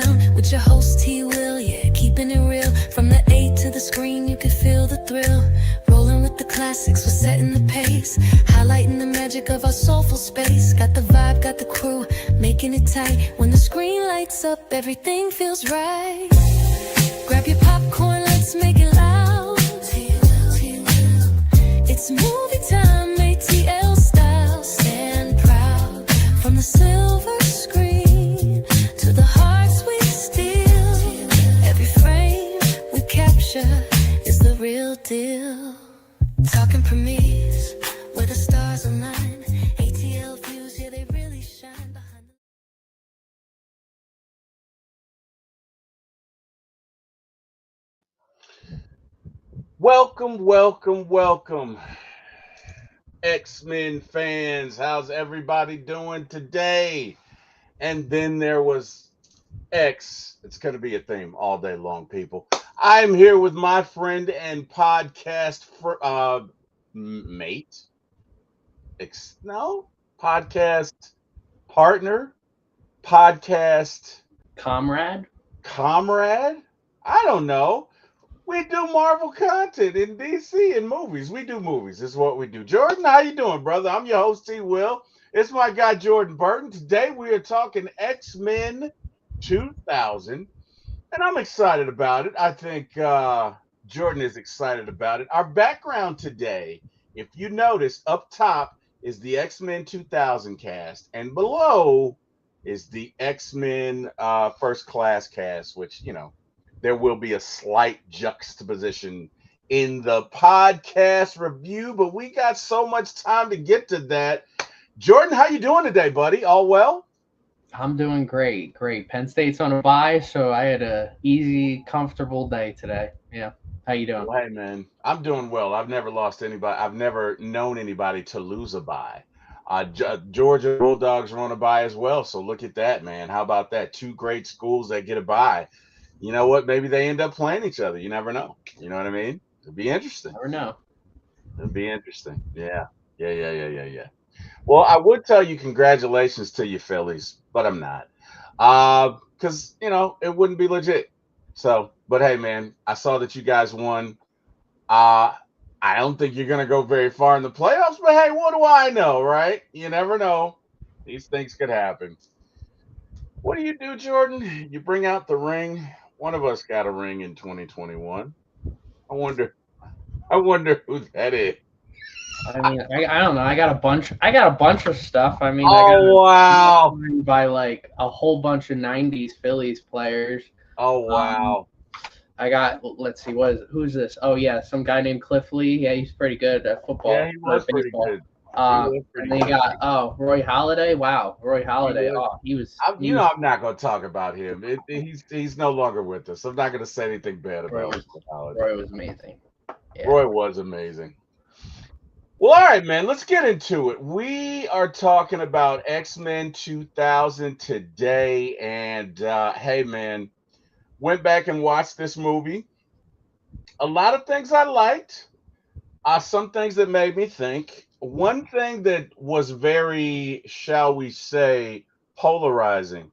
town with your host T-Wil, yeah, keeping it real. From the A to the screen, you can feel the thrill. Rolling with the classics, we're setting the pace, highlighting the magic of our soulful space. Got the vibe, got the crew, making it tight. When the screen lights up, everything feels right. Grab your popcorn, let's make it loud. It's movie time, ATL style. Stand proud. From the silver screen to the hearts we steal, every frame we capture is the real deal. Talking premieres, where the stars align. ATL views, yeah, they really shine behind. Welcome, X-Men fans. How's everybody doing today? And then there was X. It's going to be a theme all day long, people. I'm here with my friend and mate. No, podcast partner, podcast Comrade. comrade. I don't know. We do Marvel content in DC and movies. We do movies. This is what we do. Jordan, how you doing, brother? I'm your host, T-Wil. It's my guy, Jordan Burton. Today we are talking X-Men 2000, and I'm excited about it. I think Jordan is excited about it. Our background today, if you notice, up top is the X-Men 2000 cast, and below is the X-Men First Class cast, which, there will be a slight juxtaposition in the podcast review, but we got so much time to get to that. Jordan, how you doing today, buddy? All well? I'm doing great. Penn State's on a bye, so I had a easy, comfortable day today. Yeah. How you doing? Well, hey, man, I'm doing well. I've never lost anybody. I've never known anybody to lose a bye. Georgia Bulldogs are on a bye as well, so look at that, man. How about that? Two great schools that get a bye. You know what? Maybe they end up playing each other. You never know. You know what I mean? It'd be interesting. Never know. It'd be interesting. Yeah. Well, I would tell you congratulations to you Phillies, but I'm not. Because it wouldn't be legit. So, but hey, man, I saw that you guys won. I don't think you're gonna go very far in the playoffs, but hey, what do I know, right? You never know. These things could happen. What do you do, Jordan? You bring out the ring. One of us got a ring in 2021. I wonder. I wonder who that is. I mean, I don't know. I got a bunch of stuff. I mean, Oh wow! by like a whole bunch of '90s Phillies players. Oh wow! I got. Let's see. Who's this? Oh yeah, some guy named Cliff Lee. Yeah, he's pretty good at football. Yeah, he was pretty baseball. good. And then you got Roy Halladay. Wow, Roy Halladay. He was. I'm not going to talk about him. He's no longer with us. I'm not going to say anything bad about him. Roy was amazing. Yeah. Roy was amazing. Well, all right, man. Let's get into it. We are talking about X-Men 2000 today, and hey, man, went back and watched this movie. A lot of things I liked. Some things that made me think. One thing that was very, shall we say, polarizing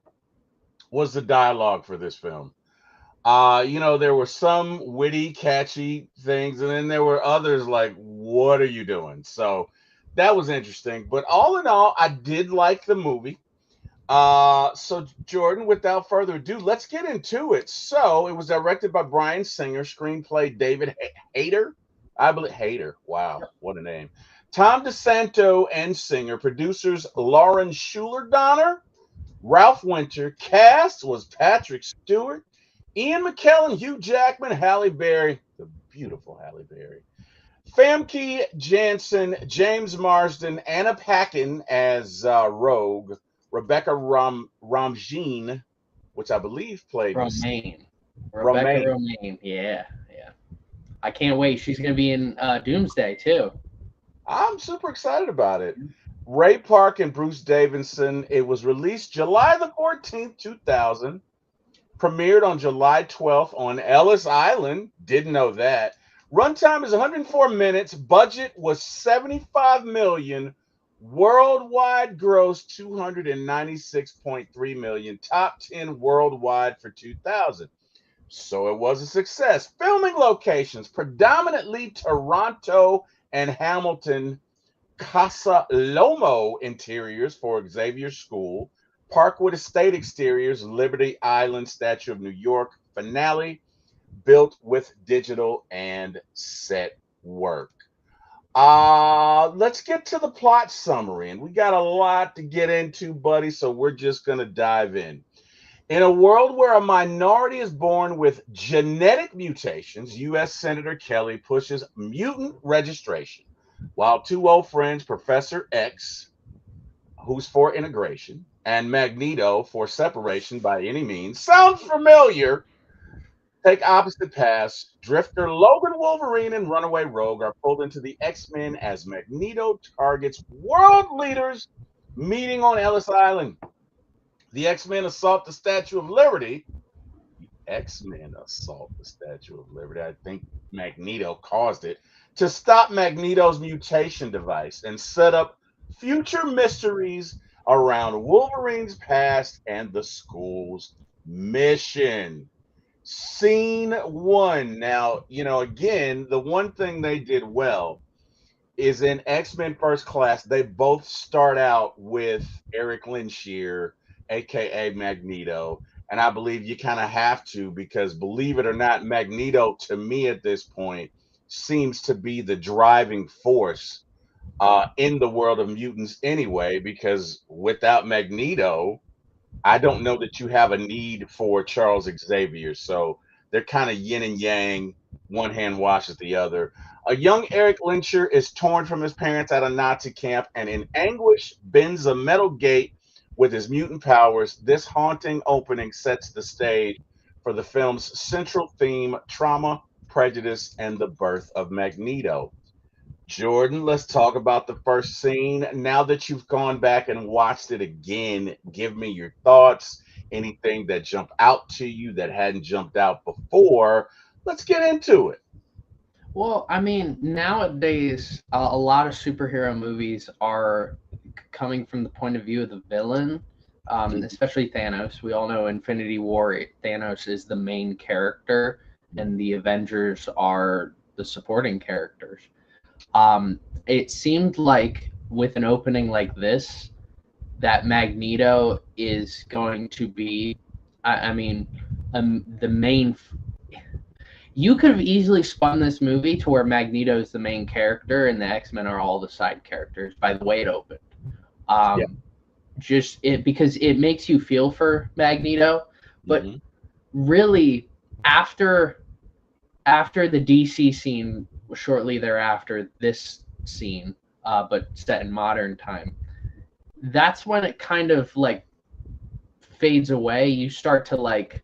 was the dialogue for this film. There were some witty, catchy things, and then there were others like, what are you doing? So that was interesting. But all in all, I did like the movie. So Jordan, without further ado, let's get into it. So it was directed by Bryan Singer, screenplay David Hayter. I believe Hayter. Wow, what a name. Tom DeSanto and Singer, producers Lauren Schuler Donner, Ralph Winter. Cast was Patrick Stewart, Ian McKellen, Hugh Jackman, Halle Berry, the beautiful Halle Berry, Famke Janssen, James Marsden, Anna Paquin as Rogue, Rebecca Romijn, which I believe played Rebecca Romijn. Yeah. I can't wait. She's going to be in Doomsday too. I'm super excited about it. Ray Park and Bruce Davison. It was released July the 14th, 2000. Premiered on July 12th on Ellis Island. Didn't know that. Runtime is 104 minutes. Budget was $75 million. Worldwide gross 296.3 million, top 10 worldwide for 2000. So it was a success. Filming locations predominantly Toronto and Hamilton, Casa Lomo interiors for Xavier School, Parkwood Estate exteriors, Liberty Island, Statue of New York, finale built with digital and set work. Let's get to the plot summary, and we got a lot to get into, buddy, so we're just gonna dive in. In a world where a minority is born with genetic mutations, U.S. Senator Kelly pushes mutant registration, while two old friends, Professor X, who's for integration, and Magneto for separation by any means, sounds familiar, take opposite paths. Drifter Logan Wolverine and Runaway Rogue are pulled into the X-Men as Magneto targets world leaders meeting on Ellis Island. The X-Men assault the Statue of Liberty. X-Men assault the Statue of Liberty. I think Magneto caused it to stop Magneto's mutation device and set up future mysteries around Wolverine's past and the school's mission. Scene one. Now, again, the one thing they did well is in X-Men First Class, they both start out with Eric Lenshear, aka Magneto. And I believe you kind of have to, because believe it or not, Magneto to me at this point seems to be the driving force in the world of mutants anyway, because without Magneto, I don't know that you have a need for Charles Xavier. So they're kind of yin and yang. One hand washes the other. A young Eric Lyncher is torn from his parents at a Nazi camp and in anguish bends a metal gate with his mutant powers. This haunting opening sets the stage for the film's central theme, trauma, prejudice, and the birth of Magneto. Jordan, let's talk about the first scene. Now that you've gone back and watched it again, give me your thoughts. Anything that jumped out to you that hadn't jumped out before. Let's get into it. Well, I mean, nowadays, a lot of superhero movies are coming from the point of view of the villain, especially Thanos. We all know Infinity War, Thanos is the main character, and the Avengers are the supporting characters. It seemed like with an opening like this, that Magneto is going to be, the main. You could have easily spun this movie to where Magneto is the main character and the X-Men are all the side characters by the way it opened. Because it makes you feel for Magneto, but really after the DC scene, shortly thereafter, this scene, but set in modern time, that's when it kind of like fades away. You start to like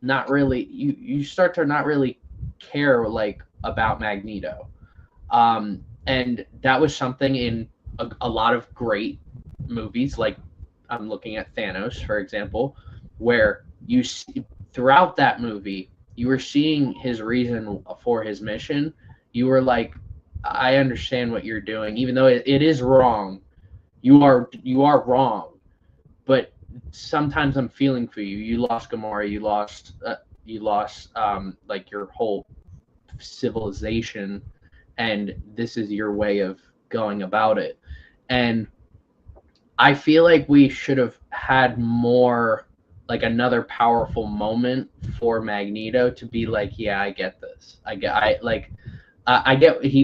not really you start to not really care like about Magneto, and that was something in a lot of great movies, like I'm looking at Thanos, for example, where you see, throughout that movie you were seeing his reason for his mission. You were like, I understand what you're doing, even though it is wrong. You are wrong, but sometimes I'm feeling for you. You lost Gamora. You lost like your whole civilization, and this is your way of going about it. And I feel like we should have had more, like another powerful moment for Magneto to be like, yeah, I get this. I get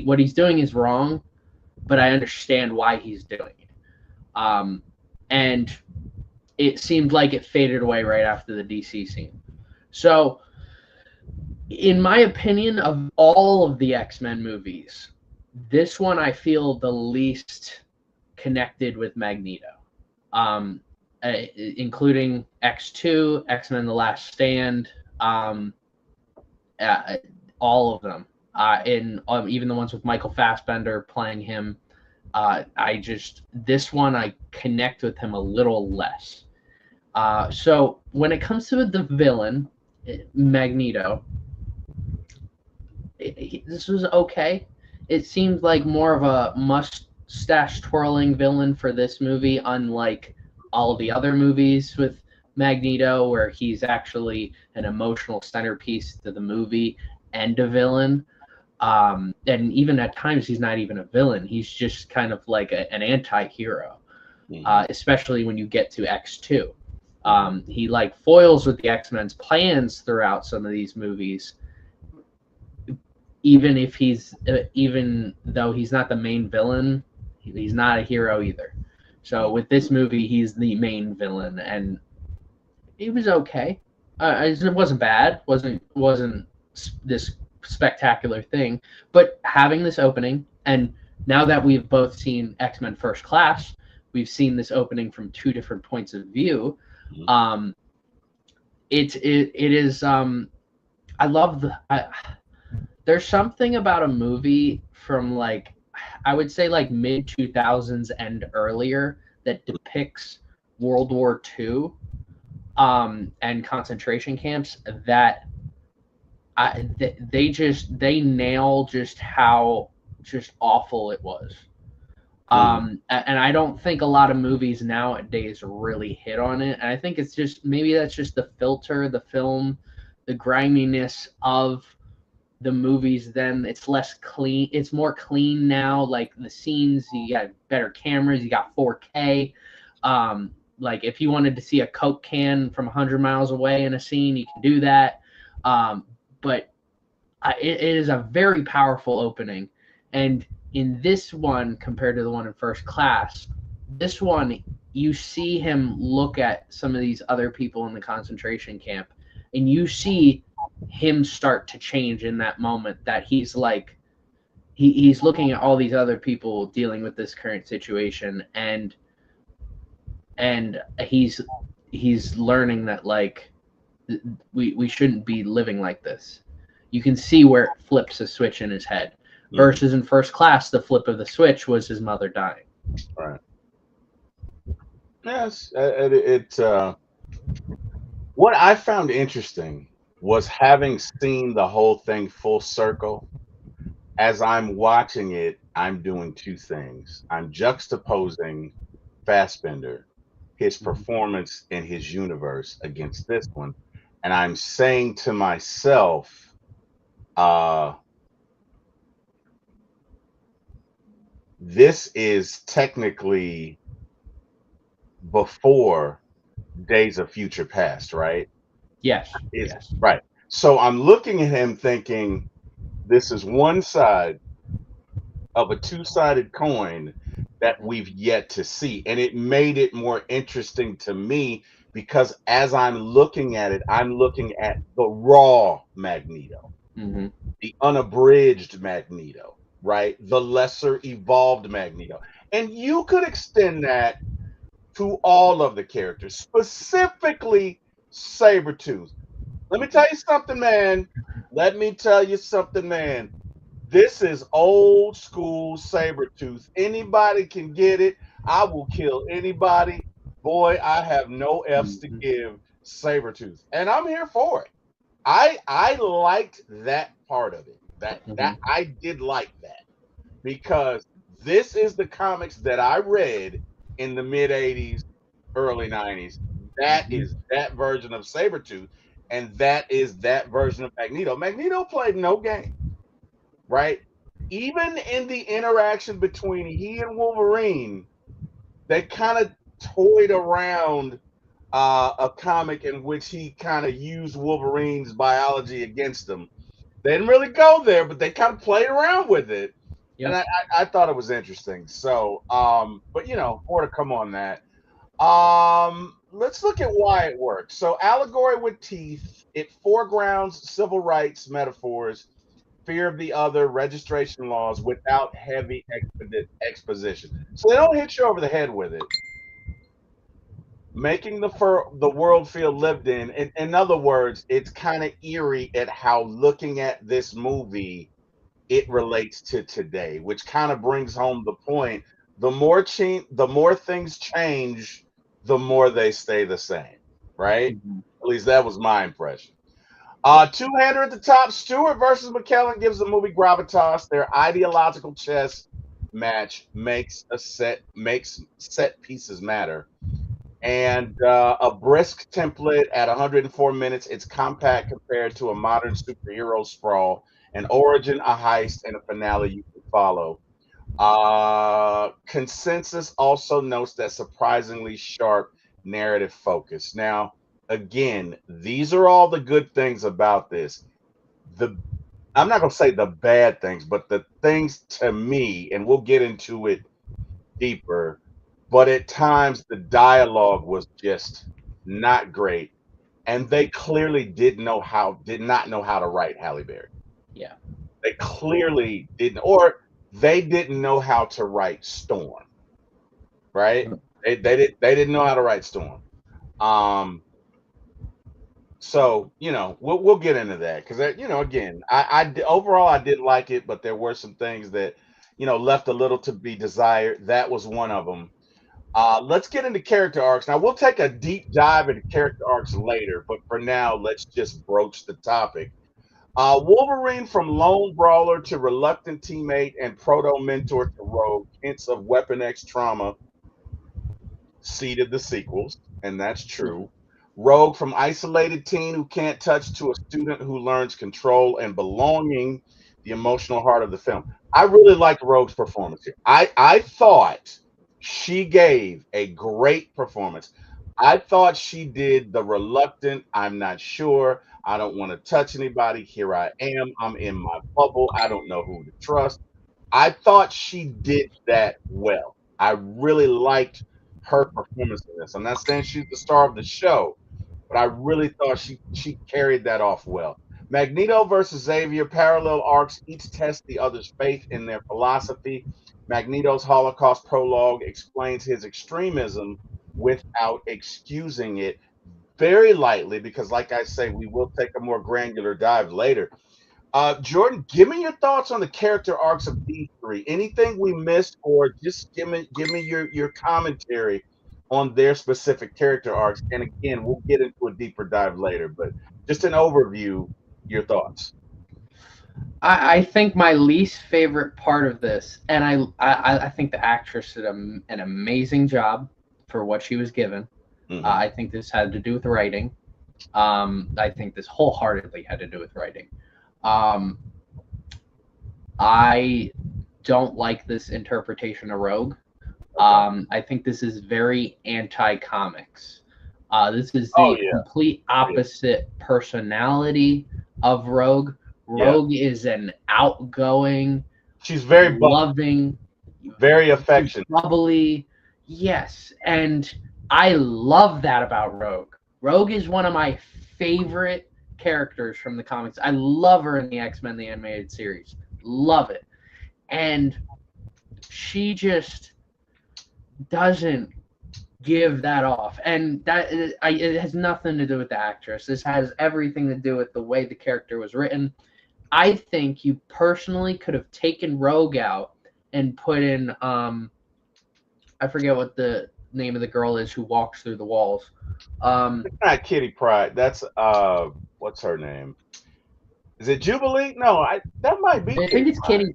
what he's doing is wrong, but I understand why he's doing it. And it seemed like it faded away right after the DC scene. So, in my opinion, of all of the X-Men movies, this one I feel the least connected with Magneto, including X2, X-Men: The Last Stand, all of them. Even the ones with Michael Fassbender playing him, this one I connect with him a little less. So when it comes to the villain, Magneto, this was okay. It seemed like more of a mustache twirling villain for this movie, unlike all the other movies with Magneto, where he's actually an emotional centerpiece to the movie and a villain. And even at times, he's not even a villain. He's just kind of like an anti-hero, especially when you get to X2. He like foils with the X-Men's plans throughout some of these movies, even if even though he's not the main villain, he's not a hero either. So with this movie, he's the main villain, and it was okay. It wasn't bad. wasn't this spectacular thing, but having this opening, and now that we've both seen X-Men First Class, we've seen this opening from two different points of view. It is. I love there's something about a movie from like, I would say like mid 2000s and earlier that depicts World War II and concentration camps that they nail just how just awful it was. And I don't think a lot of movies nowadays really hit on it. And I think it's just, maybe that's just the filter, the film, the griminess of the movies then. It's less clean. It's more clean now. Like the scenes, you got better cameras, you got 4K. Like if you wanted to see a Coke can from 100 miles away in a scene, you can do that. But it is a very powerful opening. And in this one, compared to the one in First Class, this one, you see him look at some of these other people in the concentration camp, and you see him start to change in that moment, that he's like, he's looking at all these other people dealing with this current situation, and he's learning that like we shouldn't be living like this. You can see where it flips a switch in his head. Versus in First Class, the flip of the switch was his mother dying. Right. Yes. What I found interesting was, having seen the whole thing full circle, as I'm watching it, I'm doing two things. I'm juxtaposing Fassbender, his performance in his universe, against this one. And I'm saying to myself, this is technically before Days of Future Past, right? Yes. Yes. Right. So I'm looking at him thinking, this is one side of a two-sided coin that we've yet to see. And it made it more interesting to me, because as I'm looking at it, I'm looking at the raw Magneto, the unabridged Magneto, right? The lesser evolved Magneto. And you could extend that to all of the characters, specifically Sabretooth. Let me tell you something, man. This is old school Sabretooth. Anybody can get it. I will kill anybody. Boy, I have no F's to give Sabretooth. And I'm here for it. I liked that part of it. That I did like that, because this is the comics that I read in the mid 80s, early 90s. That is that version of Sabretooth, and that is that version of Magneto. Magneto played no game, right? Even in the interaction between he and Wolverine, they kind of toyed around a comic in which he kind of used Wolverine's biology against him. They didn't really go there, but they kind of played around with it. Yep. And I thought it was interesting. So, but more to come on that. Let's look at why it works. So, allegory with teeth, it foregrounds civil rights metaphors, fear of the other, registration laws, without heavy exposition. So they don't hit you over the head with it. Making the world feel lived in. In other words, it's kind of eerie at how, looking at this movie, it relates to today, which kind of brings home the point. The more things change, the more they stay the same, right? At least that was my impression. Two-hander at the top. Stewart versus McKellen gives the movie gravitas. Their ideological chess match makes set pieces matter. And a brisk template at 104 minutes. It's compact compared to a modern superhero sprawl. An origin, a heist, and a finale you can follow. Consensus also notes that surprisingly sharp narrative focus. Now, again, these are all the good things about this. The I'm not gonna say the bad things, but the things to me, and we'll get into it deeper, but at times the dialogue was just not great, and they clearly did not know how to write Halle Berry. Yeah. They clearly didn't, or they didn't know how to write Storm. Right? They didn't know how to write Storm. Um, so we'll get into that because again, overall I did like it, but there were some things that left a little to be desired. That was one of them. Let's get into character arcs. Now we'll take a deep dive into character arcs later, but for now, let's just broach the topic. Wolverine from lone brawler to reluctant teammate and proto mentor to rogue, hints of Weapon X trauma seeded the sequels, and that's true. Rogue from isolated teen who can't touch to a student who learns control and belonging, the emotional heart of the film. I really liked Rogue's performance here. I thought she gave a great performance. I thought she did the reluctant, I'm not sure, I don't want to touch anybody. Here I am. I'm in my bubble. I don't know who to trust. I thought she did that well. I really liked her performance in this. I'm not saying she's the star of the show, but I really thought she carried that off well. Magneto versus Xavier, parallel arcs, each test the other's faith in their philosophy. Magneto's Holocaust prologue explains his extremism without excusing it very lightly, because like I say, we will take a more granular dive later. Jordan, give me your thoughts on the character arcs of these three. Anything we missed, or just give me your commentary on their specific character arcs. And again, we'll get into a deeper dive later, but just an overview, your thoughts. I think my least favorite part of this, and I think the actress did an amazing job for what she was given. Mhm. I think this had to do with writing. I think this wholeheartedly had to do with writing. I don't like this interpretation of Rogue. I think this is very anti-comics. This is the complete opposite personality of Rogue. Rogue is an outgoing, she's very loving, very affectionate, bubbly. Yes, and I love that about Rogue. Rogue is one of my favorite characters from the comics. I love her in the X-Men the animated series. Love it. And she just doesn't give that off. And that it has nothing to do with the actress. This has everything to do with the way the character was written. I think you personally could have taken Rogue out and put in I forget what the name of the girl is who walks through the walls. It's not Kitty Pryde. That's what's her name? Is it Jubilee? No, that might be. I think it's Kitty.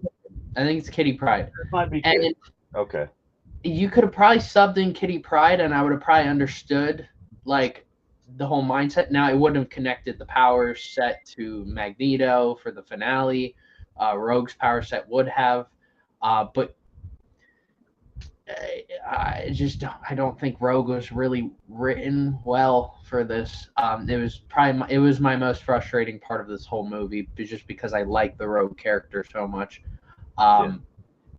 I think it's Kitty Pryde. It might be Kitty. Okay. You could have probably subbed in Kitty Pryde, and I would have probably understood like the whole mindset. Now it wouldn't have connected the power set to Magneto for the finale. Rogue's power set would have, but I don't think Rogue was really written well for this. It was my most frustrating part of this whole movie, just because I like the Rogue character so much.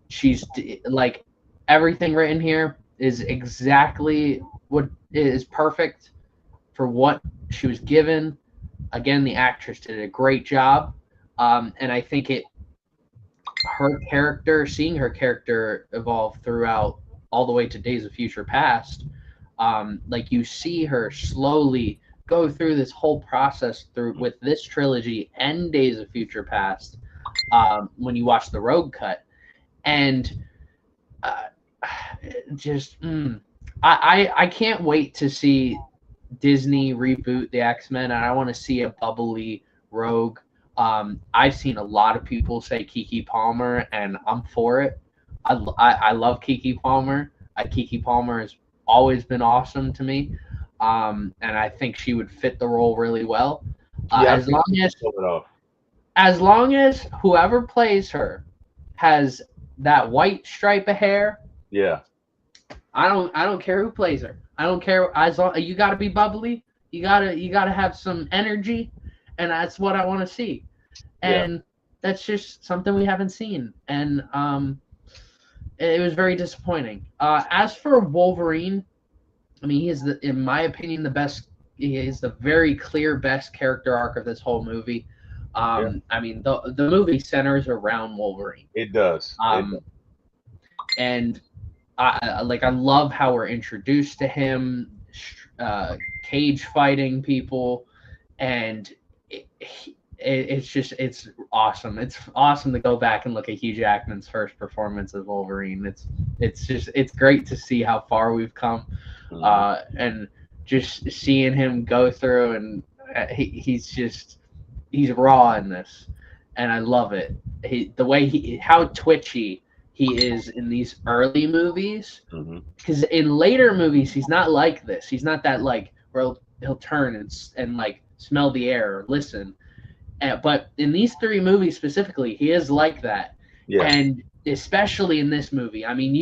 She's like, everything written here is exactly what is perfect for what she was given. Again, the actress did a great job, and I think seeing her character evolve throughout all the way to Days of Future Past, like you see her slowly go through this whole process with this trilogy and Days of Future Past, when you watch the Rogue cut, and I can't wait to see Disney reboot the X-Men, and I want to see a bubbly Rogue. I've seen a lot of people say Keke Palmer, and I'm for it. I love Keke Palmer. Keke Palmer has always been awesome to me, and I think she would fit the role really well. Yeah, I As think long she as can pull it off. whoever plays her has that white stripe of hair, Yeah, I don't care who plays her. I don't care, as long you got to be bubbly. You got to have some energy, and that's what I want to see. yeah, And that's just something we haven't seen. And it was very disappointing. As for Wolverine, I mean, he is in my opinion, the best. He is the very clear best character arc of this whole movie. yeah. I mean, the movie centers around Wolverine. It does. Um, and I love how we're introduced to him, cage fighting people, and it's awesome. It's awesome to go back and look at Hugh Jackman's first performance as Wolverine. It's great to see how far we've come, and just seeing him go through, and he's raw in this, and I love it. The way how twitchy he is in these early movies, because in later movies he's not like this. He's not that like where he'll turn and like smell the air or listen. But in these three movies specifically, he is like that. Yeah. And especially in this movie, I mean,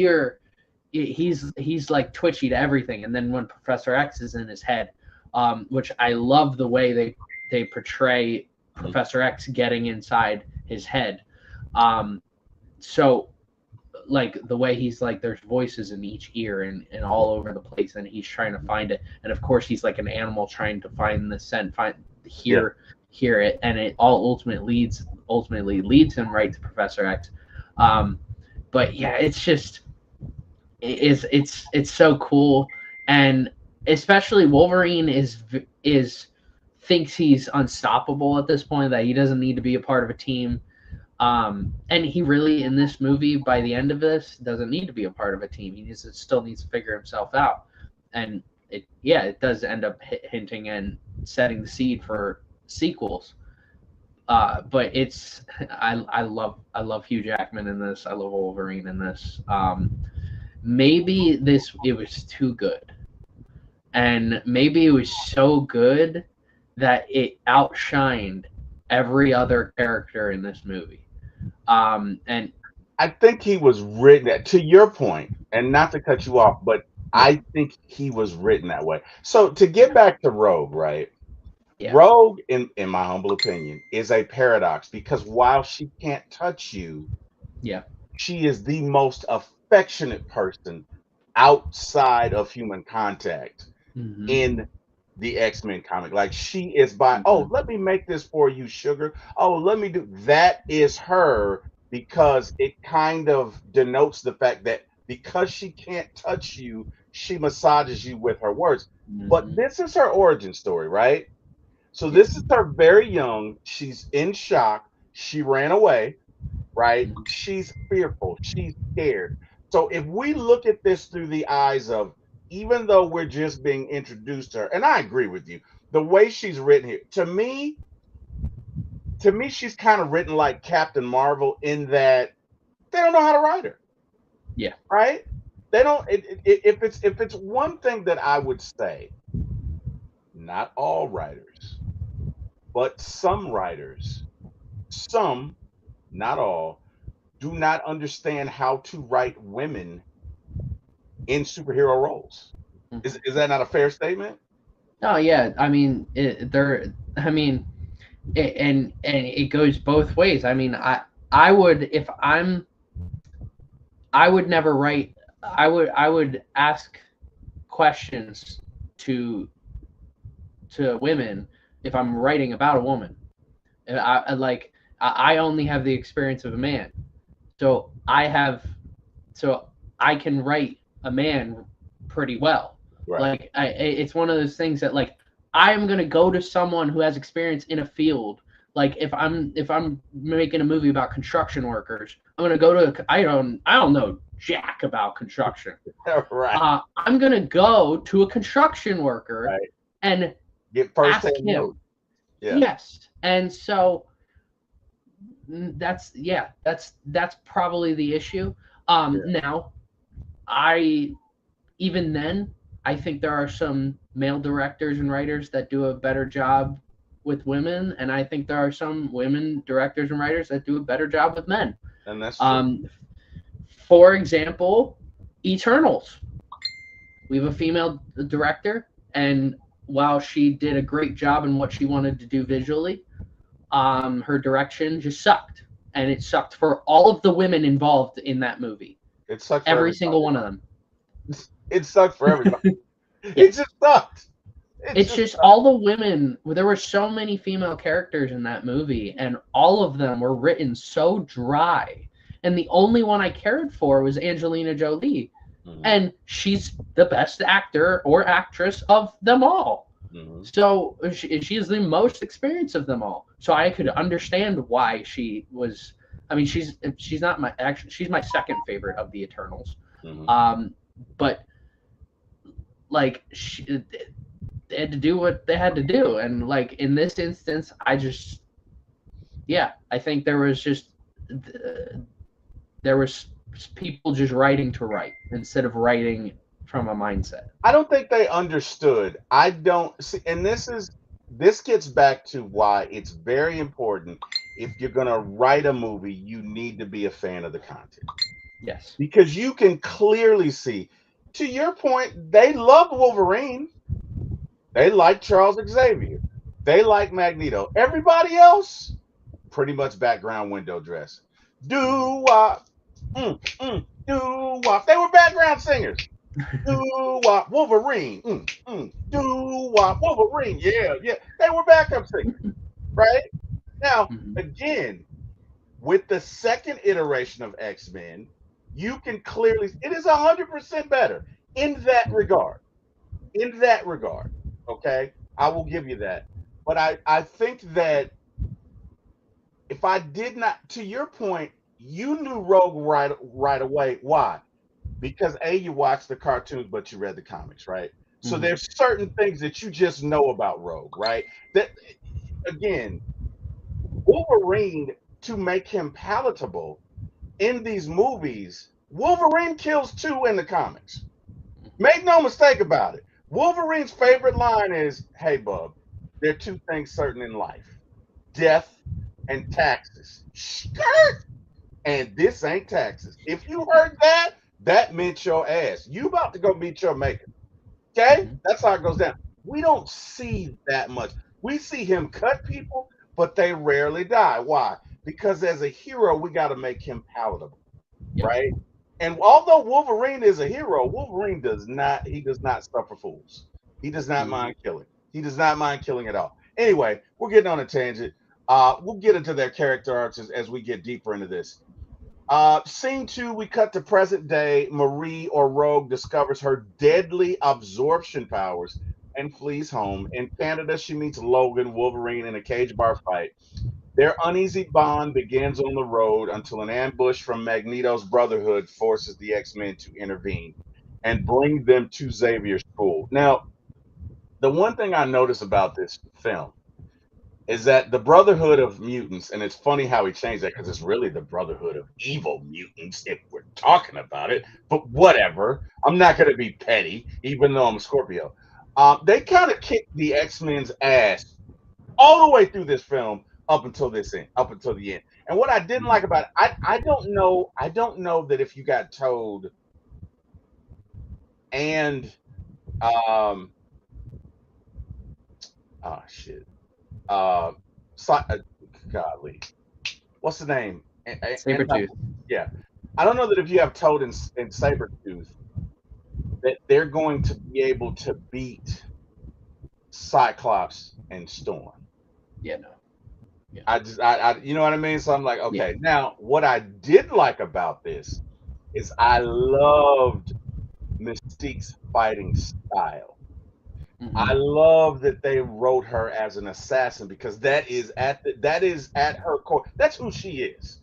he's like twitchy to everything. And then when Professor X is in his head, which I love the way they portray Professor X getting inside his head. So like the way he's like there's voices in each ear and all over the place, and he's trying to find it, and of course he's like an animal trying to find the scent, hear it, and it all ultimately leads him right to Professor X. But yeah, it's just it's so cool, and especially Wolverine is thinks he's unstoppable at this point, that he doesn't need to be a part of a team. And he really, in this movie, by the end of this, doesn't need to be a part of a team. He still needs to figure himself out. And it does end up hinting and setting the seed for sequels. But I love Hugh Jackman in this. I love Wolverine in this. Maybe it was too good, and maybe it was so good that it outshined every other character in this movie. And I think he was written to your point, and not to cut you off, but I think he was written that way. So to get back to Rogue, right? Yeah. Rogue, in my humble opinion, is a paradox, because while she can't touch you, she is the most affectionate person outside of human contact in the X-Men comic. Like, she is let me make this for you, sugar. Oh, let me do that. Is her, because it kind of denotes the fact that because she can't touch you, she massages you with her words. But this is her origin story, right? So this is her very young. She's in shock. She ran away, right? She's fearful. She's scared. So if we look at this through the eyes of, even though we're just being introduced to her, and I agree with you, the way she's written here, to me, she's kind of written like Captain Marvel, in that they don't know how to write her. Yeah. Right? They don't. If it's one thing that I would say, not all writers, but some writers, some, not all, do not understand how to write women in superhero roles. Is that not a fair statement? Oh yeah, I mean, it goes both ways. I mean, I would, if I would never write. I would ask questions to women if I'm writing about a woman. I only have the experience of a man, so I can write a man pretty well. Right. Like it's one of those things that like I'm gonna go to someone who has experience in a field. Like if I'm making a movie about construction workers, I'm gonna go to I don't know jack about construction. Right. I'm gonna go to a construction worker and get first ask him. note. Yeah. Yes, and so that's probably the issue. Now, even then, I think there are some male directors and writers that do a better job with women, and I think there are some women directors and writers that do a better job with men. And that's true. For example, Eternals. We have a female director, and while she did a great job in what she wanted to do visually, her direction just sucked, and it sucked for all of the women involved in that movie. It sucked for Every everybody. single one of them. It sucked for everybody. It just sucked. It's just all the women. There were so many female characters in that movie, and all of them were written so dry. And the only one I cared for was Angelina Jolie. Mhm. And she's the best actor or actress of them all. Mhm. So she is the most experienced of them all. So I could understand why she was. I mean, she's not my actually. She's my second favorite of the Eternals. Mhm. But like they had to do what they had to do, and like in this instance, I think there was people just writing to write instead of writing from a mindset. I don't think they understood. I don't see, and this gets back to why it's very important. If you're gonna write a movie, you need to be a fan of the content. Yes. Because you can clearly see, to your point, they love Wolverine. They like Charles Xavier. They like Magneto. Everybody else, pretty much background window dressing. Do-wop. Do-wop. They were background singers. Do-wop. Wolverine. Do-wop. Wolverine. Yeah. They were backup singers. Right? Now, again, with the second iteration of X-Men, you can clearly, it is 100% better in that regard. In that regard, okay? I will give you that. But I think that if I did not, to your point, you knew Rogue right away. Why? Because A, you watched the cartoons, but you read the comics, right? So there's certain things that you just know about Rogue, right? That, again, Wolverine, to make him palatable in these movies, Wolverine kills two in the comics. Make no mistake about it. Wolverine's favorite line is, "Hey, bub, there are two things certain in life: death and taxes." Skirt! And this ain't taxes. If you heard that, that meant your ass. You about to go meet your maker. Okay? That's how it goes down. We don't see that much. We see him cut people, but they rarely die. Why? Because as a hero, we got to make him palatable, right? And although Wolverine is a hero, Wolverine does not suffer fools. He does not mind killing. He does not mind killing at all. Anyway, we're getting on a tangent. We'll get into their character arcs as we get deeper into this. Scene 2, we cut to present day. Marie, or Rogue, discovers her deadly absorption powers and flees home. In Canada, she meets Logan, Wolverine, in a cage bar fight. Their uneasy bond begins on the road until an ambush from Magneto's Brotherhood forces the X-Men to intervene and bring them to Xavier's school. Now, the one thing I notice about this film is that the Brotherhood of Mutants, and it's funny how he changed that because it's really the Brotherhood of Evil Mutants if we're talking about it, but whatever. I'm not going to be petty, even though I'm a Scorpio. They kind of kicked the X-Men's ass all the way through this film up until the end. And what I didn't like about it, I don't know that if you got told and golly, what's the name? Sabretooth. Yeah, I don't know that if you have Toad and Sabretooth that they're going to be able to beat Cyclops and Storm. Yeah, no. Yeah. I you know what I mean? So I'm like, okay. Now, what I did like about this is I loved Mystique's fighting style. I love that they wrote her as an assassin because that is at her core. That's who she is.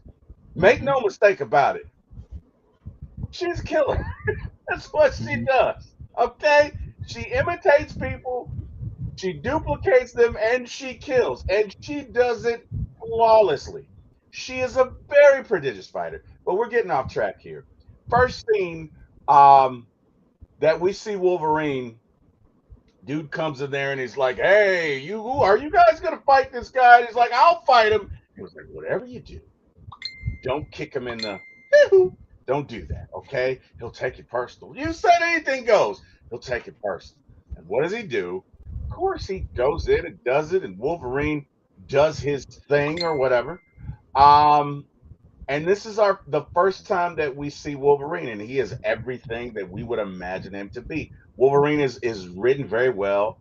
Make no mistake about it. She's a killer. That's what she does. Okay? She imitates people, she duplicates them, and she kills. And she does it flawlessly. She is a very prodigious fighter. But we're getting off track here. first scene um, that we see Wolverine, dude comes in there and he's like, "Hey, are you guys gonna fight this guy?" And he's like, "I'll fight him." He was like, "Whatever you do, don't kick him in the don't do that, okay? He'll take it personal. You said anything goes. He'll take it personal." And what does he do? Of course, he goes in and does it, and Wolverine does his thing or whatever. Um, and this is the first time that we see Wolverine, and he is everything that we would imagine him to be. Wolverine is written very well.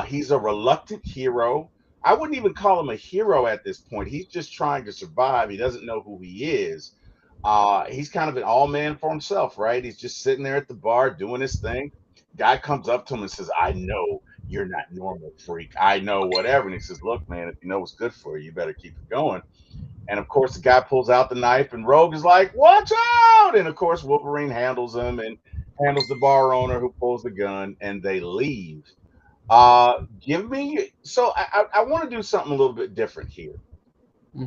He's a reluctant hero. I wouldn't even call him a hero at this point. He's just trying to survive. He doesn't know who he is. He's kind of an all man for himself, right? He's just sitting there at the bar doing his thing. Guy comes up to him and says, "I know you're not normal, freak. I know whatever." And he says, "Look, man, if you know what's good for you, you better keep it going." And of course, the guy pulls out the knife, and Rogue is like, "Watch out!" And of course, Wolverine handles him and handles the bar owner who pulls the gun, and they leave. Give me so I want to do something a little bit different here,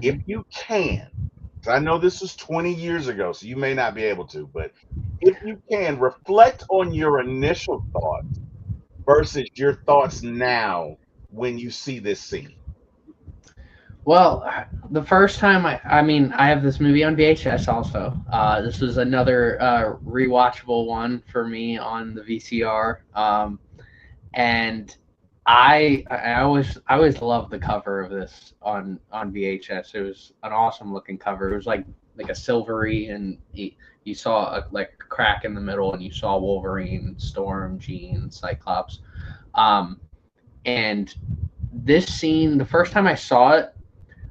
if Mhm. you can. 'Cause I know this was 20 years ago, so you may not be able to, but if you can reflect on your initial thoughts versus your thoughts now when you see this scene. Well, the first time I mean, I have this movie on VHS also. This was another rewatchable one for me on the VCR. And I always loved the cover of this on VHS. It was an awesome looking cover. It was like a silvery, and you saw like a crack in the middle, and you saw Wolverine, Storm, Jean, Cyclops. Um, and this scene, the first time I saw it,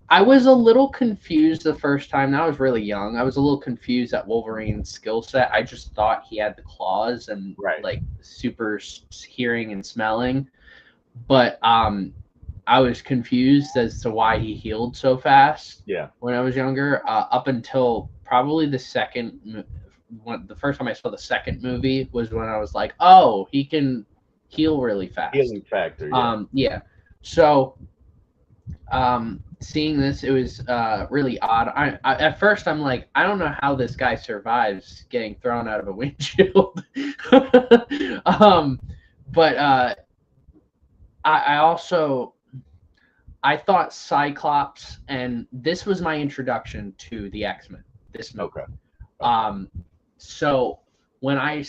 I was a little confused the first time. I was really young. I was a little confused at Wolverine's skill set. I just thought he had the claws and Right. like super hearing and smelling, but I was confused as to why he healed so fast Yeah. when I was younger. Up until probably the first time I saw the second movie was when I was like, oh, he can heal really fast. Healing factor. Yeah. Yeah. So seeing this, it was really odd. At first I'm like, I don't know how this guy survives getting thrown out of a windshield. But I also I thought Cyclops, and this was my introduction to the X-Men. This movie. Okay. So when I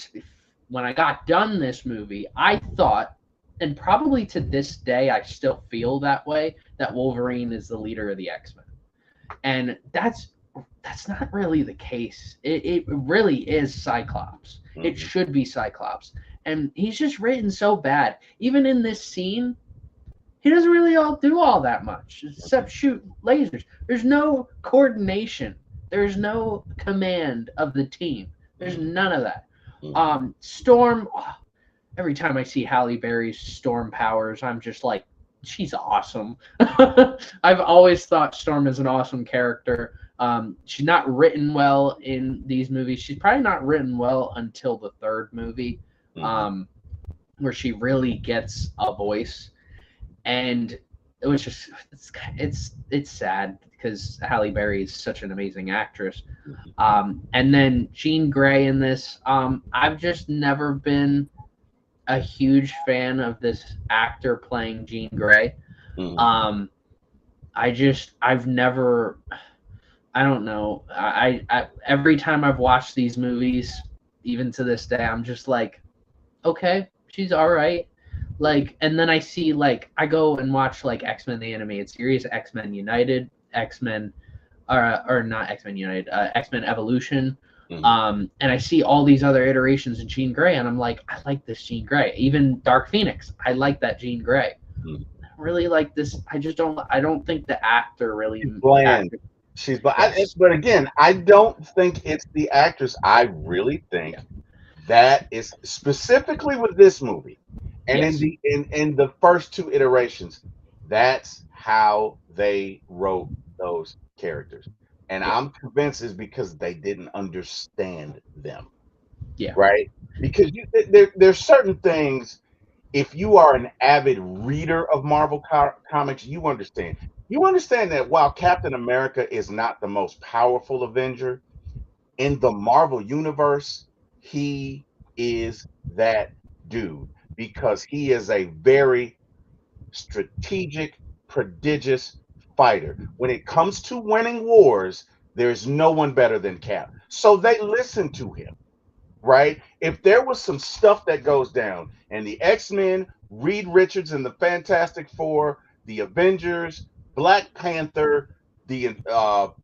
got done this movie, I thought, and probably to this day, I still feel that way, that Wolverine is the leader of the X-Men, and that's not really the case. It really is Cyclops. It should be Cyclops, and he's just written so bad. Even in this scene, he doesn't really do all that much except shoot lasers. There's no coordination. There's no command of the team. There's none of that. Storm, every time I see Halle Berry's Storm powers, I'm just like, she's awesome. I've always thought Storm is an awesome character. She's not written well in these movies. She's probably not written well until the third movie, where she really gets a voice. And it was just it's sad because Halle Berry is such an amazing actress. And then Jean Grey in this, I've just never been a huge fan of this actor playing Jean Grey. I've never, I don't know. I every time I've watched these movies, even to this day, I'm just like, okay, she's all right. Like, and then I see, like, I go and watch like X-Men the animated series, X-Men United, X-Men, or not X-Men United, X-Men Evolution, and I see all these other iterations of Jean Grey, and I'm like, I like this Jean Grey. Even Dark Phoenix, I like that Jean Grey. I really like this. I don't think the actor really. She's bland. But again, I don't think it's the actress. I really think that is specifically with this movie. And in the first two iterations, that's how they wrote those characters. And I'm convinced it's because they didn't understand them. Yeah. Right? Because there's certain things, if you are an avid reader of Marvel comics, you understand. You understand that while Captain America is not the most powerful Avenger, in the Marvel universe, he is that dude because he is a very strategic, prodigious fighter. When it comes to winning wars, there's no one better than Cap. So they listen to him, right? If there was some stuff that goes down and the X-Men, Reed Richards and the Fantastic Four, the Avengers, Black Panther, the what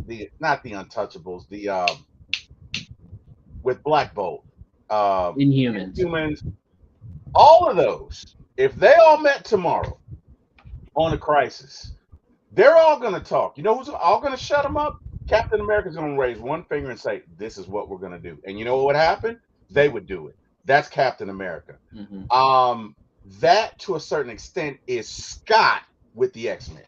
the not the Untouchables, the with Black Bolt, Inhumans. Humans, all of those, if they all met tomorrow on a crisis, they're all going to talk. You know who's all going to shut them up? Captain America's going to raise one finger and say, "This is what we're going to do." And you know what would happen? They would do it. That's Captain America. That to a certain extent is Scott with the X-Men.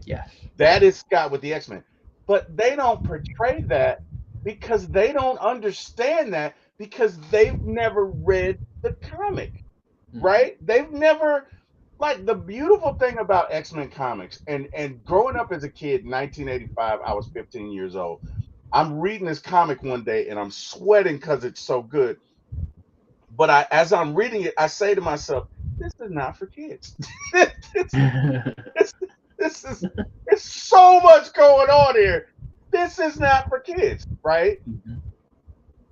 Yes. That is Scott with the X-Men. But they don't portray that because they don't understand that because they've never read the comic, right? They've never, like, the beautiful thing about X-Men comics and growing up as a kid in 1985, I was 15 years old. I'm reading this comic one day and I'm sweating because it's so good. But as I'm reading it, I say to myself, this is not for kids. This is it's so much going on here. This is not for kids, right?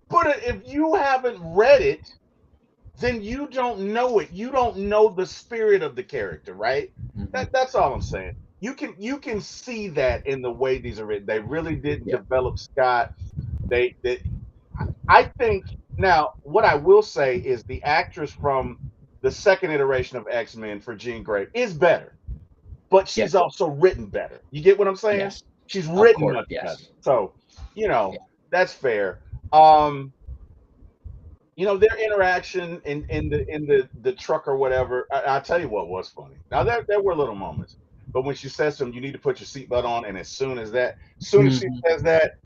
But if you haven't read it, then you don't know it. You don't know the spirit of the character, right? That's all I'm saying. You can see that in the way these are written. They really did develop Scott. I think now what I will say is the actress from the second iteration of X-Men for Jean Grey is better, but she's also written better. You get what I'm saying? Yes. She's written much better. So, that's fair. Their interaction in the truck or whatever. I'll tell you what was funny. Now there were little moments, but when she says to him, "You need to put your seatbelt on," and as soon as she says that,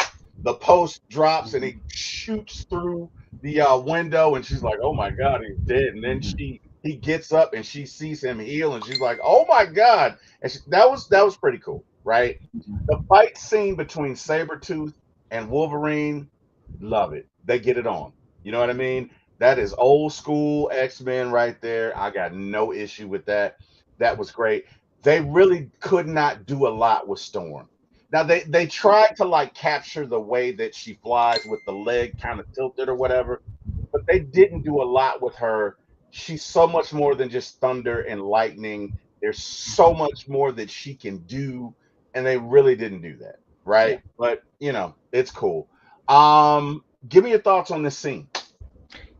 the post drops and he shoots through the window, and she's like, "Oh my God, he's dead!" And then he gets up and she sees him heal, and she's like, "Oh my God!" And that was pretty cool, right? The fight scene between Sabretooth and Wolverine, love it. They get it on. You know what I mean? That is old school X-Men right there. I got no issue with that. That was great. They really could not do a lot with Storm. Now they tried to like capture the way that she flies with the leg kind of tilted or whatever, but they didn't do a lot with her. She's so much more than just thunder and lightning. There's so much more that she can do, and they really didn't do that, right? But it's cool. Give me your thoughts on this scene.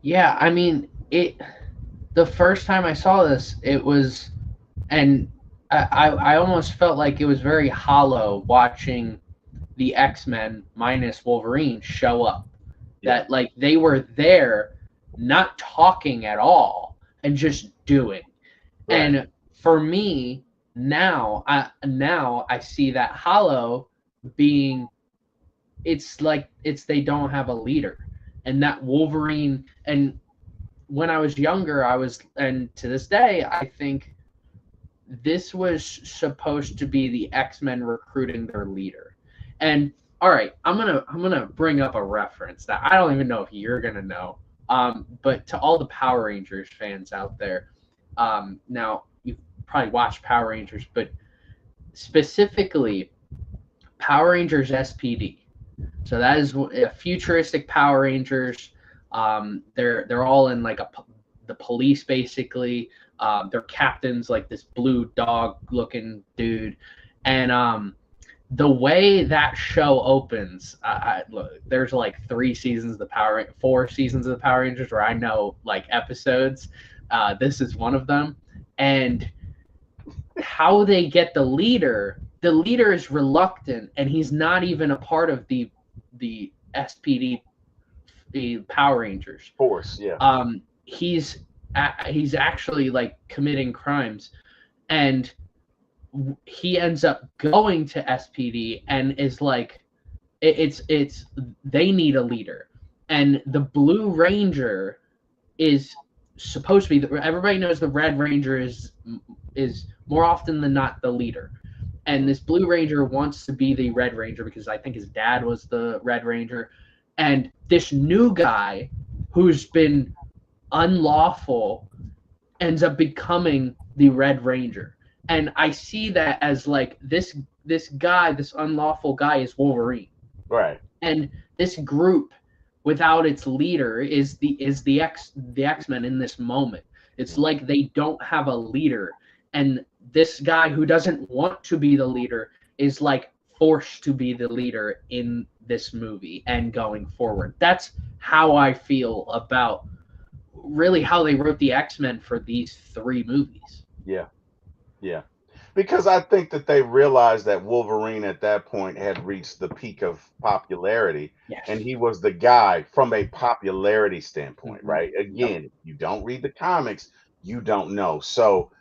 Yeah, I mean, the first time I saw this, it was, and I almost felt like it was very hollow watching the X-Men minus Wolverine show up. That like they were there, not talking at all, and just doing. Right. And for me, now I see that hollow being, it's like they don't have a leader. And that Wolverine, and when I was younger, and to this day, I think this was supposed to be the X-Men recruiting their leader. And all right, I'm gonna bring up a reference that I don't even know if you're gonna know. But to all the Power Rangers fans out there, now you've probably watched Power Rangers, but specifically Power Rangers SPD. So that is a futuristic Power Rangers. They're all in like the police basically. Their captain's like this blue dog looking dude, and the way that show opens, look, there's like 4 seasons of the Power Rangers where I know like episodes. This is one of them, and how they get the leader. The leader is reluctant, and he's not even a part of the SPD, the Power Rangers force. Yeah. He's actually like committing crimes, and he ends up going to SPD and is like, it's they need a leader, and the Blue Ranger is supposed to be. Everybody knows the Red Ranger is more often than not the leader. and this Blue Ranger wants to be the Red Ranger because I think his dad was the Red Ranger, and this new guy who's been unlawful ends up becoming the Red Ranger. And I see that as like this guy, this unlawful guy is Wolverine. Right. And this group without its leader is the X-Men in this moment. It's like they don't have a leader, and this guy who doesn't want to be the leader is like forced to be the leader in this movie and going forward. That's how I feel about really how they wrote the X-Men for these 3 movies. Yeah. Yeah. Because I think that they realized that Wolverine at that point had reached the peak of popularity, Yes. and he was the guy from a popularity standpoint, Mhm. right? Again, if you don't read the comics, you don't know. So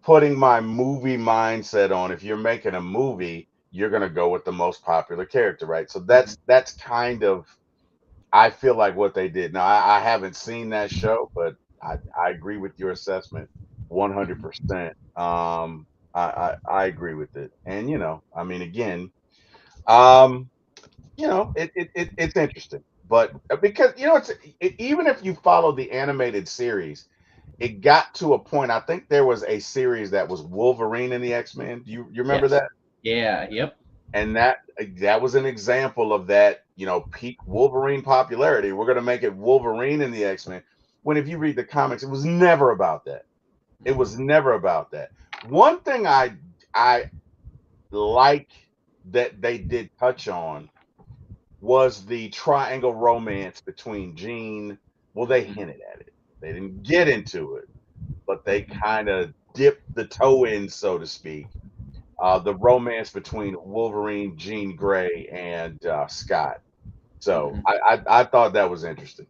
putting my movie mindset on, if you're making a movie, you're going to go with the most popular character, right? So that's kind of, I feel like what they did. Now, I haven't seen that show, but I agree with your assessment 100%. I agree with it. And, I mean, again, um, it's interesting. But because, even if you follow the animated series, it got to a point. I think there was a series that was Wolverine and the X-Men. You remember Yes. that? Yeah, yep. And that was an example of that, peak Wolverine popularity. We're gonna make it Wolverine and the X-Men. When if you read the comics, it was never about that. It was never about that. One thing I like that they did touch on was the triangle romance between Jean. Well, they hinted at it. They didn't get into it, but they kind of dipped the toe in, so to speak. The romance between Wolverine, Jean Grey, and Scott. So Mhm. I thought that was interesting.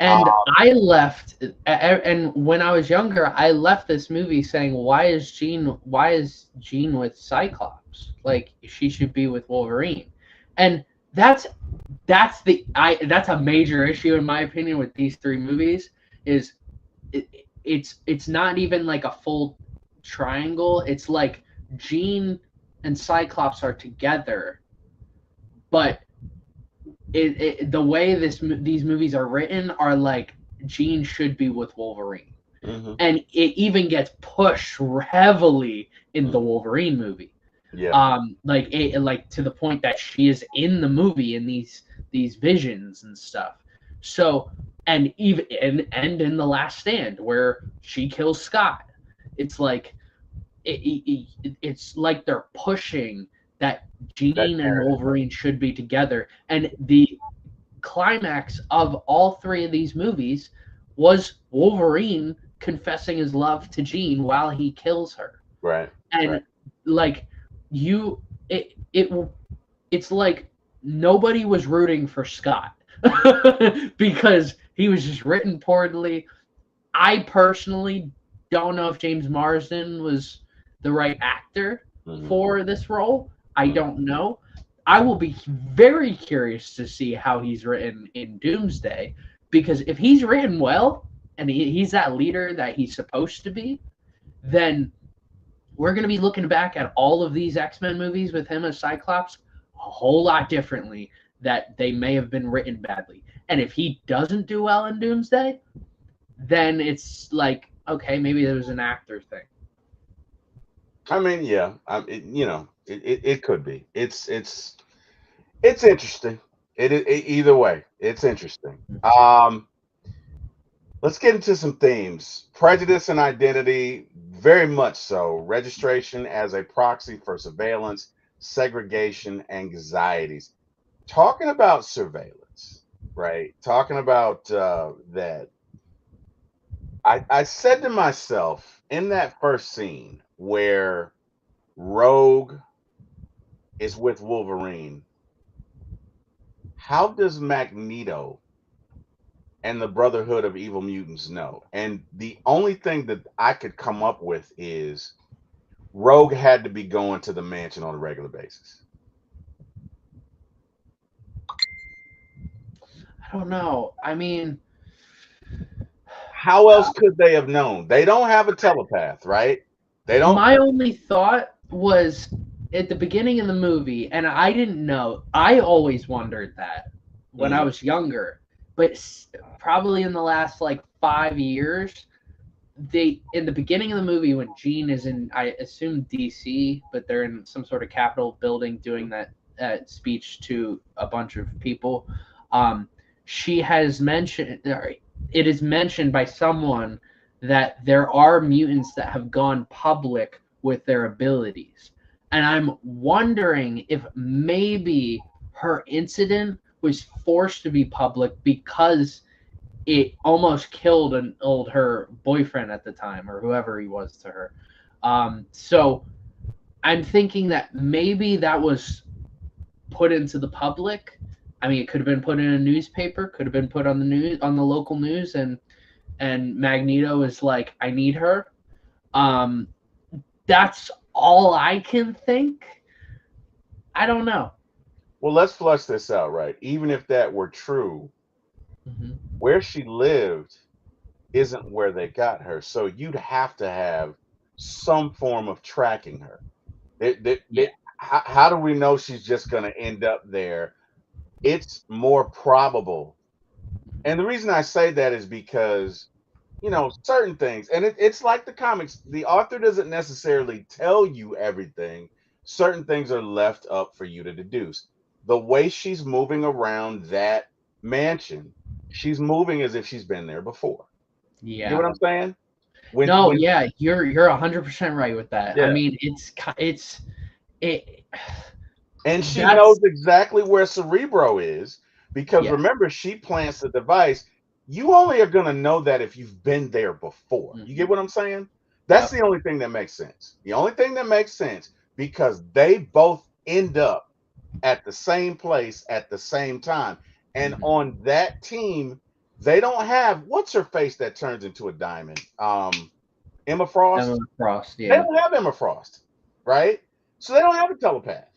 And I left, and when I was younger, I left this movie saying, "Why is Jean with Cyclops? Like she should be with Wolverine." And that's a major issue in my opinion with these 3 movies. Is it's not even like a full triangle. It's like Jean and Cyclops are together, but the way these movies are written are like Jean should be with Wolverine, and it even gets pushed heavily in the Wolverine movie. Yeah. Like to the point that she is in the movie in these visions and stuff. So and even and in the Last Stand where she kills Scott, it's like it's like they're pushing that That Jean and narrative. Wolverine should be together. And the climax of all 3 of these movies was Wolverine confessing his love to Jean while he kills her. Right. And right. like it's like nobody was rooting for Scott because he was just written poorly. I personally don't know if James Marsden was the right actor for this role. I don't know. I will be very curious to see how he's written in Doomsday, because if he's written well and he's that leader that he's supposed to be, then we're going to be looking back at all of these X-Men movies with him as Cyclops a whole lot differently, that they may have been written badly. And if he doesn't do well in Doomsday, then it's like, okay, maybe there was an actor thing. I mean, yeah, it could be. It's interesting. Either way, it's interesting. Let's get into some themes. Prejudice and identity, very much so. Registration as a proxy for surveillance, segregation, anxieties. Talking about surveillance, right? Talking about that. I said to myself in that first scene where Rogue is with Wolverine, how does Magneto and the Brotherhood of Evil Mutants know? And the only thing that I could come up with is Rogue had to be going to the mansion on a regular basis. I don't know. I mean, how else could they have known? They don't have a telepath, right? They don't. My only thought was at the beginning of the movie, and I didn't know. I always wondered that when I was younger, but probably in the last like 5 years, in the beginning of the movie when Jean is in, I assume DC, but they're in some sort of Capitol building doing that speech to a bunch of people. She has mentioned, it is mentioned by someone that there are mutants that have gone public with their abilities. And I'm wondering if maybe her incident was forced to be public because it almost killed her boyfriend at the time, or whoever he was to her. So I'm thinking that maybe that was put into the public. I mean, it could have been put in a newspaper, could have been put on the news, on the local news, and Magneto is like, I need her. That's all I can think. I don't know. Well, let's flush this out, right? Even if that were true, where she lived isn't where they got her. So you'd have to have some form of tracking her. How do we know she's just going to end up there? It's more probable. And the reason I say that is because, certain things, and it's like the comics, the author doesn't necessarily tell you everything. Certain things are left up for you to deduce. The way she's moving around that mansion, she's moving as if she's been there before. Yeah. You know what I'm saying? Yeah, you're 100% right with that. Yeah. I mean, and she knows exactly where Cerebro is, because remember, she plants the device. You only are going to know that if you've been there before. You get what I'm saying? That's the only thing that makes sense. The only thing that makes sense, because they both end up at the same place at the same time. And on that team, they don't have, what's her face that turns into a diamond? Emma Frost? Emma Frost, yeah. They don't have Emma Frost, right? So they don't have a telepath.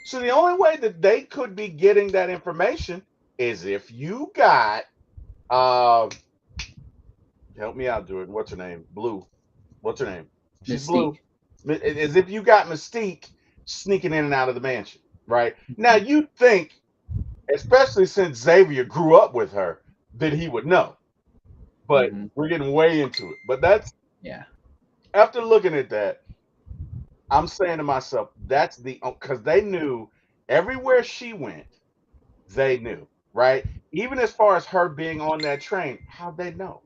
So the only way that they could be getting that information is if you got, help me out, Jordan. What's her name? Blue. What's her name? She's Mystique. Blue. As if you got Mystique sneaking in and out of the mansion, right? Now you think, especially since Xavier grew up with her, that he would know. But we're getting way into it. But that's, after looking at that, I'm saying to myself, that's because they knew everywhere she went, they knew, right? Even as far as her being on that train, how'd they know?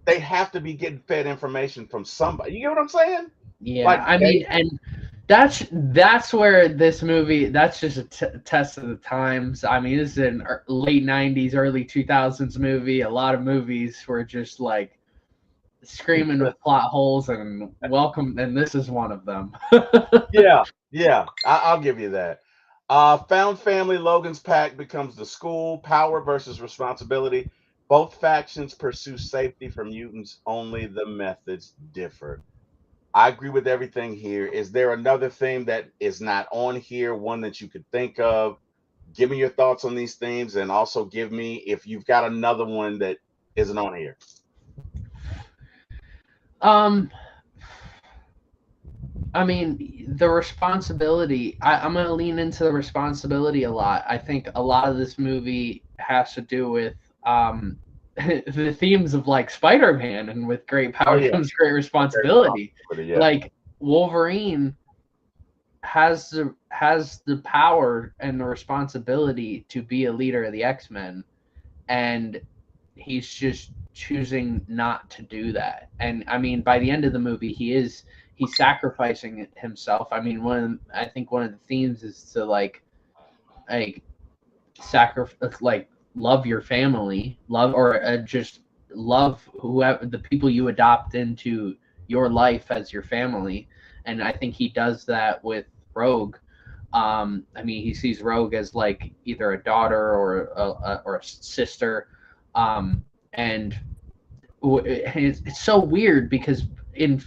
They have to be getting fed information from somebody. You get what I'm saying? Yeah, like, I mean, and that's where this movie, that's just a test of the times. I mean, this is an late 90s, early 2000s movie. A lot of movies were just like screaming with plot holes and welcome, and this is one of them. Yeah, I'll give you that. Found family, Logan's pack becomes the school. Power versus responsibility. Both factions pursue safety for mutants, only the methods differ. I agree with everything here. Is there another theme that is not on here, one that you could think of? Give me your thoughts on these themes, and also give me if you've got another one that isn't on here. I mean, the responsibility, I'm going to lean into the responsibility a lot. I think a lot of this movie has to do with the themes of like Spider-Man, and with great power comes great responsibility. Like Wolverine has the power and the responsibility to be a leader of the X-Men, and he's just choosing not to do that. And I mean, by the end of the movie, he's sacrificing himself. I mean, I think one of the themes is to like sacrifice, like love your family, just love whoever the people you adopt into your life as your family. And I think he does that with Rogue. I mean, he sees Rogue as like either a daughter or a sister. And it's so weird because in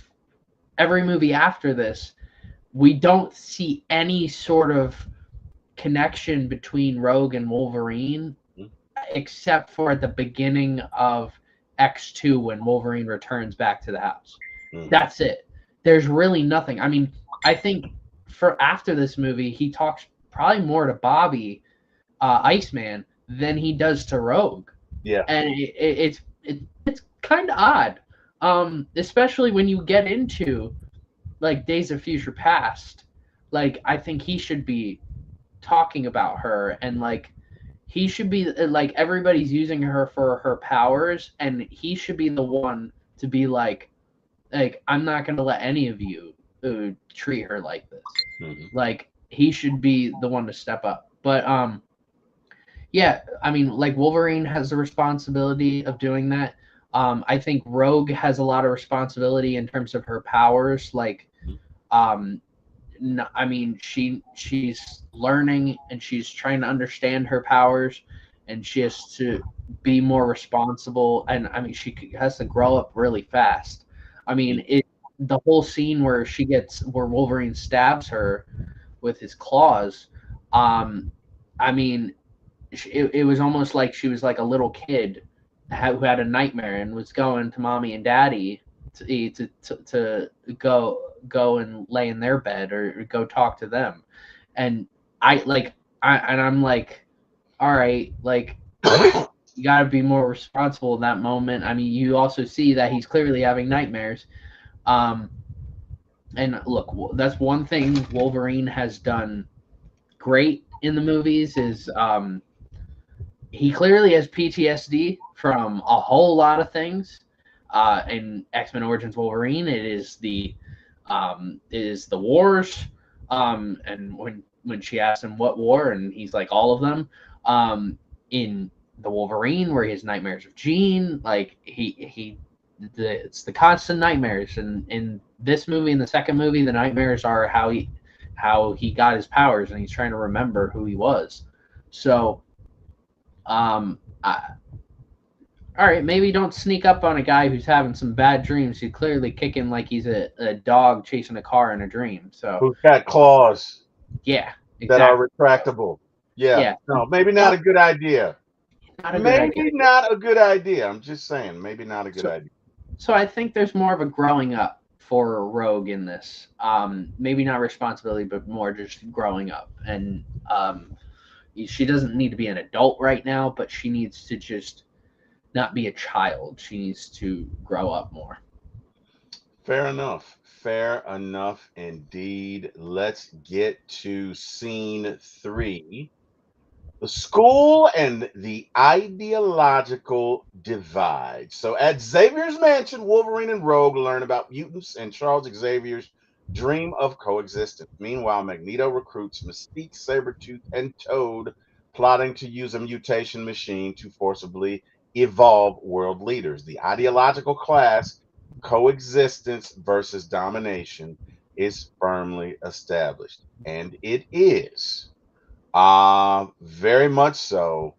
every movie after this, we don't see any sort of connection between Rogue and Wolverine, except for at the beginning of X2 when Wolverine returns back to the house. That's it. There's really nothing. I mean, I think for after this movie, he talks probably more to Bobby, Iceman, than he does to Rogue. Yeah. And it's kind of odd, especially when you get into like Days of Future Past. Like, I think he should be talking about her, and like he should be like, everybody's using her for her powers, and he should be the one to be like I'm not gonna let any of you treat her like this. Mm-hmm. Like, he should be the one to step up. But yeah, I mean, like, Wolverine has the responsibility of doing that. I think Rogue has a lot of responsibility in terms of her powers. Like, no, I mean, she's learning and she's trying to understand her powers, and she has to be more responsible. And I mean, she has to grow up really fast. I mean, the whole scene where Wolverine stabs her with his claws. I mean, it was almost like she was like a little kid who had a nightmare and was going to mommy and daddy to go and lay in their bed or go talk to them. And I'm like, all right, like, you got to be more responsible in that moment. I mean, you also see that he's clearly having nightmares. And look, that's one thing Wolverine has done great in the movies is he clearly has PTSD from a whole lot of things. In X-Men Origins Wolverine, it is the wars. And when she asks him what war, and he's like, all of them. In the Wolverine, where he has nightmares of Jean, like it's the constant nightmares. And in this movie, in the second movie, the nightmares are how he got his powers, and he's trying to remember who he was. So, all right, maybe don't sneak up on a guy who's having some bad dreams. He's clearly kicking like he's a dog chasing a car in a dream. So Who's got claws? Yeah, exactly. That are retractable. Yeah. No, maybe not a good idea. Not a good idea. I'm just saying, maybe not a good idea. So I think there's more of a growing up for Rogue in this. Maybe not responsibility, but more just growing up. And she doesn't need to be an adult right now, but she needs to just not be a child. She needs to grow up more. Fair enough. Fair enough indeed. Let's get to scene 3. The school and the ideological divide. So at Xavier's mansion, Wolverine and Rogue learn about mutants and Charles Xavier's dream of coexistence. Meanwhile, Magneto recruits Mystique, Sabretooth, and Toad, plotting to use a mutation machine to forcibly evolve world leaders. The ideological clash, coexistence versus domination, is firmly established. And it is. Very much so.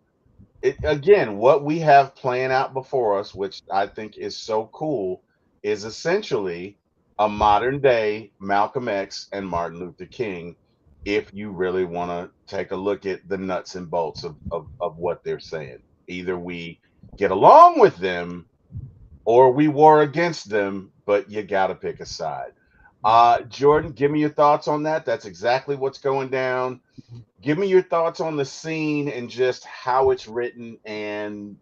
Again, what we have playing out before us, which I think is so cool, is essentially a modern day Malcolm X and Martin Luther King, if you really want to take a look at the nuts and bolts of what they're saying. Either we get along with them or we war against them, but you got to pick a side. Jordan, give me your thoughts on that. That's exactly what's going down. Give me your thoughts on the scene and just how it's written, and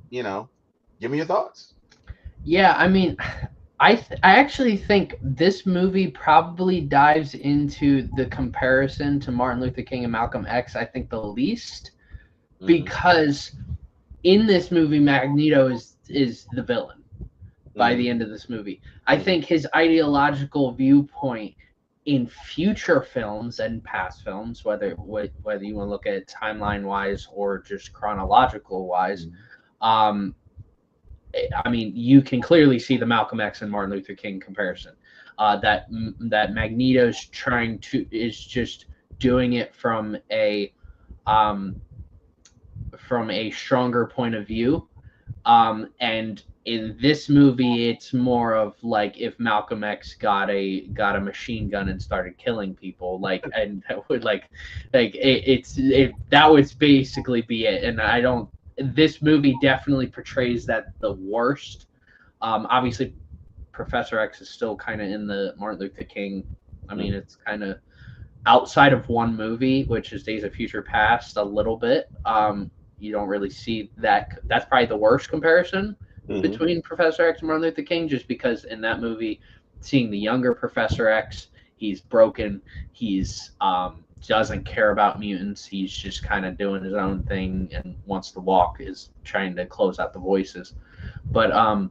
give me your thoughts. Yeah, I mean, I actually think this movie probably dives into the comparison to Martin Luther King and Malcolm X, I think, the least, because in this movie, Magneto is the villain by the end of this movie. I think his ideological viewpoint in future films and past films, whether you want to look at it timeline wise or just chronological wise, I mean, you can clearly see the Malcolm X and Martin Luther King comparison. That Magneto's is just doing it from a stronger point of view, and in this movie, it's more of like if Malcolm X got a machine gun and started killing people, and that would that would basically be it. And this movie definitely portrays that the worst. Obviously, Professor X is still kind of in the Martin Luther King. I mean, it's kind of outside of one movie, which is Days of Future Past, a little bit. You don't really see that. That's probably the worst comparison between Professor X and Martin Luther King, just because in that movie, seeing the younger Professor X, he's broken. He's doesn't care about mutants. He's just kind of doing his own thing and wants to walk. Is trying to close out the voices. But I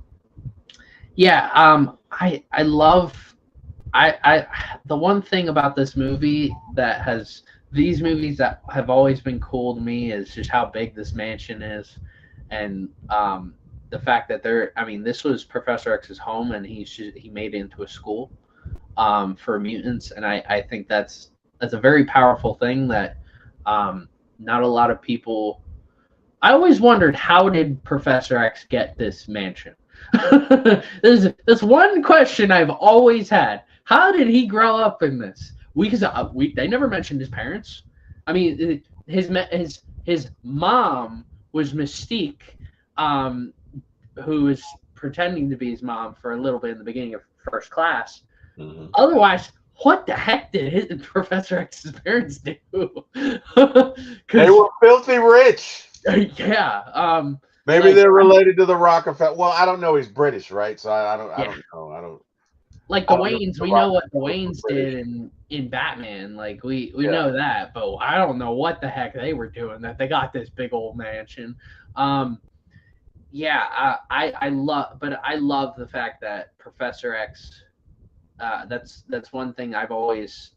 love the one thing about this movie that has these movies that have always been cool to me is just how big this mansion is, and the fact that this was Professor X's home, and he made it into a school for mutants, and I think that's a very powerful thing that not a lot of people. I always wondered, how did Professor X get this mansion? There's one question I've always had. How did he grow up in this? They never mentioned his parents. I mean, his mom was Mystique, who was pretending to be his mom for a little bit in the beginning of First Class. Mm-hmm. Otherwise, what the heck did Professor X's parents do? They were filthy rich. Yeah. Maybe they're related to the Rockefeller. Well, I don't know. He's British, right? So I don't know. I don't. Like the Waynes, we know what the Waynes did in Batman. Like we know that, but I don't know what the heck they were doing that they got this big old mansion. I love the fact that Professor X. That's one thing I've always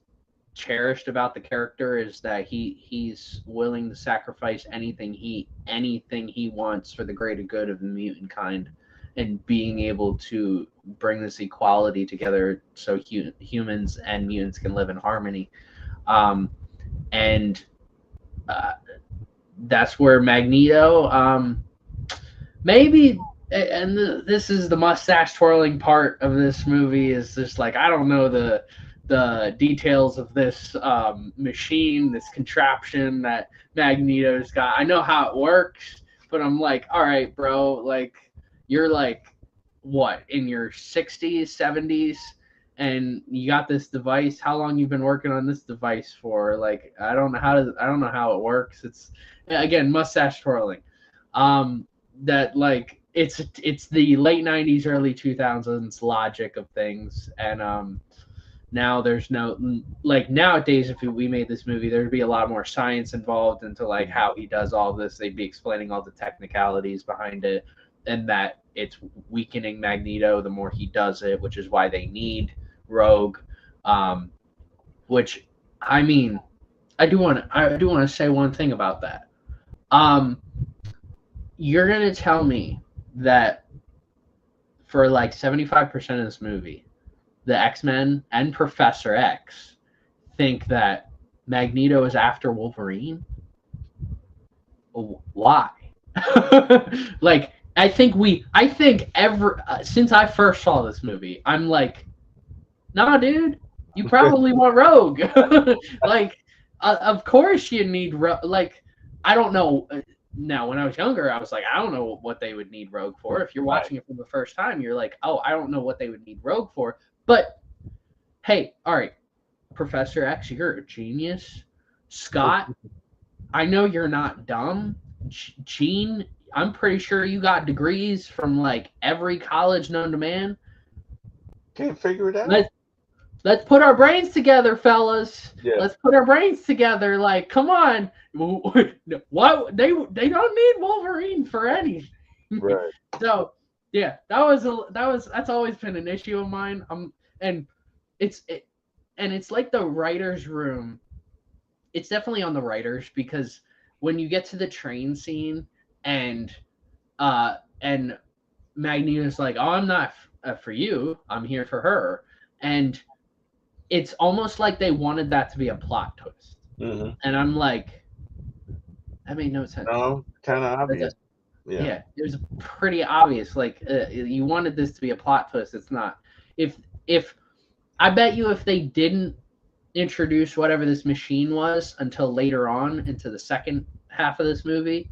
cherished about the character, is that he's willing to sacrifice anything he wants for the greater good of the mutant kind, and being able to bring this equality together so humans and mutants can live in harmony. That's where Magneto maybe. And this is the mustache twirling part of this movie, is just like, I don't know the details of this machine, this contraption that Magneto's got. I know how it works, but I'm like, all right, bro, like, you're like, what, in your 60s, 70s, and you got this device. How long you been working on this device for? Like, I don't know how it works. It's, again, mustache twirling. That, like, it's the late 90s, early 2000s logic of things, and now there's no, like, nowadays, if we made this movie, there'd be a lot more science involved into like how he does all this. They'd be explaining all the technicalities behind it, and that it's weakening Magneto the more he does it, which is why they need Rogue. Which, I mean, I do want to say one thing about that. You're gonna tell me that for like 75% of this movie, the X-Men and Professor X think that Magneto is after Wolverine? Why? Like, I think since I first saw this movie, I'm like, nah, dude, you probably want Rogue. Like, of course you need Rogue. Like, I don't know. Now, when I was younger, I was like, I don't know what they would need Rogue for. If you're watching it for the first time, you're like, oh, I don't know what they would need Rogue for. But, hey, all right, Professor X, you're a genius. Scott, I know you're not dumb. Jean, I'm pretty sure you got degrees from, like, every college known to man. Can't figure it out. Let's put our brains together, fellas. Yeah. Let's put our brains together. Like, come on. What they don't need Wolverine for anything. Right. So, yeah, that's always been an issue of mine. And it's like the writer's room. It's definitely on the writers, because when you get to the train scene and Magneto's like, oh, I'm not for you, I'm here for her, and it's almost like they wanted that to be a plot twist. Mm-hmm. And I'm like, that made no sense. No, kind of obvious. Yeah, it was pretty obvious. Like, you wanted this to be a plot twist. It's not. If I bet you if they didn't introduce whatever this machine was until later on into the second half of this movie,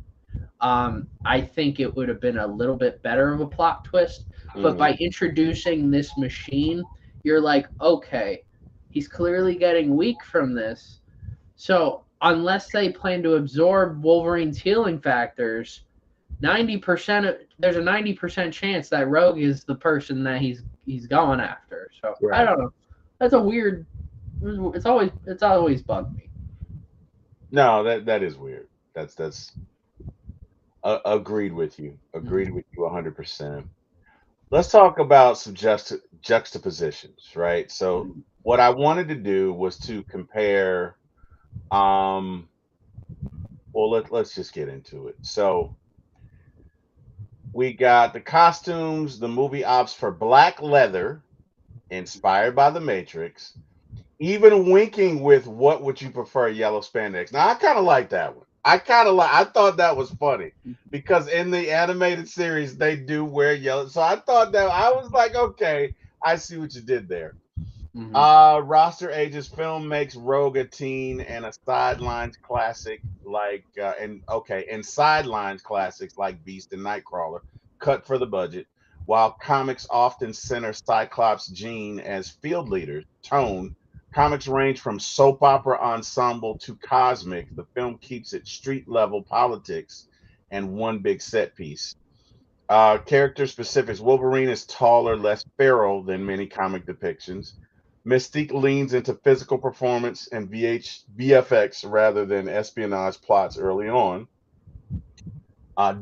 I think it would have been a little bit better of a plot twist. Mm-hmm. But by introducing this machine, you're like, okay, He's clearly getting weak from this. So unless they plan to absorb Wolverine's healing factors, 90% of there's a 90% chance that Rogue is the person that he's going after. So I Right. don't know. That's a weird. It's always bugged me. No, that is weird. That's agreed with you. Agreed with you 100%. Let's talk about some juxtapositions, right? So what I wanted to do was to compare. Well, let's just get into it. So we got the costumes, the movie ops for black leather, inspired by the Matrix, even winking with what would you prefer, yellow spandex. Now I kind of like that one. I thought that was funny because in the animated series they do wear yellow. So I thought that I was like, okay, I see what you did there. Mhm. Roster ages film makes Rogue a teen and a sidelines classic like and sidelines classics like Beast and Nightcrawler cut for the budget, while comics often center Cyclops Jean as field leaders. Tone comics range from soap opera ensemble to cosmic. The film keeps it street level politics and one big set piece. Character specifics: Wolverine is taller, less feral than many comic depictions. Mystique leans into physical performance and VFX rather than espionage plots early on.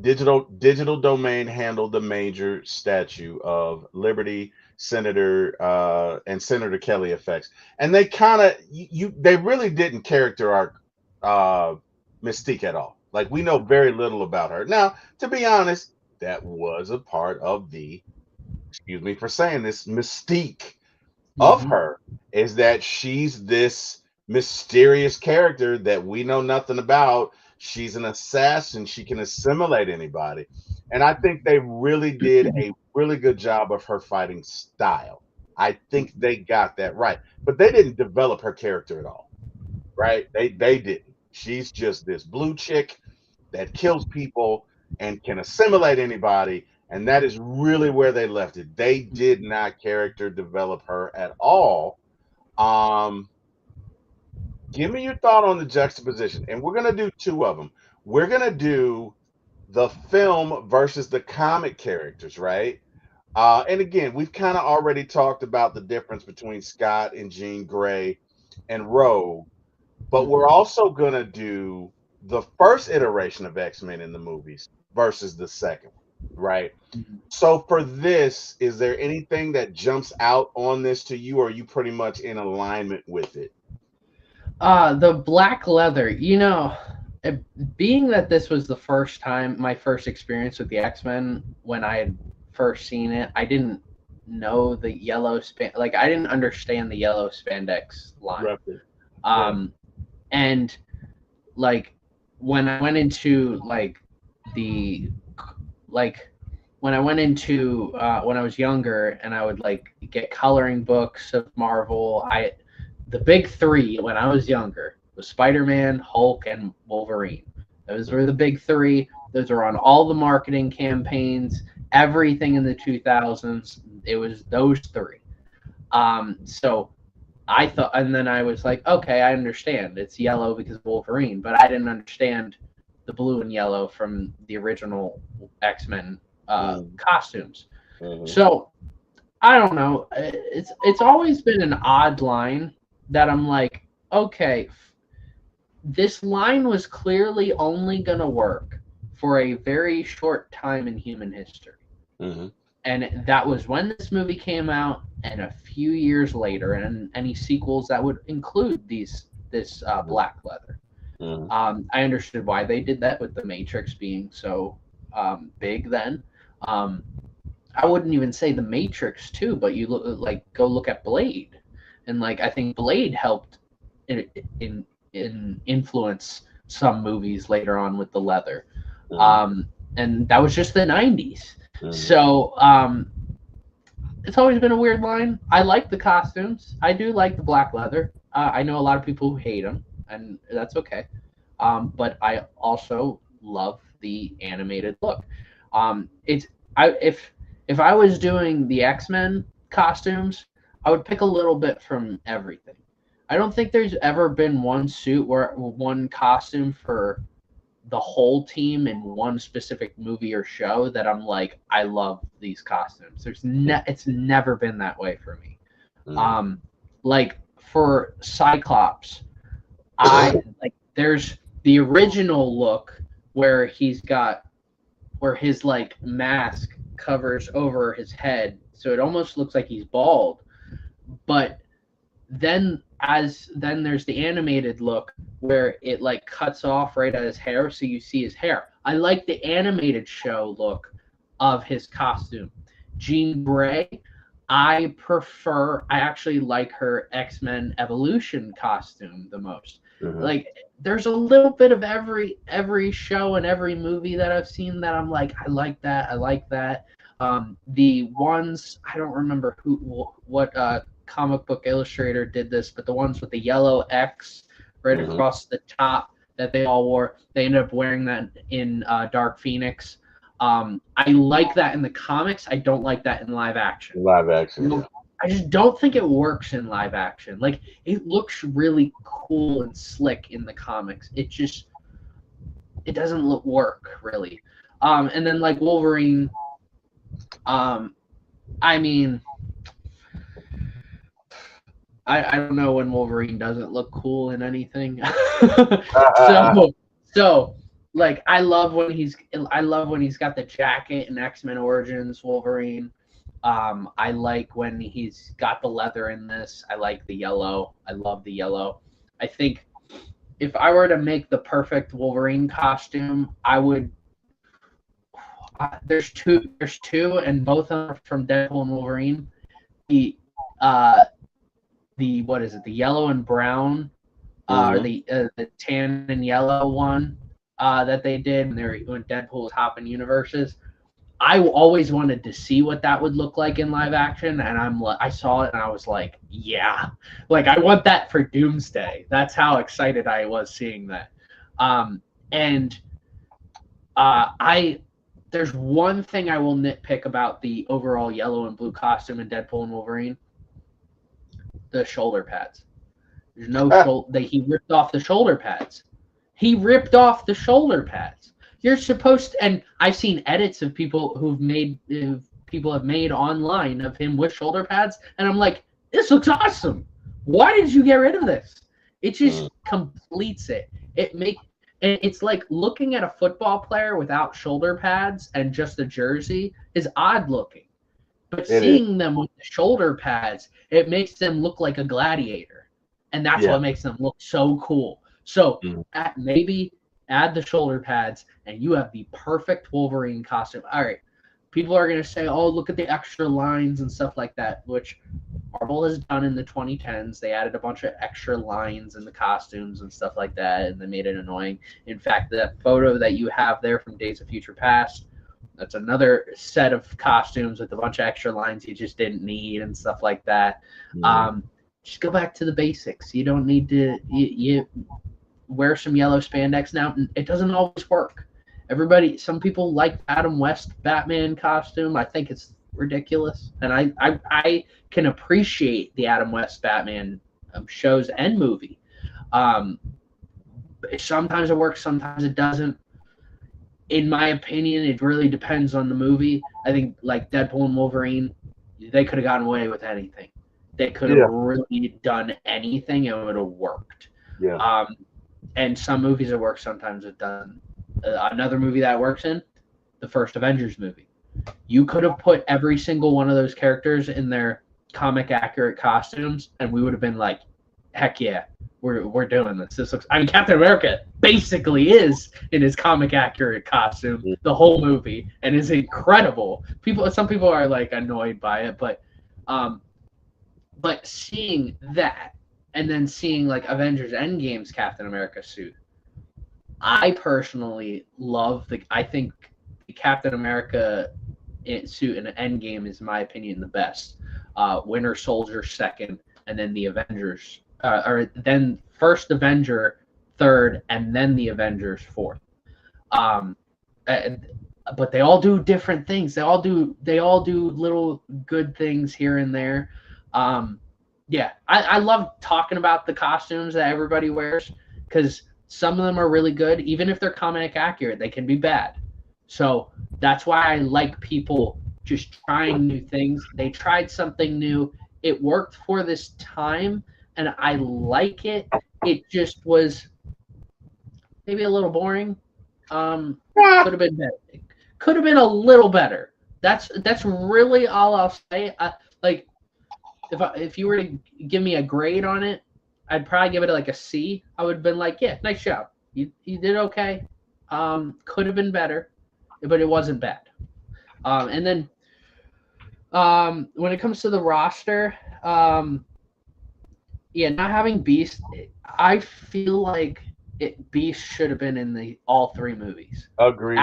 Digital domain handled the major statue of Liberty, Senator Kelly effects, and they kind of they really didn't character arc Mystique at all. Like we know very little about her. Now, to be honest, that was a part of the, excuse me for saying this, mystique of Mhm. her, is that she's this mysterious character that we know nothing about. She's an assassin. She can assimilate anybody. And I think they really did a really good job of her fighting style. I think they got that right. But they didn't develop her character at all, right? They didn't. She's just this blue chick that kills people and can assimilate anybody. And that is really where they left it. They did not character develop her at all. Um, Give me your thought on the juxtaposition. And we're going to do two of them. We're going to do the film versus the comic characters, right? And again, we've kind of already talked about the difference between Scott and Jean Grey and Rogue, but we're also going to do the first iteration of X-Men in the movies versus the second one, right? Mhm. So for this, is there anything that jumps out on this to you, or are you pretty much in alignment with it? The black leather. Being that this was the first time, my first experience with the X-Men, when I had first seen it, I didn't know the yellow like I didn't understand the yellow spandex line. Roughly. Yeah. And like when I went into the like when I went into when I was younger and I would like get coloring books of Marvel, the big three when I was younger was Spider-Man, Hulk, and Wolverine. Those were the big three. Those were on all the marketing campaigns, everything in the 2000s. It was those three. So I thought, and then I was like, okay, I understand. It's yellow because of Wolverine, but I didn't understand the blue and yellow from the original X-Men costumes. Mhm. So I don't know. It's always been an odd line that I'm like, okay, this line was clearly only going to work for a very short time in human history. Mhm. And that was when this movie came out, and a few years later, and any sequels that would include this black leather. Mhm. I understood why they did that with the Matrix being so big then. Um, I wouldn't even say the Matrix too, but you go look at Blade, and like I think Blade helped in influence some movies later on with the leather, and that was just the '90s. Mhm. So it's always been a weird line. I like the costumes. I do like the black leather. I know a lot of people who hate them, and that's okay. But I also love the animated look. It's I if I was doing the X-Men costumes, I would pick a little bit from everything. I don't think there's ever been one one costume for the whole team in one specific movie or show that I'm like, I love these costumes. It's never been that way for me. Like for Cyclops, there's the original look where his like mask covers over his head, so it almost looks like he's bald. But then there's the animated look where it like cuts off right at his hair, so you see his hair. I like the animated show look of his costume. Jean Grey, I actually like her X-Men Evolution costume the most. Like there's a little bit of every show and every movie that I've seen that I'm like, I like that. The ones, I don't remember what comic book illustrator did this, but the ones with the yellow X right across the top that they all wore, they ended up wearing that in Dark Phoenix. I like that in the comics. I don't like that in live action. Yeah. I just don't think it works in live action. Like, it looks really cool and slick in the comics. It doesn't work really. And then like Wolverine, I mean, I don't know when Wolverine doesn't look cool in anything. so like I love when he's got the jacket in X-Men Origins Wolverine. I like when he's got the leather in this. I like the yellow. I love the yellow. I think if I were to make the perfect Wolverine costume, I would. There's two, and both of them are from Deadpool and Wolverine. The what is it? The yellow and brown, or the tan and yellow one that they did when Deadpool was hopping universes. I always wanted to see what that would look like in live action, and I saw it and I was like, yeah, like I want that for Doomsday. That's how excited I was seeing that. There's one thing I will nitpick about the overall yellow and blue costume in Deadpool and Wolverine: the shoulder pads. There's no he ripped off the shoulder pads. You're supposed to, and I've seen edits of people have made online of him with shoulder pads, and I'm like, this looks awesome. Why did you get rid of this? It just completes it. It's like looking at a football player without shoulder pads and just a jersey is odd looking. But seeing them with the shoulder pads, it makes them look like a gladiator. And that's what makes them look so cool. So maybe add the shoulder pads and you have the perfect Wolverine costume. All right. People are going to say, oh, look at the extra lines and stuff like that, which Marvel has done in the 2010s. They added a bunch of extra lines in the costumes and stuff like that, and they made it annoying. In fact, that photo that you have there from Days of Future Past, that's another set of costumes with a bunch of extra lines you just didn't need and stuff like that. Just go back to the basics. You don't need to you wear some yellow spandex now. It doesn't always work. Some people like Adam West Batman costume. I think it's ridiculous, and I can appreciate the Adam West Batman shows and movie. Sometimes it works, sometimes it doesn't. In my opinion, it really depends on the movie. I think like Deadpool and Wolverine, they could have gotten away with anything. They could have really done anything and it would have worked. And some movies it works, sometimes it doesn't. Another movie that works in the first Avengers movie. You could have put every single one of those characters in their comic accurate costumes, and we would have been like, heck yeah, we're doing this. This looks. I mean, Captain America basically is in his comic accurate costume the whole movie, and is incredible. Some people are like annoyed by it, but seeing that and then seeing like Avengers Endgame's Captain America suit. I personally love I think the Captain America suit in Endgame is, in my opinion, the best. Winter Soldier second, and then the Avengers, or then first Avenger third, and then the Avengers fourth. But they all do different things. They all do little good things here and there. Yeah, I love talking about the costumes that everybody wears because some of them are really good. Even if they're comic accurate, they can be bad. So that's why I like people just trying new things. They tried something new. It worked for this time, and I like it. It just was maybe a little boring. Could have been better. Could have been a little better. That's really all I'll say. Like if you were to give me a grade on it, I'd probably give it like a C. I would have been like, yeah, nice job. You did okay. Could have been better, but it wasn't bad. And then when it comes to the roster, yeah, not having Beast, I feel like Beast should have been in all three movies. Agreed.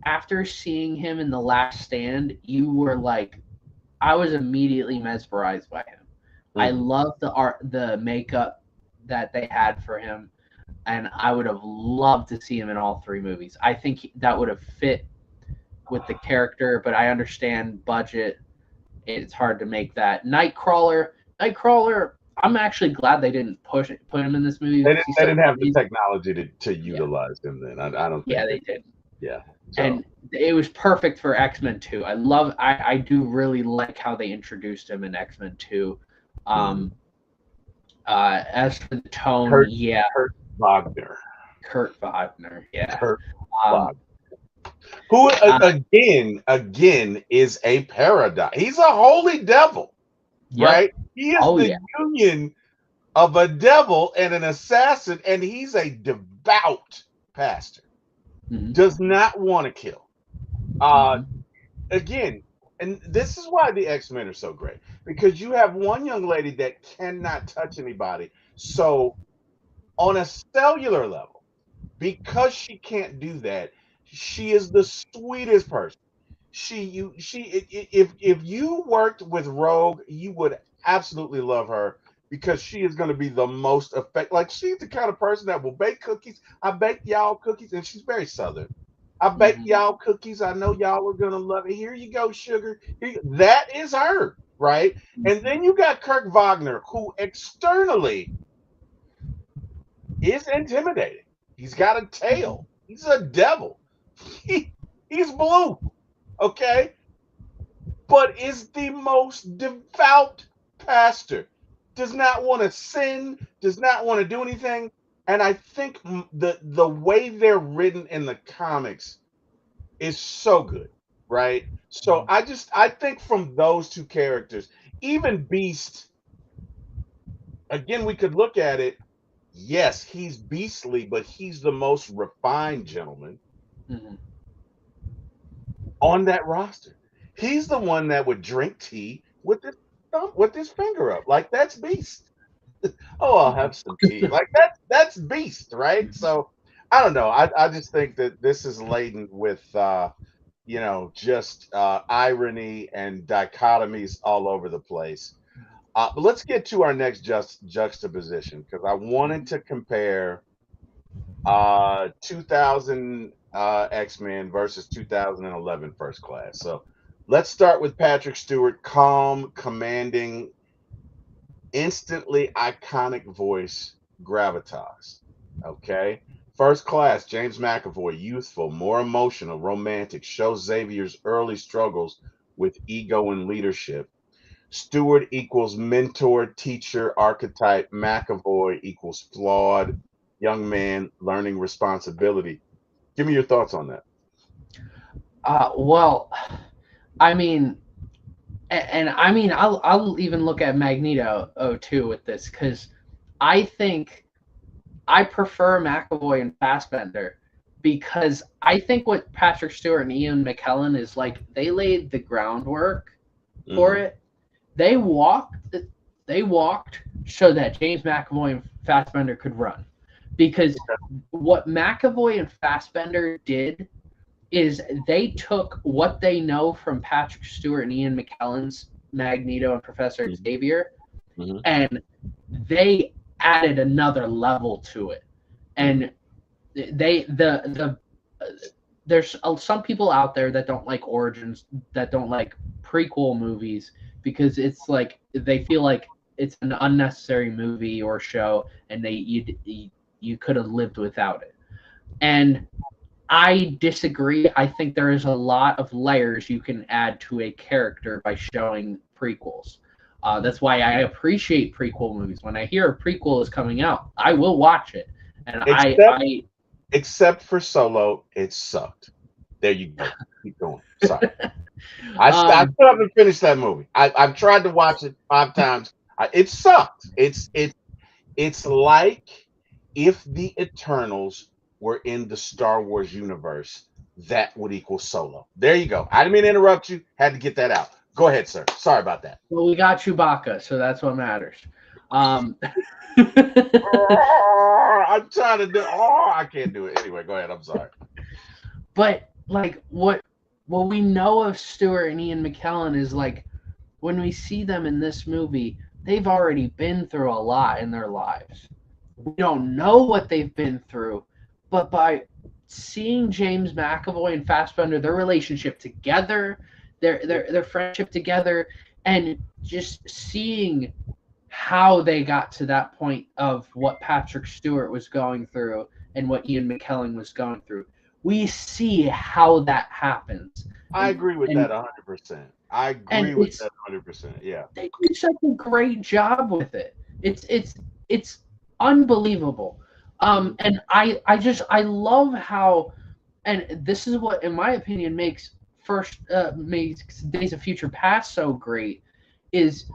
After seeing him in The Last Stand, you were like, I was immediately mesmerized by him. I love the art, the makeup that they had for him, and I would have loved to see him in all three movies. I think that would have fit with the character, but I understand budget. It's hard to make that. Nightcrawler, I'm actually glad they didn't put him in this movie. They didn't have the technology to utilize him then. I don't think. Yeah, they did. Yeah. So. And it was perfect for X-Men 2. I do really like how they introduced him in X-Men 2. As for the tone, Kurt Wagner, yeah. Kurt Wagner. Who again is a paradox. He's a holy devil, right? He is the union of a devil and an assassin, and he's a devout pastor. Does not want to kill. Again, and this is why the X-Men are so great, because you have one young lady that cannot touch anybody. So on a cellular level, because she can't do that, she is the sweetest person. If you worked with Rogue, you would absolutely love her, because she is going to be the most effective. Like, she's the kind of person that will bake cookies. I bake y'all cookies, and she's very Southern. I bake y'all cookies. I know y'all are going to love it. Here you go, sugar. That is her, right? And then you got Kurt Wagner, who externally is intimidating. He's got a tail. He's a devil. He's blue, okay? But is the most devout pastor. Does not want to sin, does not want to do anything. And I think the way they're written in the comics is so good, right? So I think from those two characters, even Beast, again, we could look at it. Yes, he's beastly, but he's the most refined gentleman on that roster. He's the one that would drink tea with his finger up. Like, that's Beast. Oh, I'll have some tea. Like, that's Beast, right? So I don't know. I just think that this is laden with just irony and dichotomies all over the place. But let's get to our next juxtaposition, because I wanted to compare 2000 X-Men versus 2011 First Class. So let's start with Patrick Stewart, calm, commanding, instantly iconic voice, gravitas. Okay. First Class, James McAvoy, youthful, more emotional, romantic, shows Xavier's early struggles with ego and leadership. Stewart equals mentor, teacher, archetype. McAvoy equals flawed, young man, learning responsibility. Give me your thoughts on that. Well, I mean, I'll even look at Magneto too with this, because I think I prefer McAvoy and Fassbender, because I think what Patrick Stewart and Ian McKellen is like, they laid the groundwork for it. They walked so that James McAvoy and Fassbender could run, because what McAvoy and Fassbender did is they took what they know from Patrick Stewart and Ian McKellen's Magneto and Professor Xavier, and they added another level to it. And there's some people out there that don't like origins, that don't like prequel movies, because it's like they feel like it's an unnecessary movie or show, and you could have lived without it. And I disagree. I think there is a lot of layers you can add to a character by showing prequels. That's why I appreciate prequel movies. When I hear a prequel is coming out, I will watch it. And except for Solo, it sucked. There you go. Keep going. Sorry. I still haven't finished that movie. I've tried to watch it 5 times. It sucked. It's like if the Eternals were in the Star Wars universe, that would equal Solo. There you go. I didn't mean to interrupt you. Had to get that out. Go ahead, sir. Sorry about that. Well, we got Chewbacca, so that's what matters. I'm trying to do. I can't do it. Anyway, go ahead. I'm sorry. But like what we know of Stewart and Ian McKellen is like when we see them in this movie, they've already been through a lot in their lives. We don't know what they've been through, but by seeing James McAvoy and Fassbender, their relationship together, their friendship together, and just seeing how they got to that point of what Patrick Stewart was going through and what Ian McKellen was going through, we see how that happens. I agree with that 100%. I agree with that 100%. Yeah, they do such a great job with it. It's unbelievable. And I love how, and this is what, in my opinion, makes Days of Future Past so great, is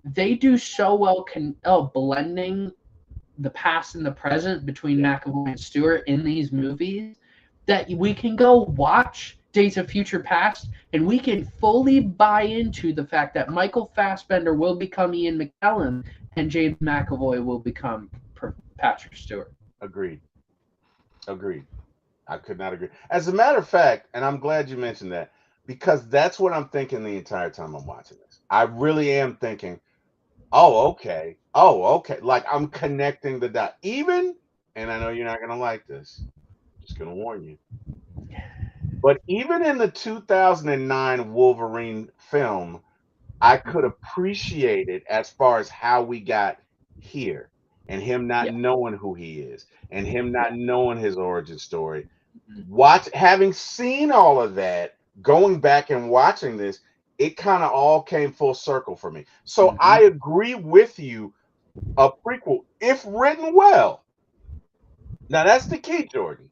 they do so well blending the past and the present between McAvoy and Stewart in these movies that we can go watch Days of Future Past and we can fully buy into the fact that Michael Fassbender will become Ian McKellen and James McAvoy will become Patrick Stewart. Agreed. I could not agree. As a matter of fact, and I'm glad you mentioned that, because that's what I'm thinking the entire time I'm watching this. I really am thinking, oh, okay. Like I'm connecting the dot. Even, and I know you're not going to like this, just going to warn you, but even in the 2009 Wolverine film, I could appreciate it as far as how we got here and him not knowing who he is and him not knowing his origin story. Having seen all of that, going back and watching this, it kind of all came full circle for me. So I agree with you. A prequel, if written well, now that's the key, Jordan.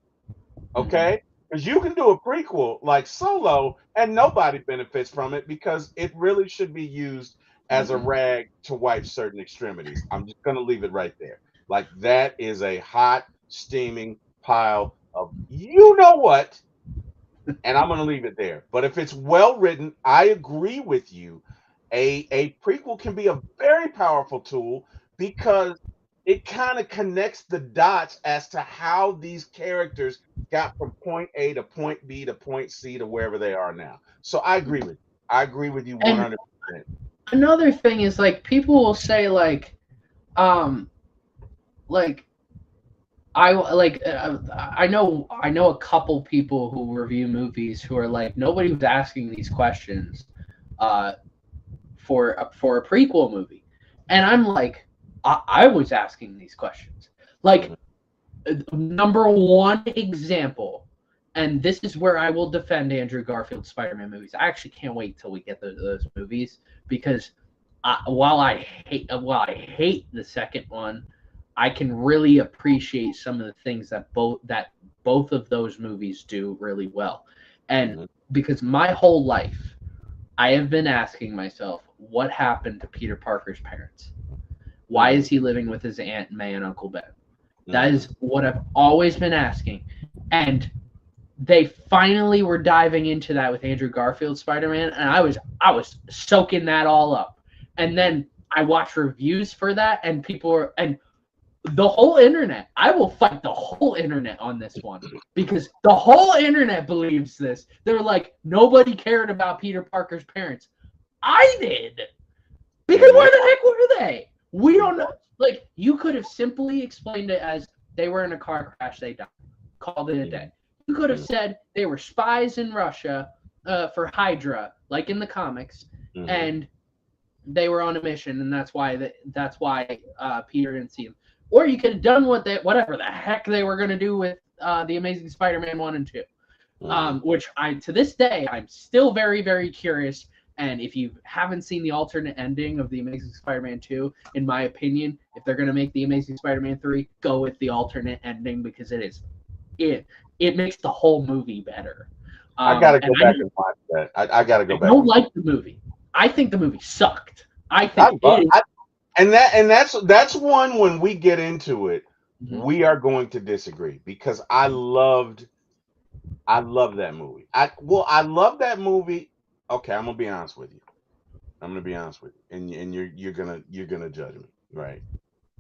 Okay, because you can do a prequel like Solo and nobody benefits from it because it really should be used as a rag to wipe certain extremities. I'm just going to leave it right there. Like that is a hot, steaming pile of you know what, and I'm going to leave it there. But if it's well written, I agree with you. A prequel can be a very powerful tool because it kind of connects the dots as to how these characters got from point A to point B to point C to wherever they are now. So I agree with you. I agree with you 100%. Another thing is like people will say like I know a couple people who review movies who are like nobody was asking these questions for a prequel movie, and I'm like I was asking these questions. Like number one example, and this is where I will defend Andrew Garfield's Spider-Man movies. I actually can't wait till we get those movies because while I hate the second one, I can really appreciate some of the things that both of those movies do really well. And because my whole life, I have been asking myself, what happened to Peter Parker's parents? Why is he living with his Aunt May and Uncle Ben? That is what I've always been asking. And they finally were diving into that with Andrew Garfield's Spider-Man, and I was soaking that all up. And then I watched reviews for that, and the whole internet, I will fight the whole internet on this one because the whole internet believes this. They're like, nobody cared about Peter Parker's parents. I did. Because where the heck were they? We don't know. Like, you could have simply explained it as they were in a car crash, they died. Called it a day. You could have said they were spies in Russia for Hydra, like in the comics, and they were on a mission, and that's why Peter didn't see him. Or you could have done whatever the heck they were going to do with the Amazing Spider-Man 1 and 2, which to this day I'm still very, very curious. And if you haven't seen the alternate ending of the Amazing Spider-Man 2, in my opinion, if they're going to make the Amazing Spider-Man 3, go with the alternate ending, because it makes the whole movie better. I gotta go back and watch that. I gotta go back. I don't like the movie. I think the movie sucked. That's one, when we get into it, we are going to disagree, because I love that movie. I love that movie. Okay, I'm gonna be honest with you. And you're gonna judge me, right?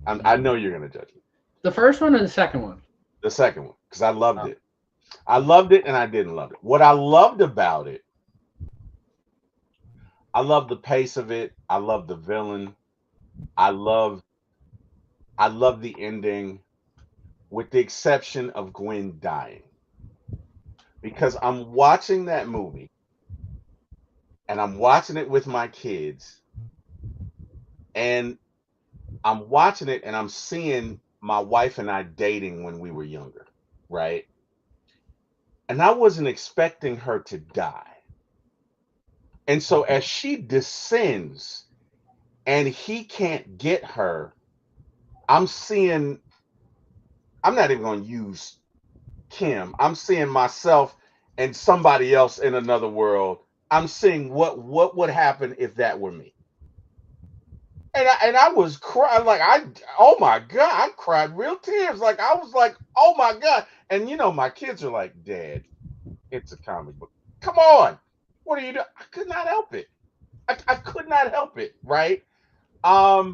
I know you're gonna judge me. The first one or the second one? The second one, because I loved it. I loved it, and I didn't love it. What I loved about it, I love the pace of it. I love the villain. I love the ending, with the exception of Gwen dying. Because I'm watching that movie, and I'm watching it with my kids, and I'm watching it, and I'm seeing my wife and I dating when we were younger, right? And I wasn't expecting her to die. And so as she descends and he can't get her, I'm not even going to use Kim. I'm seeing myself and somebody else in another world. I'm seeing what would happen if that were me. And I was crying, like, oh my God, I cried real tears. Like, I was like, oh my God. And my kids are like, Dad, it's a comic book. Come on. What are you doing? I could not help it. I could not help it, right? I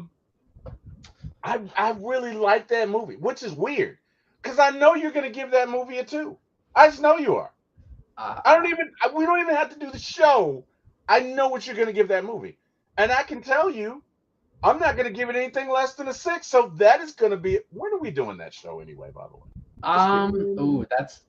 really like that movie, which is weird, because I know you're gonna give that movie a 2. I just know you are. We don't even have to do the show. I know what you're gonna give that movie. And I can tell you, I'm not gonna give it anything less than a 6. So that is gonna be, when are we doing that show anyway, by the way?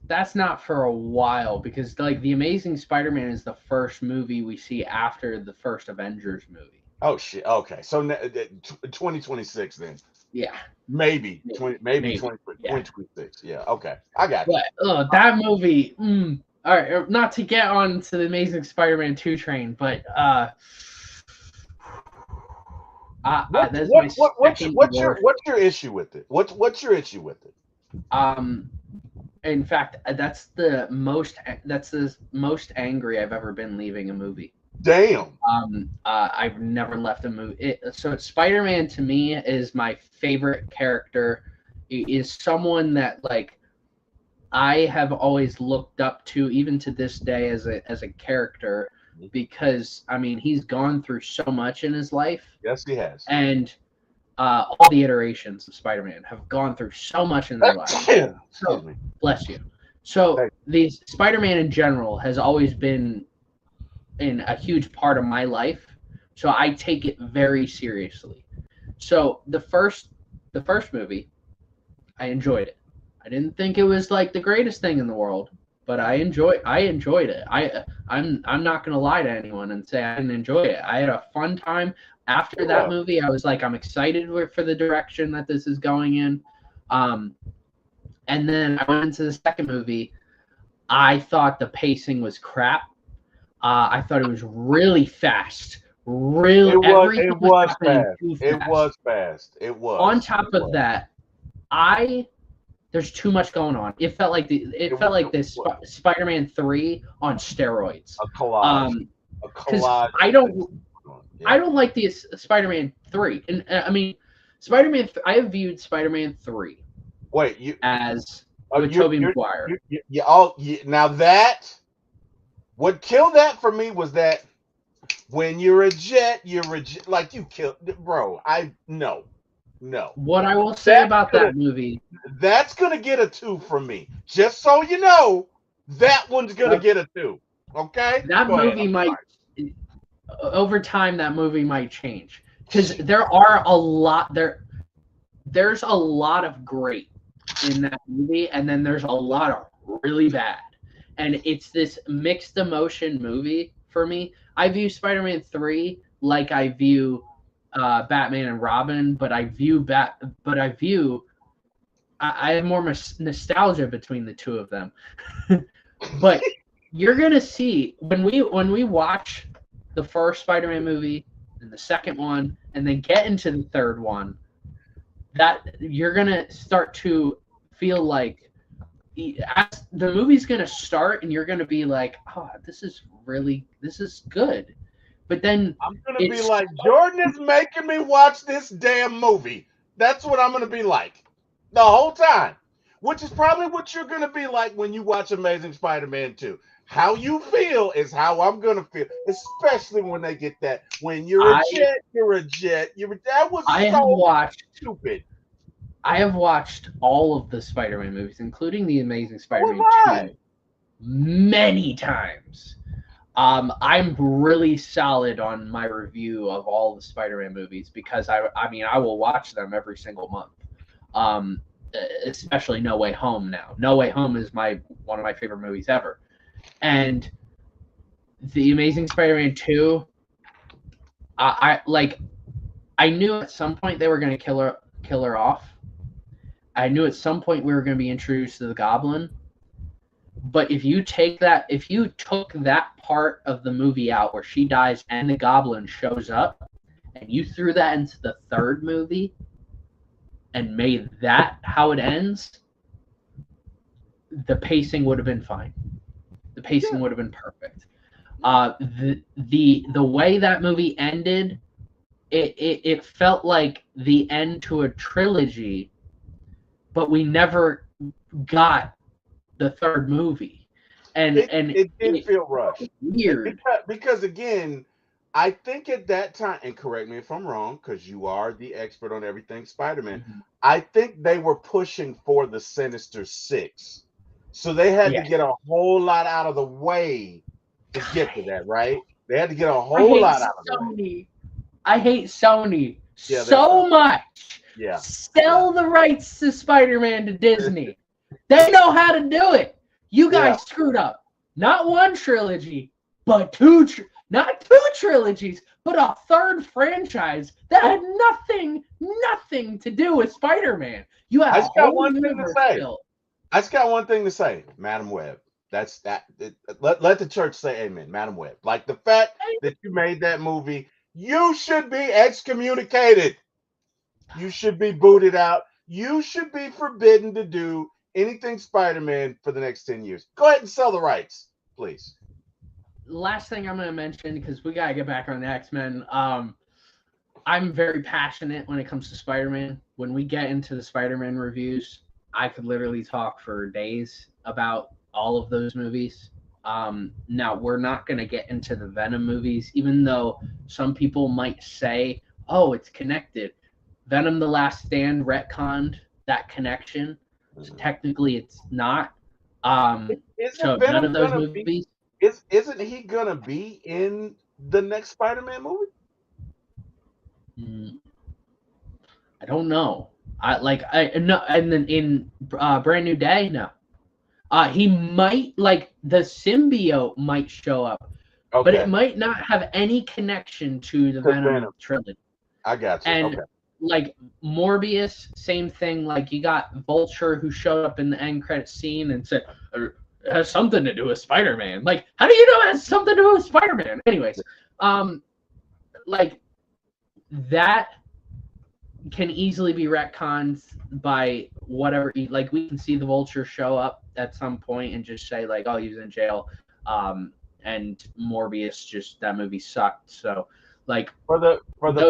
That's not for a while, because like the Amazing Spider-Man is the first movie we see after the first Avengers movie. Oh shit. Okay. So 2026 then. Yeah. Maybe 2026. Yeah. Okay. I got it. But that movie. All right. Not to get on to the Amazing Spider-Man 2 train, but what's your issue with it? What's your issue with it? In fact, that's the most angry I've ever been leaving a movie. Damn. I've never left a movie. So Spider-Man to me is my favorite character. It is someone that like I have always looked up to, even to this day, as a character, because I mean he's gone through so much in his life. Yes, he has. And all the iterations of Spider-Man have gone through so much in their lives. So, bless you. So the Spider-Man in general has always been in a huge part of my life. So I take it very seriously. So the first movie, I enjoyed it. I didn't think it was like the greatest thing in the world, but I enjoyed it. I'm not gonna lie to anyone and say I didn't enjoy it. I had a fun time. After that movie, I was like, I'm excited for the direction that this is going in. And then I went into the second movie. I thought the pacing was crap. I thought it was really fast. It was fast. It was. On top of that, there's too much going on. It felt like this Spider-Man 3 on steroids. A collage. I don't like the Spider-Man 3, and I mean, Spider-Man. I have viewed Spider-Man 3. Wait, with Tobey Maguire. Now that what killed that for me was that when you're a jet, like you killed, bro. No. What I will say about that movie, that's gonna get a 2 from me. Just so you know, that one's gonna get a 2. Okay. That movie might. Over time, that movie might change, because there are a lot there. There's a lot of great in that movie, and then there's a lot of really bad, and it's this mixed emotion movie for me. I view Spider-Man 3 like I view Batman and Robin, but I have more nostalgia between the two of them. But you're gonna see when we watch the first Spider-Man movie and the second one, and then get into the third one, that you're gonna start to feel like as the movie's gonna start, and you're gonna be like, "Oh, this is good," but then I'm gonna be like, Jordan is making me watch this damn movie. That's what I'm gonna be like the whole time, which is probably what you're gonna be like when you watch Amazing Spider-Man 2. How you feel is how I'm gonna feel, especially when they get that. When you're a jet, you're a jet. That was stupid. I have watched all of the Spider-Man movies, including the Amazing Spider-Man 2, many times. I'm really solid on my review of all the Spider-Man movies because I will watch them every single month. Especially No Way Home now. No Way Home is one of my favorite movies ever. And the Amazing Spider-Man 2, I knew at some point they were going to kill her off. I knew at some point we were going to be introduced to the Goblin. But if you took that part of the movie out where she dies and the Goblin shows up, and you threw that into the third movie and made that how it ends, the pacing would have been fine. The pacing would have been perfect. The way that movie ended, it felt like the end to a trilogy, but we never got the third movie, and it did feel rushed. Weird because again, I think at that time, and correct me if I'm wrong, because you are the expert on everything Spider-Man. Mm-hmm. I think they were pushing for the Sinister Six, so they had to get a whole lot out of the way to get to that. Right? They had to get a whole lot out of the way. I hate Sony so much. Yeah, sell the rights to Spider-Man to Disney. They know how to do it. You guys screwed up. Not one trilogy, but not two trilogies, but a third franchise that had nothing to do with Spider-Man. You have I just got one thing to say. Madam Web. That's that. Let the church say amen. Madam Web. Like the fact that you made that movie, you should be excommunicated. You should be booted out. You should be forbidden to do anything Spider-Man for the next 10 years. Go ahead and sell the rights, please. Last thing I'm going to mention, because we got to get back on the X-Men. I'm very passionate when it comes to Spider-Man. When we get into the Spider-Man reviews, I could literally talk for days about all of those movies. Now, we're not going to get into the Venom movies, even though some people might say, oh, it's connected. Venom The Last Stand retconned that connection. So technically, it's not. So none of those movies. Isn't he gonna be in the next Spider-Man movie? I don't know. No, and then in Brand New Day, no. He might, like, the symbiote might show up, but it might not have any connection to the Venom trilogy. I got you. And like Morbius, same thing. Like you got Vulture who showed up in the end credit scene and said it has something to do with Spider-Man. Like, how do you know it has something to do with Spider-Man? Anyways, like that can easily be retconned by whatever. Like we can see the Vulture show up at some point and just say like, oh, he was in jail. And Morbius, just that movie sucked. So. Like for the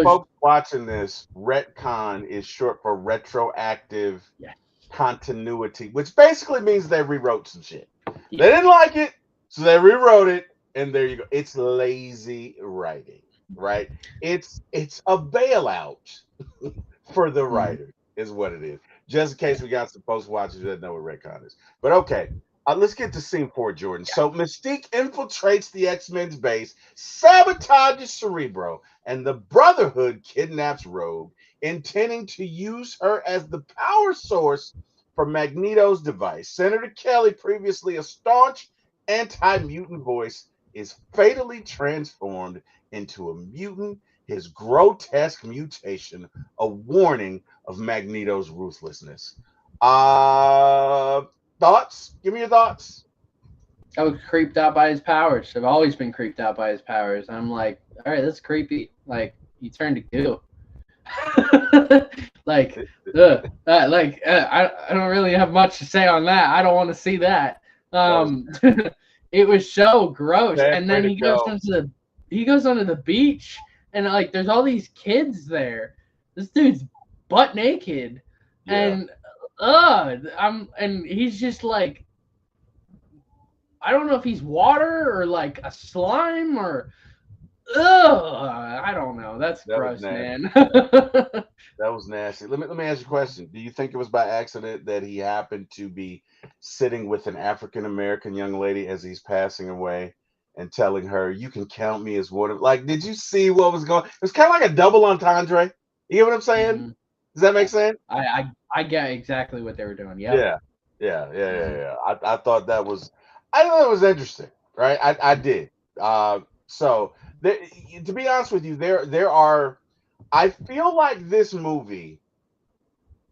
folks watching this, retcon is short for retroactive continuity, which basically means they rewrote some shit. Yeah. They didn't like it, so they rewrote it, and there you go. It's lazy writing, right? It's a bailout for the writer, is what it is. Just in case we got some folks watching who didn't know what retcon is. But okay. Let's get to scene 4, Jordan. So Mystique infiltrates the X-Men's base, sabotages Cerebro, and the Brotherhood kidnaps Rogue, intending to use her as the power source for Magneto's device. Senator Kelly, previously a staunch anti-mutant voice, is fatally transformed into a mutant, his grotesque mutation, a warning of Magneto's ruthlessness. Thoughts? Give me your thoughts. I was creeped out by his powers. I've always been creeped out by his powers. I'm like, all right, that's creepy. Like, you turned to goo. like, I don't really have much to say on that. I don't want to see that. It was so gross. Bad And then way he to goes go. onto the beach, and like, there's all these kids there. This dude's butt naked, Yeah. and he's just like, I don't know if he's water or like a slime or I don't know. That's That was gross, nasty. man. That was nasty. Let me ask you a question. Do you think it was by accident that he happened to be sitting with an African American young lady as he's passing away and telling her, "You can count me as one of"? Like, did you see what was going? It was kind of like a double entendre. You know what I'm saying? Mhm. Does that make sense? I get exactly what they were doing. Yep. Yeah. I thought that was, I thought it was interesting, right? I did. So there, to be honest with you, there are. I feel like this movie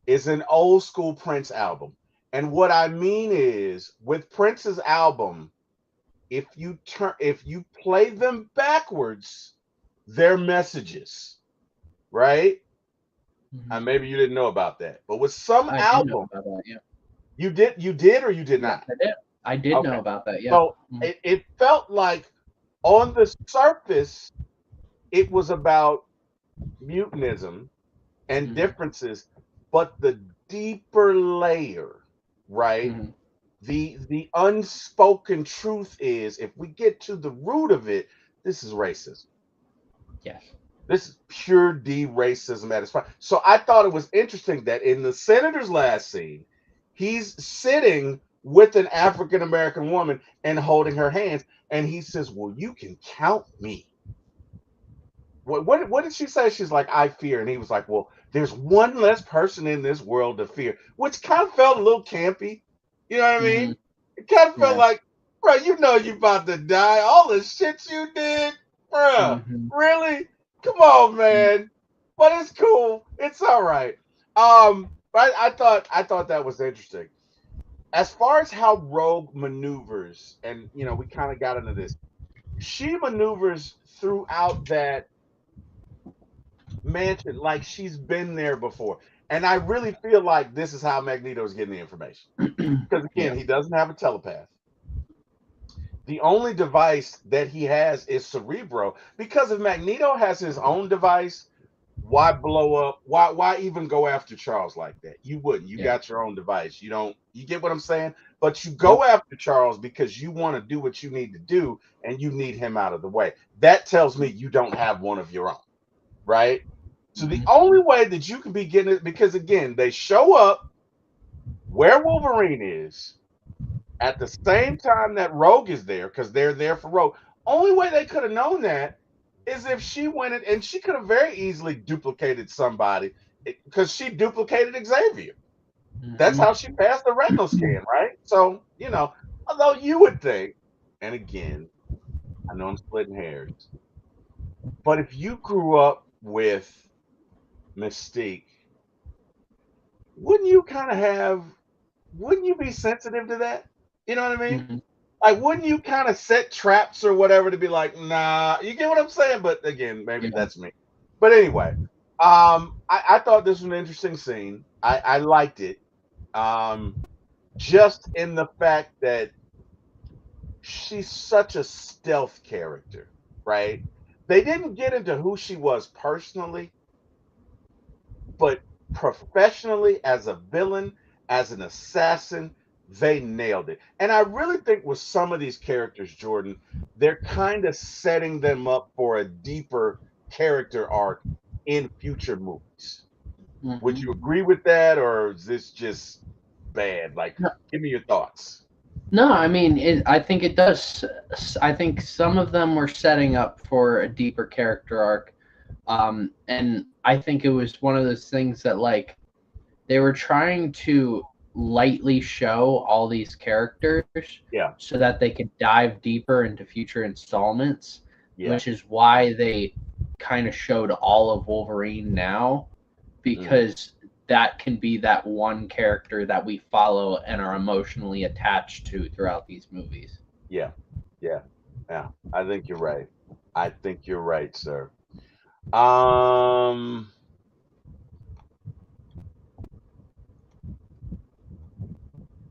is an old school Prince album, and what I mean is, with Prince's album, if you play them backwards, they're messages, right? And maybe you didn't know about that, but with some I did know album, about that. Yeah. you did or you did Yes, not. I did. I did Okay. know about that. Yeah. So it felt like on the surface, it was about mutanism and Mhm. differences, but the deeper layer, right? Mhm. The unspoken truth is, if we get to the root of it, this is racism. Yes. This is pure D racism at its prime. So I thought it was interesting that in the senator's last scene, he's sitting with an African American woman and holding her hands, and he says, "Well, you can count me." What did she say? She's like, "I fear," and he was like, "Well, there's one less person in this world to fear," which kind of felt a little campy. You know what I Mhm. mean? It kind of felt Yeah. like, bro, you know you about to die. All the shit you did, bro. Mhm. Really? Come on, man. But it's cool. It's all right. But I thought that was interesting. As far as how Rogue maneuvers, and we kind of got into this. She maneuvers throughout that mansion like she's been there before. And I really feel like this is how Magneto's getting the information. Because Yeah. again, he doesn't have a telepath. The only device that he has is Cerebro. Because if Magneto has his own device, why blow up? Why even go after Charles like that? You wouldn't. You Yeah. got your own device. You get what I'm saying? But you Yep. go after Charles because you want to do what you need to do and you need him out of the way. That tells me you don't have one of your own, right? So the Mhm. only way that you can be getting it, because again, they show up where Wolverine is at the same time that Rogue is there, because they're there for Rogue. Only way they could have known that is if she went in, and she could have very easily duplicated somebody, because she duplicated Xavier. That's Mhm. how she passed the retinal scan, right? So, although you would think, and again, I know I'm splitting hairs, but if you grew up with Mystique, wouldn't you kind of have, wouldn't you be sensitive to that? You know what I mean? Mhm. Like, wouldn't you kind of set traps or whatever to be like, nah, you get what I'm saying? But again, maybe Yeah. that's me. But anyway, I thought this was an interesting scene. I liked it. Um, just in the fact that she's such a stealth character, right? They didn't get into who she was personally, but professionally, as a villain, as an assassin, they nailed it. And I really think with some of these characters, Jordan, they're kind of setting them up for a deeper character arc in future movies. Would Mhm. you agree with that, or is this just bad? Like, No, give me your thoughts. no, I mean, I think it does. I think some of them were setting up for a deeper character arc, and I think it was one of those things that, like, they were trying to lightly show all these characters, Yeah. so that they could dive deeper into future installments, Yeah. which is why they kind of showed all of Wolverine now, because that can be that one character that we follow and are emotionally attached to throughout these movies. Yeah. Yeah. Yeah. I think you're right. I think you're right, sir.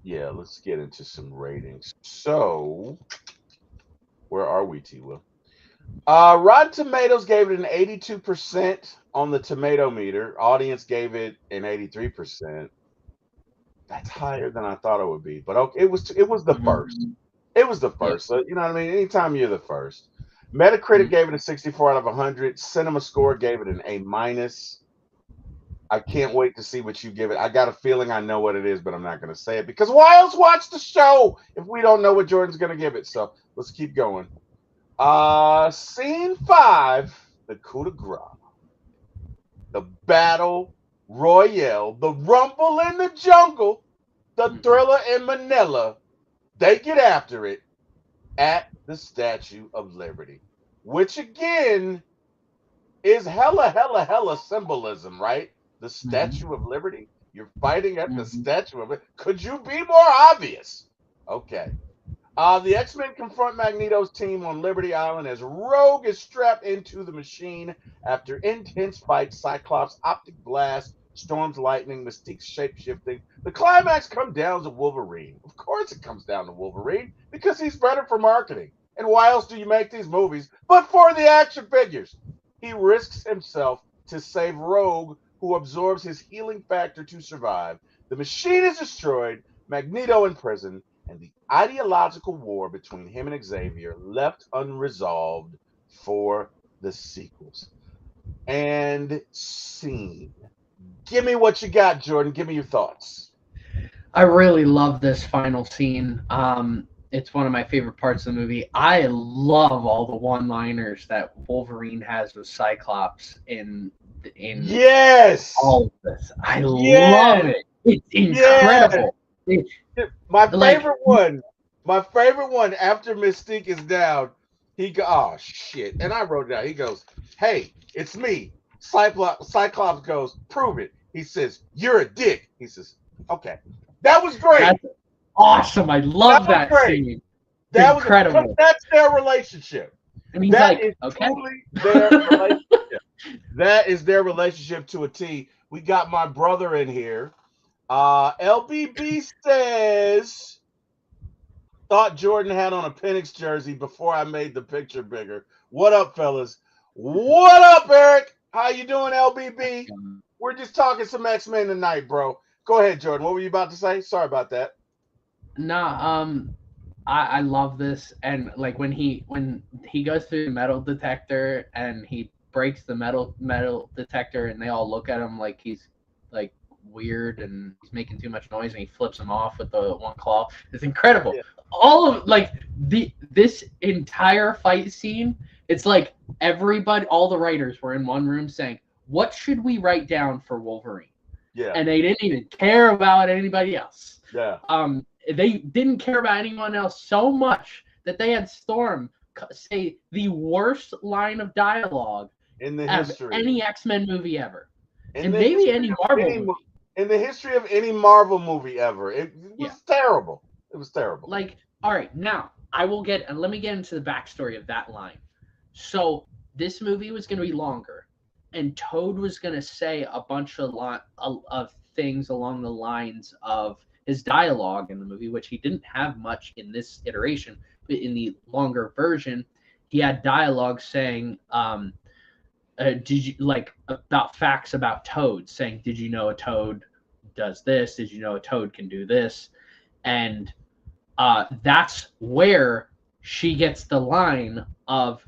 Yeah, let's get into some ratings. So, where are we, T-Will? Rotten Tomatoes gave it an 82% on the tomato meter. Audience gave it an 83%. That's higher than I thought it would be, but okay, it was the first. It was the Yeah. first. So, you know what I mean? Anytime you're the first. Metacritic gave it a 64 out of 100. Cinema Score gave it an A minus. I can't wait to see what you give it. I got a feeling I know what it is, but I'm not going to say it because why else watch the show if we don't know what Jordan's going to give it? So let's keep going. Scene 5, the coup de grace, the battle royale, the rumble in the jungle, the thriller in Manila. They get after it at the Statue of Liberty, which again is hella symbolism, right? The Statue of Liberty. You're fighting at the Statue of Liberty. Could you be more obvious? Okay. The X-Men confront Magneto's team on Liberty Island as Rogue is strapped into the machine after intense fight. Cyclops' optic blast, Storm's lightning, Mystique's shape-shifting. The climax comes down to Wolverine. Of course it comes down to Wolverine because he's better for marketing. And why else do you make these movies but for the action figures? He risks himself to save Rogue, who absorbs his healing factor to survive. The machine is destroyed, Magneto in prison, and the ideological war between him and Xavier left unresolved for the sequels. And scene. Give me what you got, Jordan. Give me your thoughts. I really love this final scene. It's one of my favorite parts of the movie. I love all the one-liners that Wolverine has with Cyclops in yes all of this. I yes. love it. It's incredible. Yes. My favorite one after Mystique is down, oh shit. And I wrote it down. He goes, "Hey, it's me." Cyclops goes, "Prove it." He says, "You're a dick." He says, "Okay." That was great. That's awesome. I love that scene. That was incredible. That's their relationship. And he's that like, is okay. Truly their relationship. That is their relationship to a T. We got my brother in here. LBB says, thought Jordan had on a Penix jersey before I made the picture bigger. What up, fellas? What up, Eric? How you doing, LBB? We're just talking some X-Men tonight, bro. Go ahead, Jordan. What were you about to say? Sorry about that. Nah, I love this, and like when he goes through the metal detector and he breaks the metal detector, and they all look at him like he's like weird and he's making too much noise, and he flips him off with the one claw. It's incredible. Yeah. All of like this entire fight scene, it's like everybody, all the writers were in one room saying, "What should we write down for Wolverine?" Yeah. And they didn't even care about anybody else. Yeah. They didn't care about anyone else so much that they had Storm say the worst line of dialogue in the history of any X-Men movie ever, and maybe any Marvel movie. In the history of any Marvel movie ever. It was terrible. It was terrible. Like, all right, now let me get into the backstory of that line. So this movie was going to be longer, and Toad was going to say a bunch of things along the lines of his dialogue in the movie, which he didn't have much in this iteration, but in the longer version, he had dialogue saying, did you like about facts about Toad, saying, did you know a Toad does this? Did you know a Toad can do this? And that's where she gets the line of,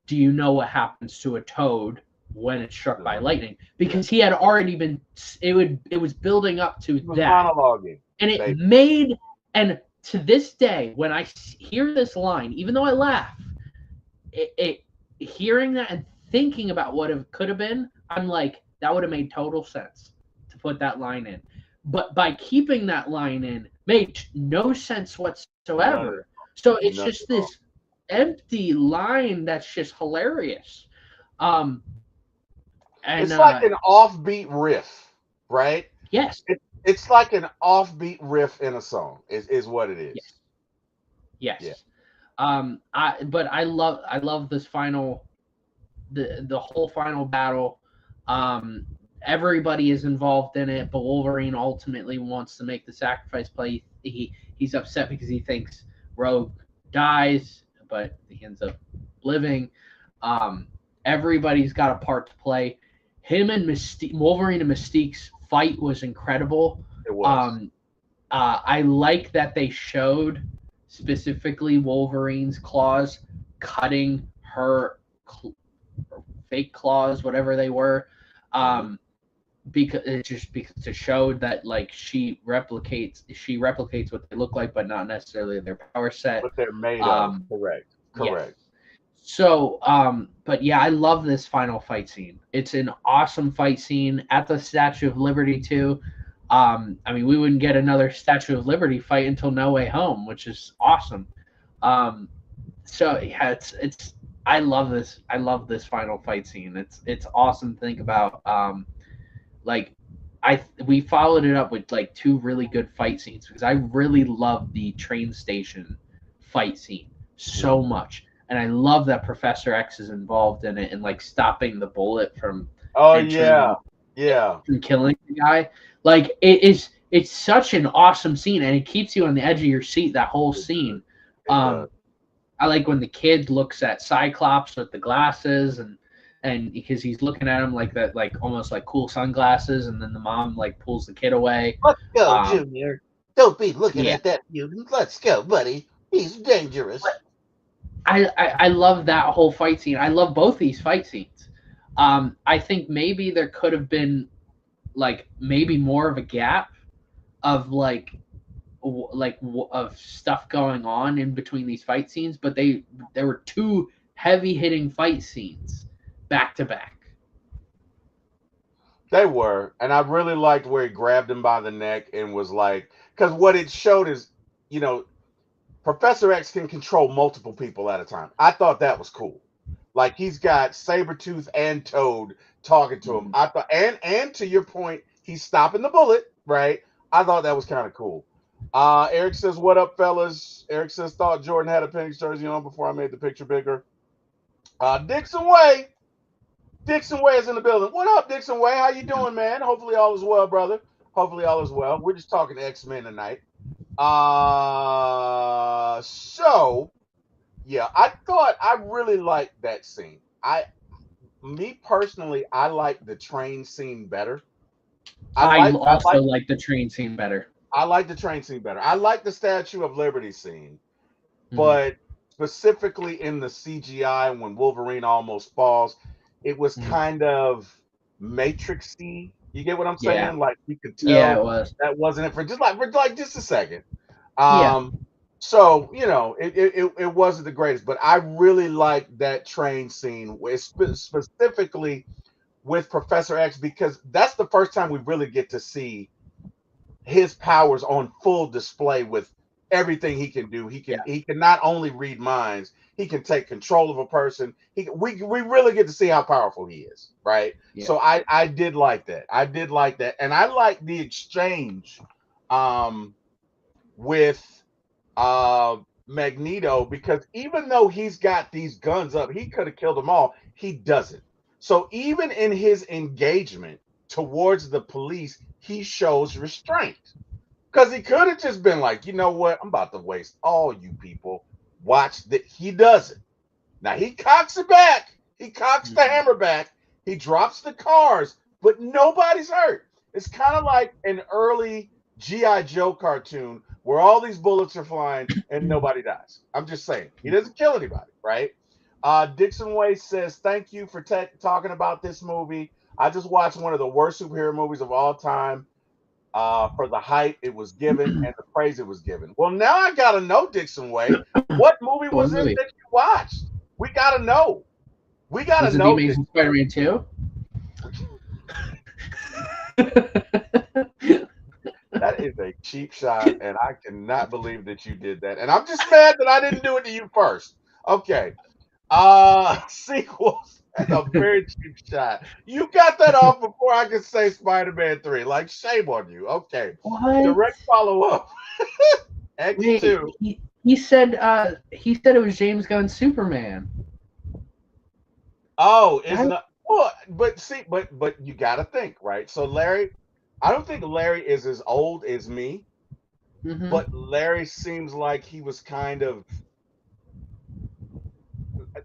do you know what happens to a Toad when it's struck by lightning? Because he had already been, it was building up to that. Monologuing. And it made, and to this day, when I hear this line, even though I laugh, hearing that and thinking about what it could have been, I'm like, that would have made total sense to put that line in. but by keeping that line in makes no sense whatsoever. So it's None just at all. this empty line that's just hilarious. And It's like an offbeat riff, right? yes, It's like an offbeat riff in a song. Is what it is. yes. Yeah. I love this final, the whole final battle. Everybody is involved in it, but Wolverine ultimately wants to make the sacrifice play. He's upset because he thinks Rogue dies, but he ends up living. Everybody's got a part to play. Him and Wolverine and Mystique's fight was incredible. It was. I like that they showed specifically Wolverine's claws cutting her fake claws, whatever they were, because to show that like she replicates what they look like, but not necessarily their power set. What they're made of. Correct. Yeah. So, but yeah, I love this final fight scene. It's an awesome fight scene at the Statue of Liberty too. I mean, we wouldn't get another Statue of Liberty fight until No Way Home, which is awesome. So yeah, it's I love this. I love this final fight scene. It's awesome to think about. We followed it up with like two really good fight scenes because I really love the train station fight scene so much. And I love that Professor X is involved in it and like stopping the bullet from from killing the guy. Like it's such an awesome scene and it keeps you on the edge of your seat that whole scene. I like when the kid looks at Cyclops with the glasses and because he's looking at him like that, like almost like cool sunglasses, and then the mom like pulls the kid away. Let's go, Junior. Don't be looking at that mutant. Let's go, buddy. He's dangerous. I love that whole fight scene. I love both these fight scenes. I think maybe there could have been like maybe more of a gap of of stuff going on in between these fight scenes, but there were two heavy hitting fight scenes back to back. They were, and I really liked where he grabbed him by the neck and was like, because what it showed is, Professor X can control multiple people at a time. I thought that was cool. Like he's got Sabretooth and Toad talking to him. I thought, and to your point, he's stopping the bullet, right? I thought that was kind of cool. Eric says, "What up, fellas?" Eric says, "Thought Jordan had a Penix jersey on before I made the picture bigger." Dixon Way is in the building. What up, Dixon Way? How you doing, man? Hopefully all is well, brother. Hopefully all is well. We're just talking X-Men tonight. So yeah, I really liked that scene. Me personally, I like the train scene better. I also like the train scene better. I like the train scene better. I like the Statue of Liberty scene, but specifically in the CGI when Wolverine almost falls, it was kind of Matrix-y. You get what I'm saying? Yeah. Like you could tell it was. that wasn't it for just a second. Yeah. So it wasn't the greatest, but I really liked that train scene, specifically with Professor X, because that's the first time we really get to see his powers on full display with everything he can do. He can not only read minds, he can take control of a person. We really get to see how powerful he is, right? Yeah. So I did like that. And I like the exchange with Magneto, because even though he's got these guns up, he could have killed them all. He doesn't. So even in his engagement towards the police, he shows restraint, because he could have just been like, you know what, I'm about to waste all you people. Watch that. He doesn't. Now he cocks it back. He cocks the hammer back. He drops the cars, but nobody's hurt. It's kind of like an early G.I. Joe cartoon where all these bullets are flying and nobody dies. I'm just saying. He doesn't kill anybody, right? Dixon Way says, thank you for talking about this movie. I just watched one of the worst superhero movies of all time for the hype it was given and the praise it was given. Well, now I got to know, Dixon Way, what movie was it that you watched? We got to know. We got to know. Was it The Amazing Spider-Man 2? That is a cheap shot, and I cannot believe that you did that. And I'm just mad that I didn't do it to you first. Okay. Sequels. That's a very cheap shot. You got that off before I could say Spider-Man 3. Like, shame on you. Okay. What? Direct follow-up. Wait, X2. he said it was James Gunn's Superman. Oh, it's not. Well, but see, but you got to think, right? So Larry, I don't think Larry is as old as me, Mhm. but Larry seems like he was kind of.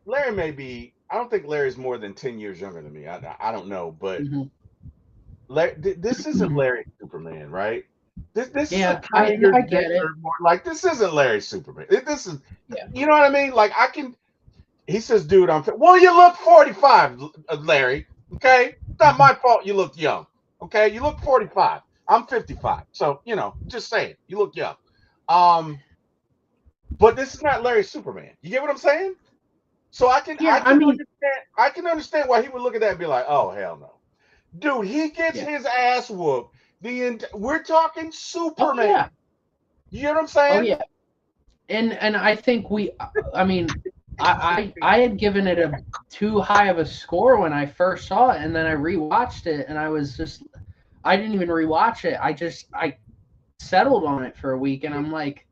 Larry may be. I don't think Larry's more than 10 years younger than me. I don't know, but Mhm. This isn't Larry Superman, right? This is a Yeah, I get it. more like this isn't Larry Superman. This is, Yeah. you know what I mean? Like I can. He says, "Dude, I'm fit." Well, you look 45, Larry. Okay, it's not my fault. You look young. Okay, you look 45. I'm 55. So just saying, you look young. But this is not Larry Superman. You get what I'm saying? So I can understand why he would look at that and be like, "Oh hell no." Dude, he gets his ass whooped. We're talking Superman. Oh, yeah. You know what I'm saying? Oh yeah. And I think I had given it a too high of a score when I first saw it, and then I rewatched it, and I didn't even rewatch it. I settled on it for a week, and I'm like,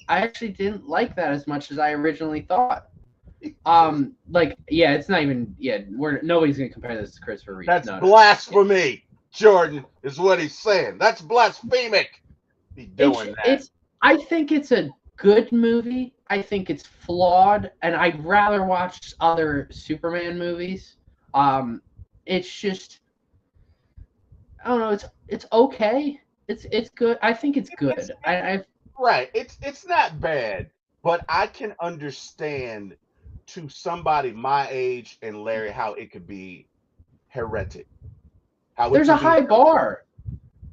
I actually didn't like that as much as I originally thought. It's not even nobody's gonna compare this to Christopher Reeve. That's blasphemy, Jordan, is what he's saying. That's blasphemic. He's doing that. I think it's a good movie. I think it's flawed, and I'd rather watch other Superman movies. It's just, I don't know. It's okay. It's good. I think it's good. Right. It's not bad, but I can understand to somebody my age and Larry how it could be heretic. There's a high bar.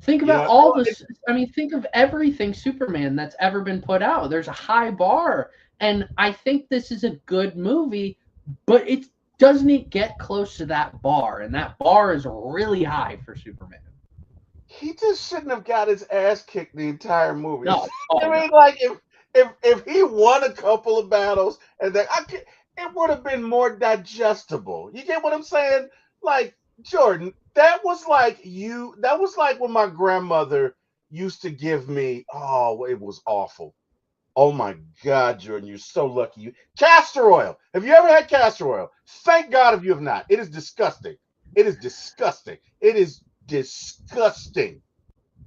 Think about all this. I mean, think of everything Superman that's ever been put out. There's a high bar, and I think this is a good movie, but it doesn't get close to that bar, and that bar is really high for Superman. He just shouldn't have got his ass kicked the entire movie. No. Like if he won a couple of battles and then it would have been more digestible. You get what I'm saying? Like, Jordan, that was like when my grandmother used to give me, oh, it was awful. Oh my God, Jordan, you're so lucky. Castor oil. Have you ever had castor oil? Thank God if you have not. It is disgusting. It is disgusting. It is disgusting.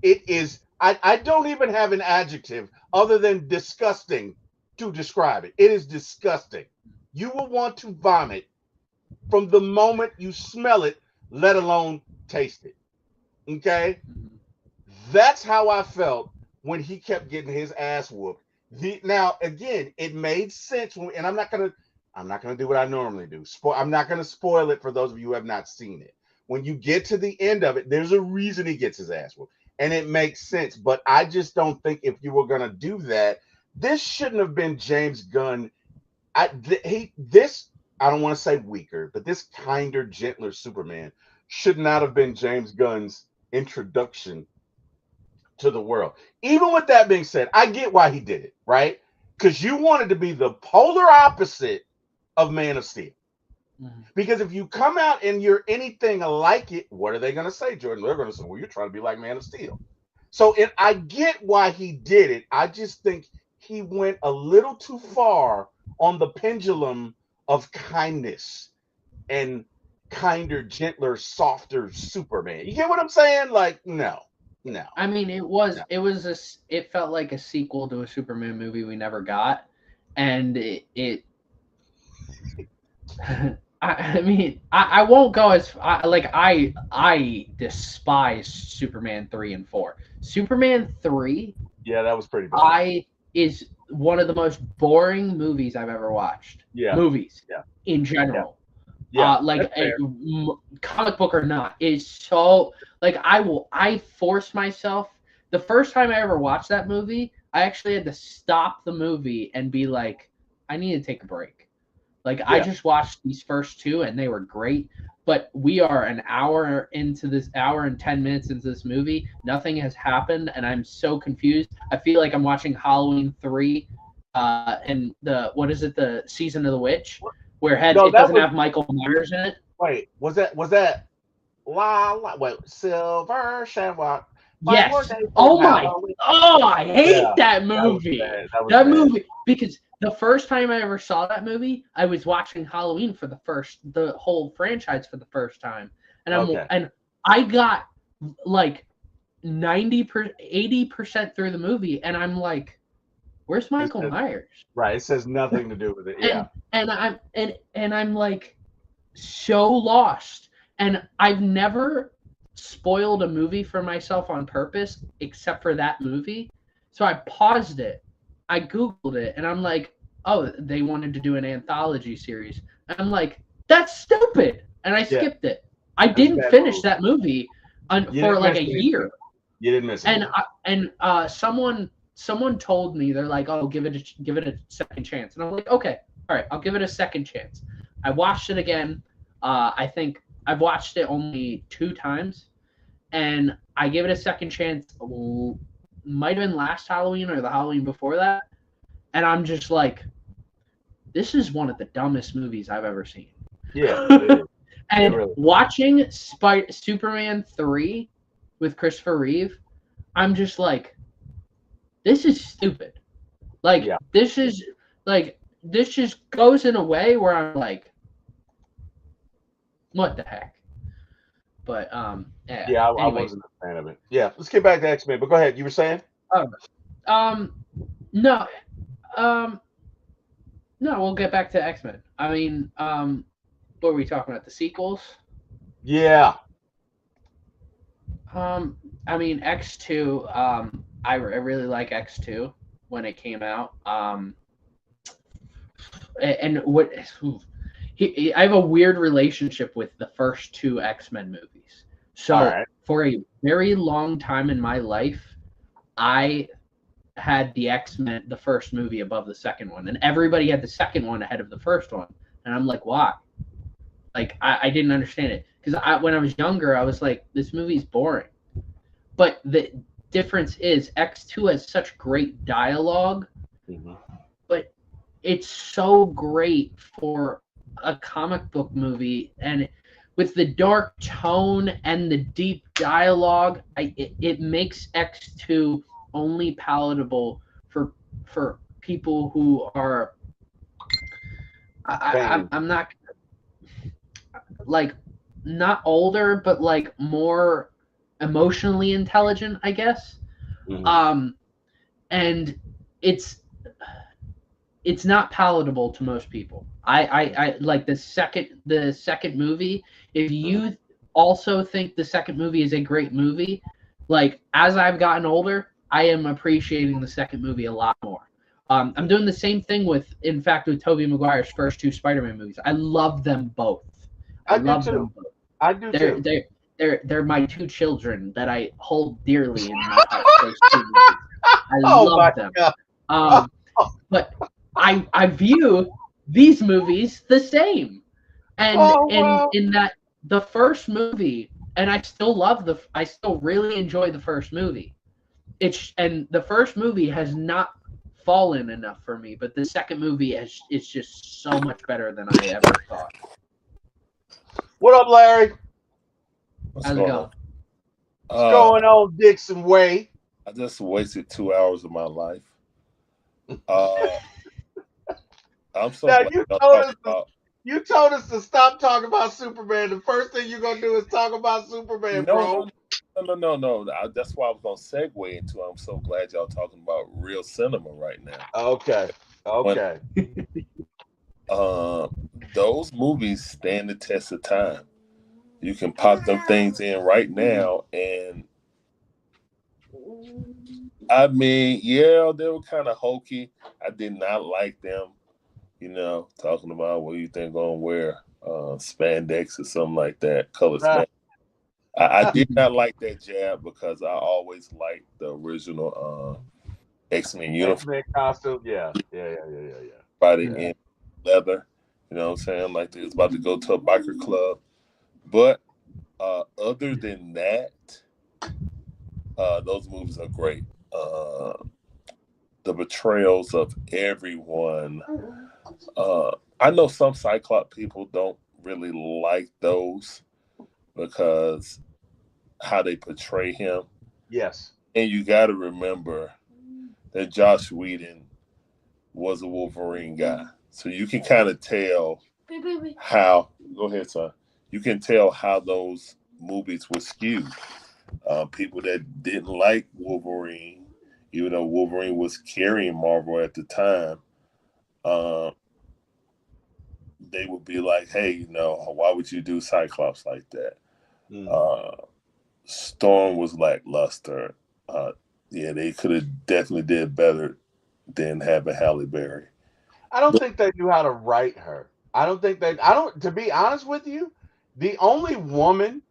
It is, I don't even have an adjective other than disgusting to describe it. It is disgusting. You will want to vomit from the moment you smell it, let alone taste it. Okay? That's how I felt when he kept getting his ass whooped. Now, again, it made sense, and I'm not gonna do what I normally do. I'm not gonna spoil it for those of you who have not seen it. When you get to the end of it, there's a reason he gets his ass whooped, and it makes sense. But I just don't think if you were gonna do that, this shouldn't have been James Gunn. I don't want to say weaker, but this kinder, gentler Superman should not have been James Gunn's introduction to the world. Even with that being said, I get why he did it, right? Because you wanted to be the polar opposite of Man of Steel. Mm-hmm. Because if you come out and you're anything like it, what are they going to say, Jordan? They're going to say, well, you're trying to be like Man of Steel. So I get why he did it. I just think he went a little too far on the pendulum of kindness and kinder, gentler, softer Superman. You get what I'm saying? Like, no. I mean, it felt like a sequel to a Superman movie we never got, and I won't go as I despise Superman 3 and 4. Superman 3, yeah, that was pretty bad. Is one of the most boring movies I've ever watched. Yeah, movies. Yeah. In general. Yeah. Comic book or not, is so I forced myself. The first time I ever watched that movie, I actually had to stop the movie and be like, I need to take a break. Like I just watched these first two and they were great, but we are an hour and 10 minutes into this movie. Nothing has happened and I'm so confused. I feel like I'm watching Halloween 3 and the Season of the Witch, where it doesn't have Michael Myers in it. Wait, was that Silver Shamrock? Yes. I hate that movie. That movie, because the first time I ever saw that movie, I was watching Halloween for the whole franchise for the first time, and I got like 80% through the movie, and I'm like, where's Michael Myers? Right, it says nothing to do with it. Yeah, and I'm like so lost, and I've never spoiled a movie for myself on purpose except for that movie. So I paused it, I googled it, and I'm like, oh, they wanted to do an anthology series. And I'm like, that's stupid, and I skipped it. I didn't finish that movie for like a year. You didn't miss it. And someone told me, they're like, oh, give it a second chance, and I'm like, okay, all right, I'll give it a second chance. I watched it again. I think I've watched it only 2 times, and I gave it a second chance. Might have been last Halloween or the Halloween before that, and I'm just like, this is one of the dumbest movies I've ever seen. Yeah. And really, watching Superman 3 with Christopher Reeve, I'm just like, this is stupid. Like, this just goes in a way where I'm like, what the heck? But I wasn't a fan of it. Yeah, let's get back to X-Men. But go ahead. You were saying? No, we'll get back to X-Men. I mean, what were we talking about? The sequels? Yeah. I mean, X2. I really like X2 when it came out. And what? I have a weird relationship with the first 2 X-Men movies. So for a very long time in my life, I had the X-Men, the first movie, above the second one, and everybody had the second one ahead of the first one. And I'm like, why? Like, I didn't understand it, because when I was younger, I was like, this movie's boring. But the difference is X2 has such great dialogue, but it's so great for a comic book movie, and with the dark tone and the deep dialogue, it makes X2 only palatable for people who are I'm not like, not older, but like more emotionally intelligent, I guess. And it's not palatable to most people. I like the second movie. If you also think the second movie is a great movie, like, as I've gotten older, I am appreciating the second movie a lot more. I'm doing the same thing with Tobey Maguire's first 2 Spider-Man movies. I love them both. I love them both. I do too. They're my 2 children that I hold dearly in my heart. Those 2 movies. I love them. But I view these movies the same, and in that the first movie, and I still really enjoy the first movie. And the first movie has not fallen enough for me, but the second movie is just so much better than I ever thought. What up, Larry? How's it going? What's going on, Dixon Way? I just wasted 2 hours of my life. I'm so now, you told us to stop talking about Superman. The first thing you're gonna do is talk about Superman, bro. No. That's why I was gonna segue into. I'm so glad y'all talking about real cinema right now. Okay. Those movies stand the test of time. You can pop them things in right now, and I mean, yeah, they were kind of hokey. I did not like them. Talking about what you think gonna wear spandex or something like that, color spandex. I did not like that jab because I always liked the original X-Men uniform. X-Men costume, yeah. Body in leather, You know what I'm saying? Like they was about to go to a biker club. But other than that, those movies are great. The betrayals of everyone. I know some Cyclops people don't really like those because how they portray him. Yes. And you got to remember that Josh Whedon was a Wolverine guy. So you can kind of tell how, go ahead, son. You can tell how those movies were skewed. People that didn't like Wolverine, even though Wolverine was carrying Marvel at the time, they would be like, hey, you know, why would you do Cyclops like that? Storm was lackluster. Yeah, they could have definitely did better than having Halle Berry. I don't think they knew how to write her. To be honest with you, the only woman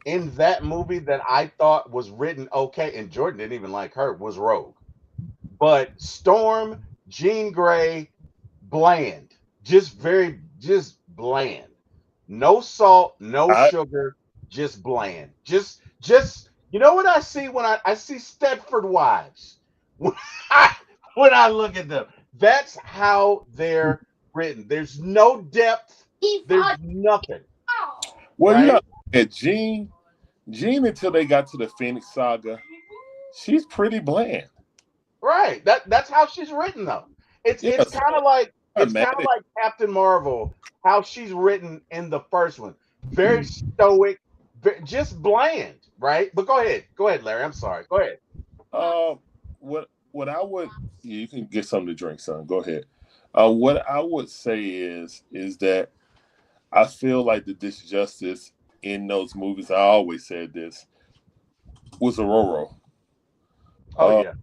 in that movie that I thought was written okay, and Jordan didn't even like her, was Rogue. But Storm, Jean Grey, bland. Just bland. No salt, no sugar, just bland. Just you know what I see when I see Stepford Wives? When I look at them. That's how they're written. There's no depth. There's nothing. Well, right? you know, at Jean until they got to the Phoenix Saga, she's pretty bland. Right. That's how she's written though. It's kind of like Captain Marvel, how she's written in the first one. Very stoic, just bland, right? But go ahead, Larry. I'm sorry. Go ahead. What I would, you can get something to drink, son. Go ahead. What I would say is that I feel like the disjustice in those movies, I always said this, was Ororo. Yeah.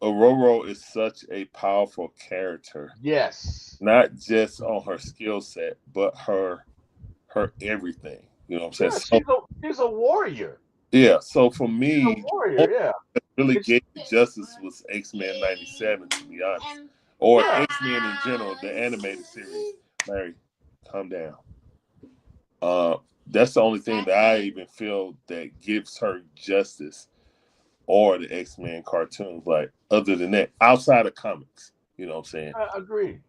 Ororo is such a powerful character. Yes. Not just on her skill set, but her everything. You know what I'm saying? She's a warrior. Yeah. So for me, she's a warrior, yeah. Really gave justice was X-Men 97, to be honest. Or X-Men in general, the animated series. Larry, calm down. That's the only thing that I even feel that gives her justice, or the X-Men cartoons. Like, other than that, outside of comics, you know what I'm saying? I agree.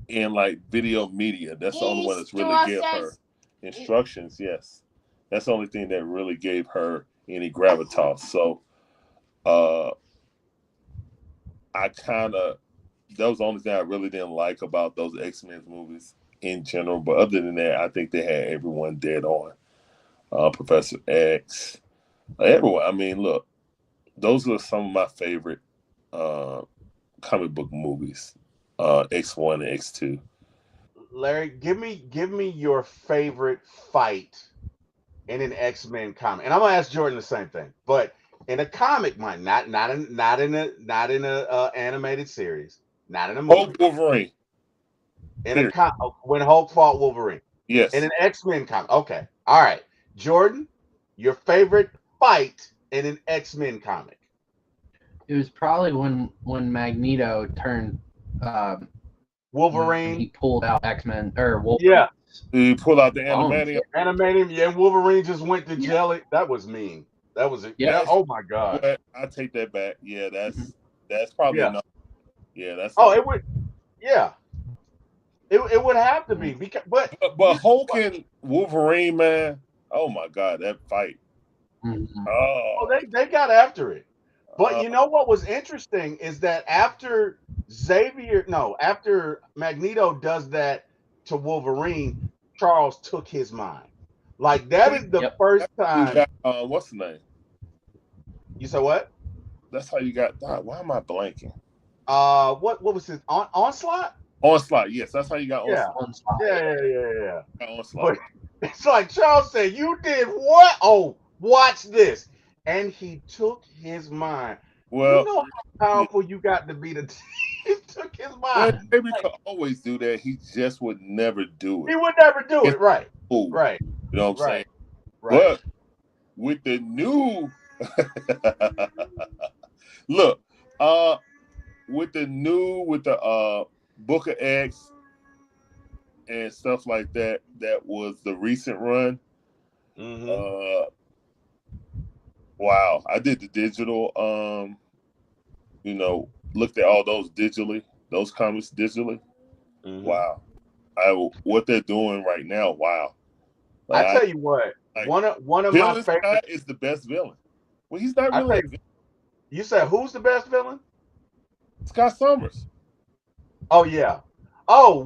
And like video media, that's the only one that's really give her instructions. Yes, that's the only thing that really gave her any gravitas. So, I kind of, that was the only thing I really didn't like about those X-Men movies in general. But other than that, I think they had everyone dead on. Professor X, everyone. I mean, look, those are some of my favorite comic book movies. X1 and X2. Larry, give me your favorite fight in an X-Men comic, and I'm gonna ask Jordan the same thing. But in a comic, not in a animated series, not in a movie. Hulk Wolverine. When Hulk fought Wolverine. Yes. In an X-Men comic. Okay. All right. Jordan, your favorite fight in an X-Men comic? It was probably when Magneto turned Wolverine. He pulled out X-Men or Wolverine. Yeah. He pulled out the animating. Yeah, Wolverine just went to jelly. That was mean. That was it. Yeah. Oh my God. I take that back. Yeah, that's probably enough. Yeah, that's. It would. Yeah. It would have to be because, but Hulk and Wolverine, man. Oh my God, that fight. Mm-hmm. Oh, they got after it. But you know what was interesting is that after Magneto does that to Wolverine, Charles took his mind. Like that is the first time. What's the name? You said what? That's how you got. Why am I blanking? What was his Onslaught? Onslaught, yes, that's how you got Onslaught. Yeah. Onslaught. But it's like Charles said, you did what? Oh, watch this. And he took his mind. Well, you know how powerful you got to be to he took his mind. Maybe could always do that. He just would never do it. He would never do it, right. Cool. Right. You know what I'm saying? Right. But with the new look, with the Book of X, and stuff like that. That was the recent run. Mm-hmm. Wow, I did the digital. Looked at all those comics digitally. Mm-hmm. Wow, what they're doing right now. Wow, I like tell you what, like one of my villain favorite. Scott is the best villain. Well, he's not I really tell a you, villain. you said who's the best villain? Scott Summers. Oh yeah. Oh,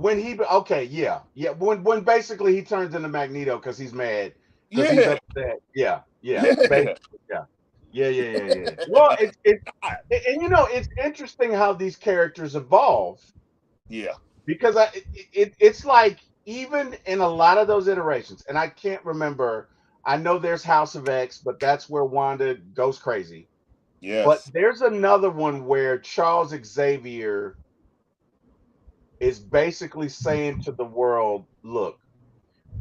okay, yeah, yeah. When basically he turns into Magneto because he's mad because he's Yeah, upset. Yeah, yeah, yeah, basically, yeah, yeah. Well, and it's interesting how these characters evolve yeah. because it's like even in a lot of those iterations, and I can't remember. I know there's House of X, but that's where Wanda goes crazy. But Yes. there's another one where Charles Xavier is basically saying to the world, look,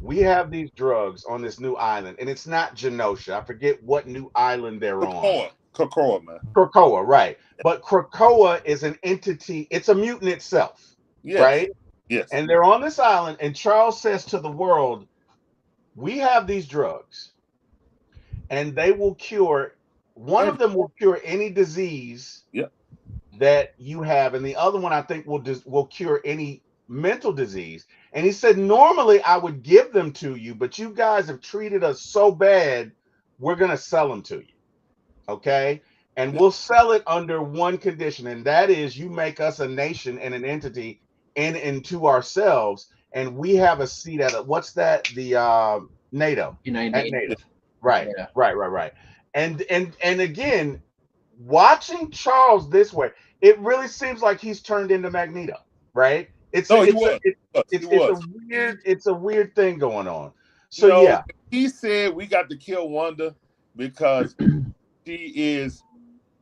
we have these drugs on this new island, and it's not Genosha. I forget what new island they're on. Krakoa, man. Krakoa, right. But Krakoa is an entity, it's a mutant itself, Yes. right? Yes. And they're on this island, and Charles says to the world, we have these drugs, and they will cure, one of them will cure any disease Yep. that you have, and the other one I think will cure any mental disease. And he said, normally I would give them to you, but you guys have treated us so bad, we're gonna sell them to you. Okay. And we'll sell it under one condition, and that is you make us a nation and an entity into ourselves, and we have a seat at it. What's that? The NATO. United At Nations. NATO. Right, Yeah. right. And again, watching Charles this way, it really seems like he's turned into Magneto, right? It's No, a, he it's a, was. it, He it's a was. weird thing going on. You So know, yeah, he said we got to kill Wanda because she is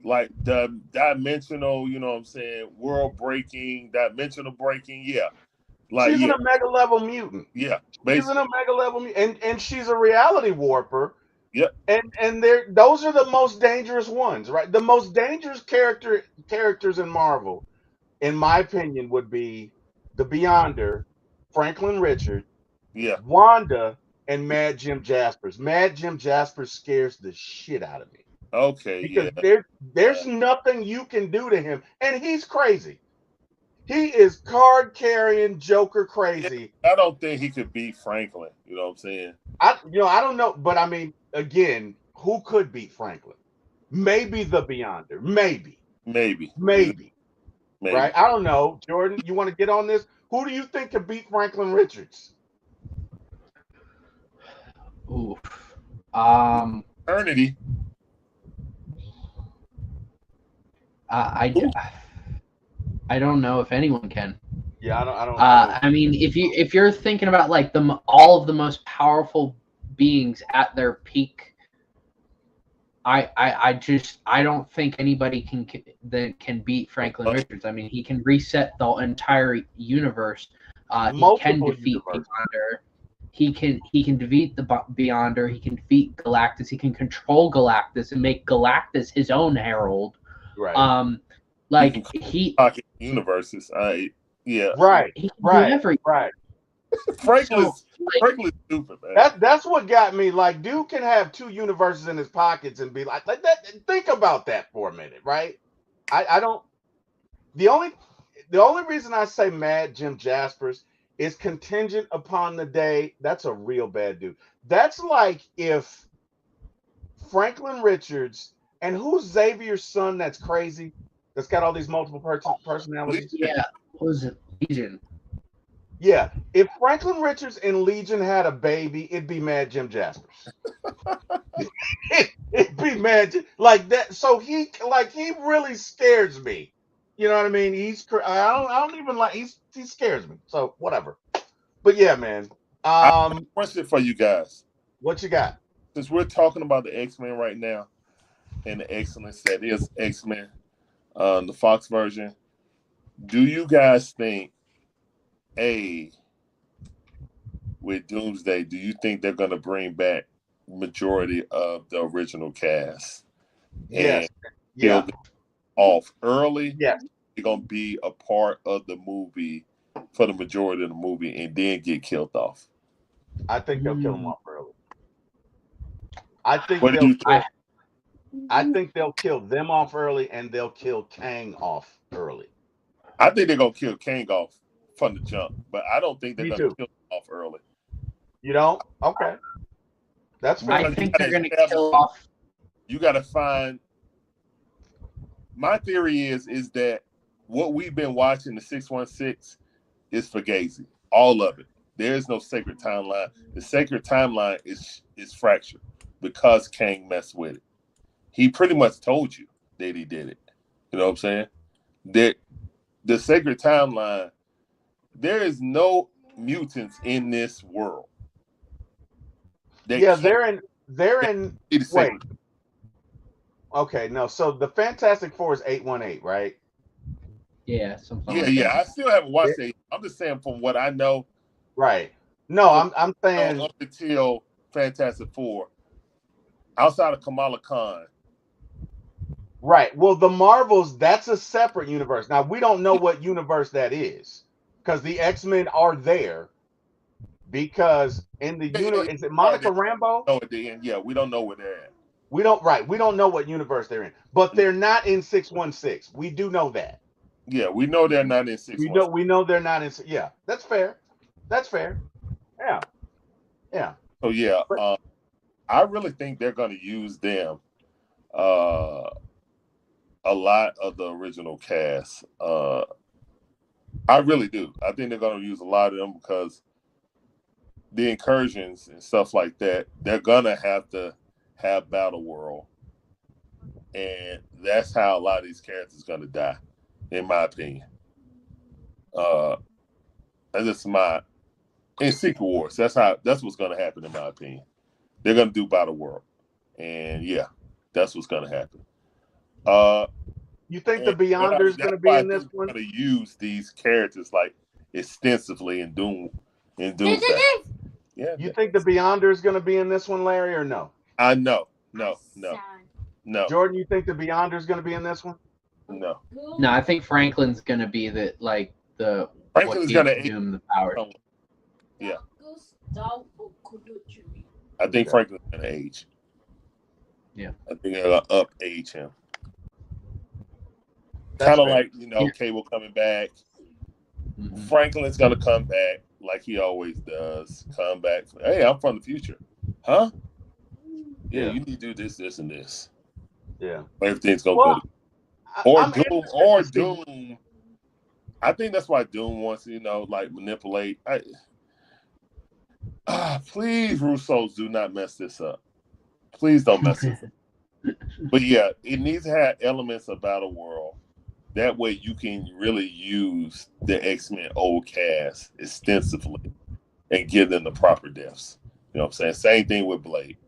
like the dimensional, you know what I'm saying, world breaking, dimensional breaking. Yeah. Like, she's an yeah, omega level mutant. yeah, She's an basically. omega level mutant, and she's a reality warper. Yep. And those are the most dangerous ones, right? The most dangerous characters in Marvel, in my opinion, would be the Beyonder, Franklin Richards, Yeah. Wanda, and Mad Jim Jaspers. Mad Jim Jaspers scares the shit out of me Okay, because yeah. there's nothing you can do to him, and he's crazy. He is card carrying Joker Yeah. crazy. I don't think he could beat Franklin. You know what I'm saying? I don't know, but I mean, again, who could beat Franklin? Maybe the Beyonder. Maybe. Maybe. Maybe. Maybe. Right? I don't know. Jordan, you want to get on this? Who do you think could beat Franklin Richards? Oof. Eternity. I don't know if anyone can. Yeah, I don't. I mean, if you're thinking about like all of the most powerful beings at their peak, I don't think anybody can beat Franklin Richards. I mean, he can reset the entire universe. He can defeat Beyonder. He can defeat the Beyonder. He can defeat Galactus. He can control Galactus and make Galactus his own herald. Right. Like pocket universes. Yeah. Right. He can Right. do everything. Right. Franklin's stupid, man. That's what got me. Like, dude can have two universes in his pockets and be like that. Think about that for a minute, right? I don't. The only reason I say Mad Jim Jaspers is contingent upon the day. That's a real bad dude. That's like if Franklin Richards and who's Xavier's son that's crazy, that's got all these multiple personalities. Yeah, what was it? Legion. Yeah, if Franklin Richards and Legion had a baby, it'd be Mad Jim Jaspers. It'd be Mad like that. So he really scares me. You know what I mean? I don't even like he scares me. So whatever. But yeah, man. I have a question for you guys. What you got? Since we're talking about the X-Men right now and the excellence that is X-Men, the Fox version, do you guys think with Doomsday, do you think they're going to bring back majority of the original cast? Yes. And Yeah. kill them off early? Yes. They're going to be a part of the movie for the majority of the movie and then get killed off. I think they'll kill him off early. I think What do you think? I think they'll kill them off early, and they'll kill Kang off early. I think they're gonna kill Kang off from the jump, but I don't think they're Me gonna too. kill him off early. You don't? Okay, that's fair. I think they're going to kill off. You got to find. My theory is that what we've been watching, the 616, is Fugazi. All of it. There is no sacred timeline. The sacred timeline is fractured because Kang messed with it. He pretty much told you that he did it. You know what I'm saying? That the sacred timeline, there is no mutants in this world. Yeah, they're in. Wait. Okay, no. So the Fantastic Four is 818, right? Yeah, something. Yeah, like yeah. that. I still haven't watched it. I'm just saying from what I know. Right. No, I'm saying up until Fantastic Four, outside of Kamala Khan. Right. Well, the Marvels, that's a separate universe. Now we don't know what universe that is because the X-Men are there. Because in the universe, is it Monica Rambeau? No, at the end, yeah, we don't know where they're at. We don't know what universe they're in, but they're not in 616. We do know that. Yeah, we know they're not in 616. We know they're not in. Yeah, that's fair. That's fair. Yeah, yeah. So yeah, I really think they're going to use them. A lot of the original cast. I really do. I think they're going to use a lot of them because the incursions and stuff like that, they're going to have Battle World. And that's how a lot of these characters are going to die, in my opinion. That's just in Secret Wars, that's what's going to happen, in my opinion. They're going to do Battle World. And yeah, that's what's going to happen. You think the Beyonder is going to be in this one? Going to use these characters like extensively in Doom. Yeah. You think the Beyonder is going to be in this one, Larry, or no? No. Jordan, you think the Beyonder is going to be in this one? No. No, I think Franklin's going to be Franklin's going to Doom the power. Yeah. I think Franklin's going to age. Yeah. I think they're going to up age him. Kind of like, Cable coming back. Mm-hmm. Franklin's going to come back like he always does. Come back. Hey, I'm from the future. Huh? Yeah, you need to do this, this, and this. Yeah. Everything's going to go. Or Doom. I think that's why Doom wants to, manipulate. Please, Russos, do not mess this up. Please don't mess this up. But yeah, it needs to have elements of Battle World. That way you can really use the X-Men old cast extensively and give them the proper deaths. You know what I'm saying? Same thing with Blade.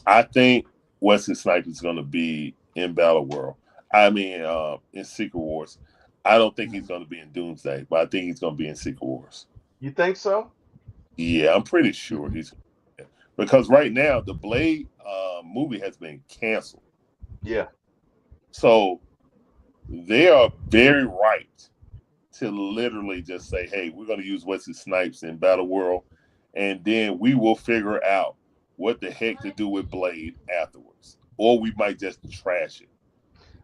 I think Wesley Snipes is going to be in Battle World. I mean, in Secret Wars. I don't think he's going to be in Doomsday, but I think he's going to be in Secret Wars. You think so? Yeah, I'm pretty sure he's. Because right now, the Blade movie has been canceled. Yeah. So they are very right to literally just say, hey, we're going to use Wesley Snipes in Battle World, and then we will figure out what the heck to do with Blade afterwards. Or we might just trash it.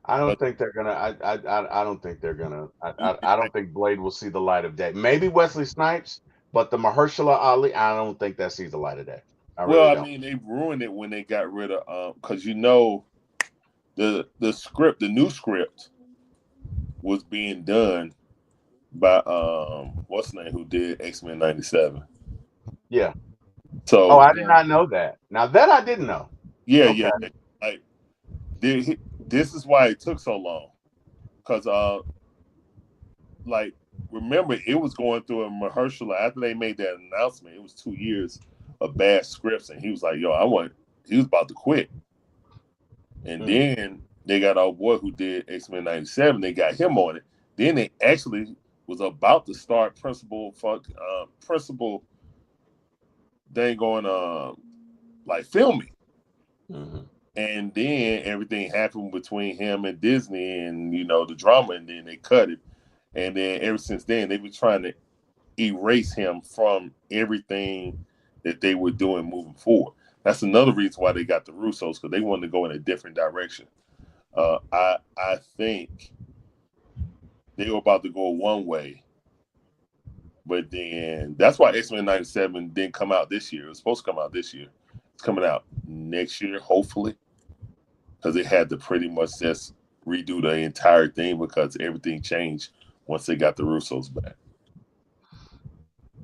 I don't think they're gonna. I don't think they're gonna. I don't think Blade will see the light of day. Maybe Wesley Snipes, but the Mahershala Ali, I don't think that sees the light of day. I mean, they ruined it when they got rid of because the script, the new script, was being done by what's the name who did X-Men 97. Yeah. So I did not know that. Now that I didn't know. Yeah, okay. Like this is why it took so long, because remember it was going through a Mahershala after they made that announcement. It was 2 years of bad scripts, and he was like, "Yo, he was about to quit." And then they got our boy who did X-Men 97. They got him on it. Then they actually was about to start principal thing going filming. Mm-hmm. And then everything happened between him and Disney and the drama, and then they cut it. And then ever since then, they've been trying to erase him from everything that they were doing moving forward. That's another reason why they got the Russos, because they wanted to go in a different direction. I think they were about to go one way, but then that's why X-Men 97 didn't come out this year. It was supposed to come out this year. It's coming out next year, hopefully, because they had to pretty much just redo the entire thing because everything changed once they got the Russos back.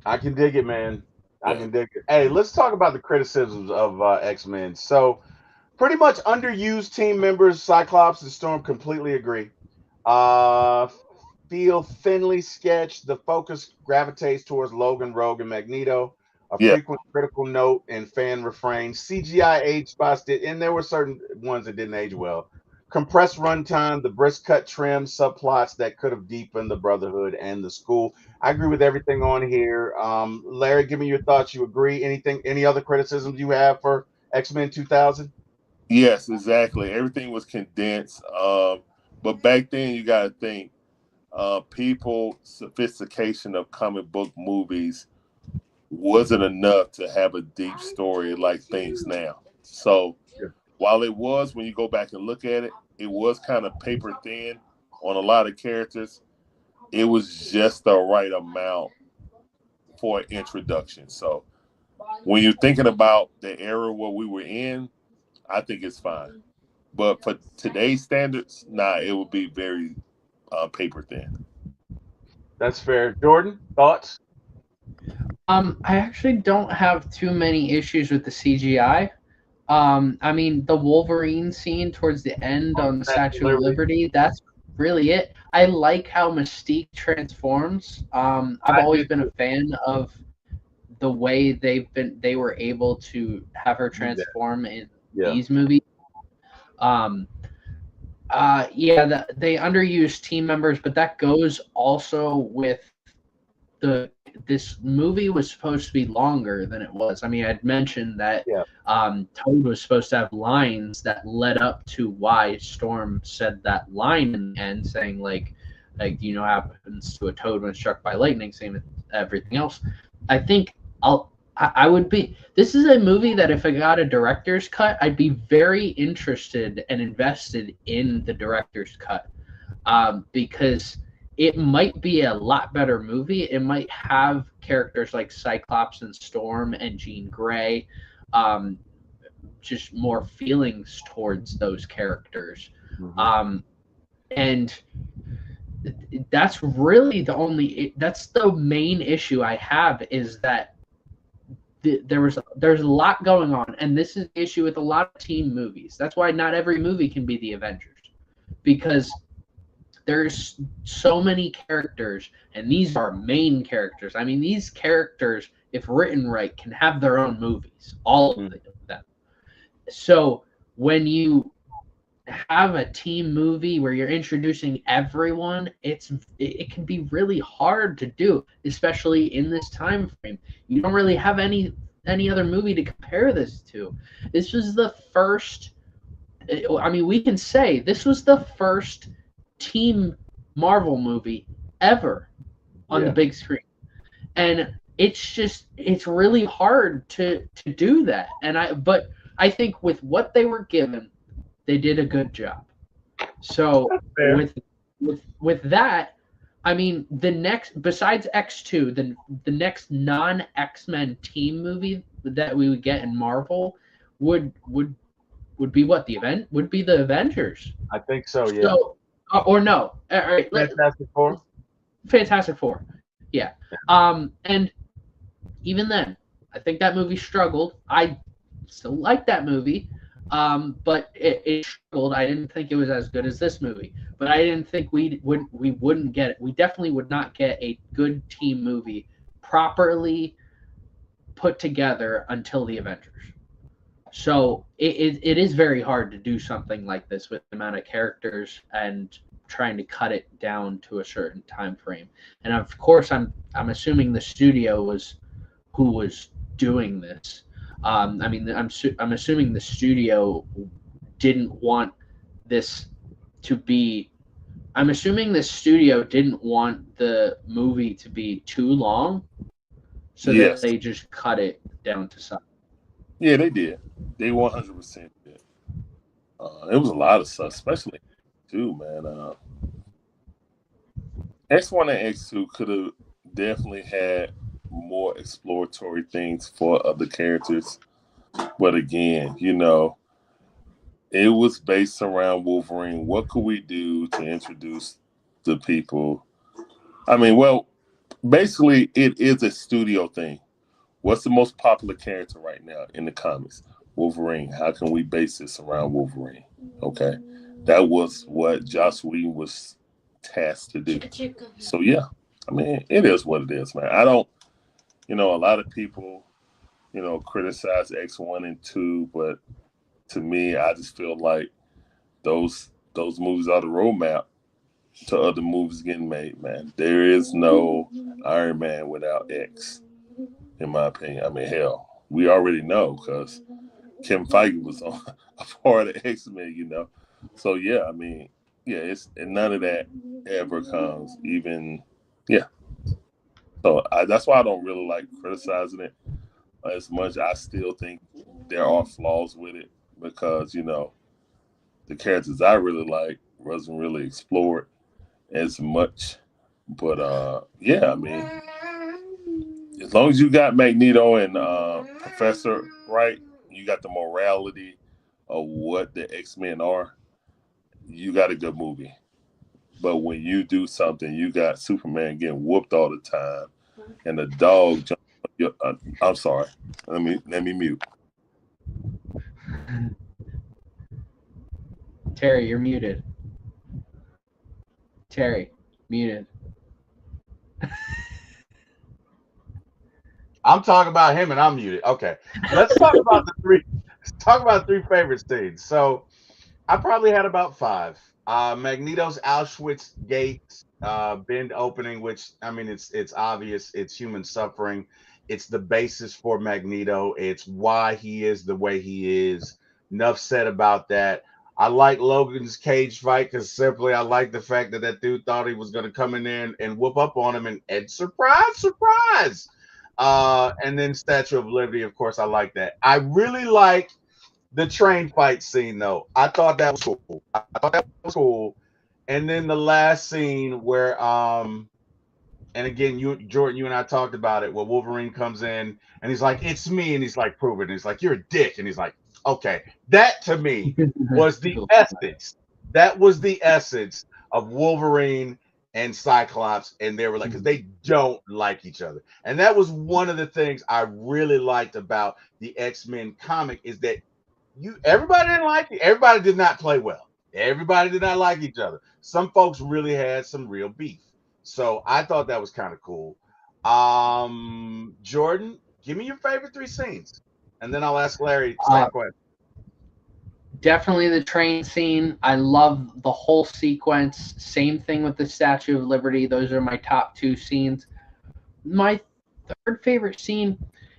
I can dig it, man. I can dig it. Hey, let's talk about the criticisms of X-Men. So, pretty much underused team members, Cyclops and Storm, completely agree. Feel thinly sketched. The focus gravitates towards Logan, Rogue, and Magneto. A Yeah. frequent critical note and fan refrain. CGI age spots did, and there were certain ones that didn't age well. Compressed runtime, the brisk cut trim, subplots that could have deepened the Brotherhood and the school. I agree with everything on here. Larry, give me your thoughts. You agree? Anything? Any other criticisms you have for X-Men 2000? Yes, exactly. Everything was condensed. But back then, you got to think people's sophistication of comic book movies wasn't enough to have a deep story like things now. So while it was, when you go back and look at it, it was kind of paper thin on a lot of characters. It was just the right amount for an introduction. So when you're thinking about the era where we were in, I think it's fine. But for today's standards, it would be very paper thin. That's fair. Jordan, thoughts? I actually don't have too many issues with the CGI. I mean, the Wolverine scene towards the end on the Statue of Liberty, that's really it. I like how Mystique transforms. I've always been a fan of the way they were able to have her transform in these movies. They underused team members, but that goes also with this movie was supposed to be longer than it was. I mean, I'd mentioned that Toad was supposed to have lines that led up to why Storm said that line in the end, saying like you know what happens to a toad when struck by lightning, same with everything else. I think I would be. This is a movie that if I got a director's cut, I'd be very interested and invested in the director's cut, because it might be a lot better movie. It might have characters like Cyclops and Storm and Jean Grey, just more feelings towards those characters. And that's really that's the main issue I have, is that there's a lot going on, and this is the issue with a lot of team movies. That's why not every movie can be the Avengers, because there's so many characters, and these are main characters. I mean, these characters, if written right, can have their own movies, all of them. So when you have a team movie where you're introducing everyone, it can be really hard to do, especially in this time frame. You don't really have any other movie to compare this to. This was the first. I mean, we can say this was the first team Marvel movie ever on the big screen, and it's really hard to do that. But I think with what they were given, they did a good job. So with that, I mean, the next, besides X2, the next non-X-Men team movie that we would get in Marvel would be what? Would be the Avengers. I think so, yeah. So, or no. All right, Fantastic Four? Fantastic Four. Yeah. And even then, I think that movie struggled. I still like that movie. But it struggled. I didn't think it was as good as this movie, but I didn't think we wouldn't get it. We definitely would not get a good team movie properly put together until the Avengers. So it is very hard to do something like this with the amount of characters and trying to cut it down to a certain time frame. And of course, I'm assuming the studio was who was doing this. I mean, I'm assuming the studio didn't want this to be. I'm assuming the studio didn't want the movie to be too long, so that Yes. they just cut it down to size. Yeah, they did. They 100% did. It was a lot of stuff, especially too, man. X1 and X2 could have definitely had more exploratory things for other characters. But again, it was based around Wolverine. What could we do to introduce the people? I mean, well, basically, it is a studio thing. What's the most popular character right now in the comics? Wolverine. How can we base this around Wolverine? Okay. That was what Joss Whedon was tasked to do. So, yeah, I mean, it is what it is, man. I don't, a lot of people, criticize X1 and 2, but to me, I just feel like those movies are the roadmap to other movies getting made, man. There is no Iron Man without X, in my opinion. I mean, hell, we already know because Kevin Feige was on a part of XMEN. So yeah, I mean, yeah, and none of that ever comes. Even yeah. So that's why I don't really like criticizing it as much. I still think there are flaws with it because the characters I really like wasn't really explored as much. But yeah, I mean, as long as you got Magneto and Professor right, you got the morality of what the X-Men are, you got a good movie. But when you do something, you got Superman getting whooped all the time, and the dog jump. I'm sorry. Let me mute. Terry, you're muted. Terry, muted. I'm talking about him and I'm muted. Okay. Let's talk about three favorite scenes. So I probably had about five. Magneto's Auschwitz gate bend opening, which I mean it's obvious, it's human suffering. It's the basis for Magneto. It's why he is the way he is. Enough said about that. I like Logan's cage fight because simply I like the fact that dude thought he was going to come in there and whoop up on him and surprise, surprise. And then Statue of Liberty, of course, I like that. I really like the train fight scene, though. I thought that was cool. I thought that was cool. And then the last scene where, and again, Jordan, you and I talked about it, where Wolverine comes in and he's like, "It's me," and he's like, "Prove it." And he's like, "You're a dick," and he's like, "Okay." That to me was the essence. That was the essence of Wolverine and Cyclops, and they were like, because they don't like each other, and that was one of the things I really liked about the X-Men comic is that everybody didn't like it. Everybody did not play well. Everybody did not like each other. Some folks really had some real beef. So I thought that was kind of cool. Jordan, give me your favorite three scenes, and then I'll ask Larry the same question. Definitely the train scene. I love the whole sequence. Same thing with the Statue of Liberty. Those are my top two scenes. My third favorite scene,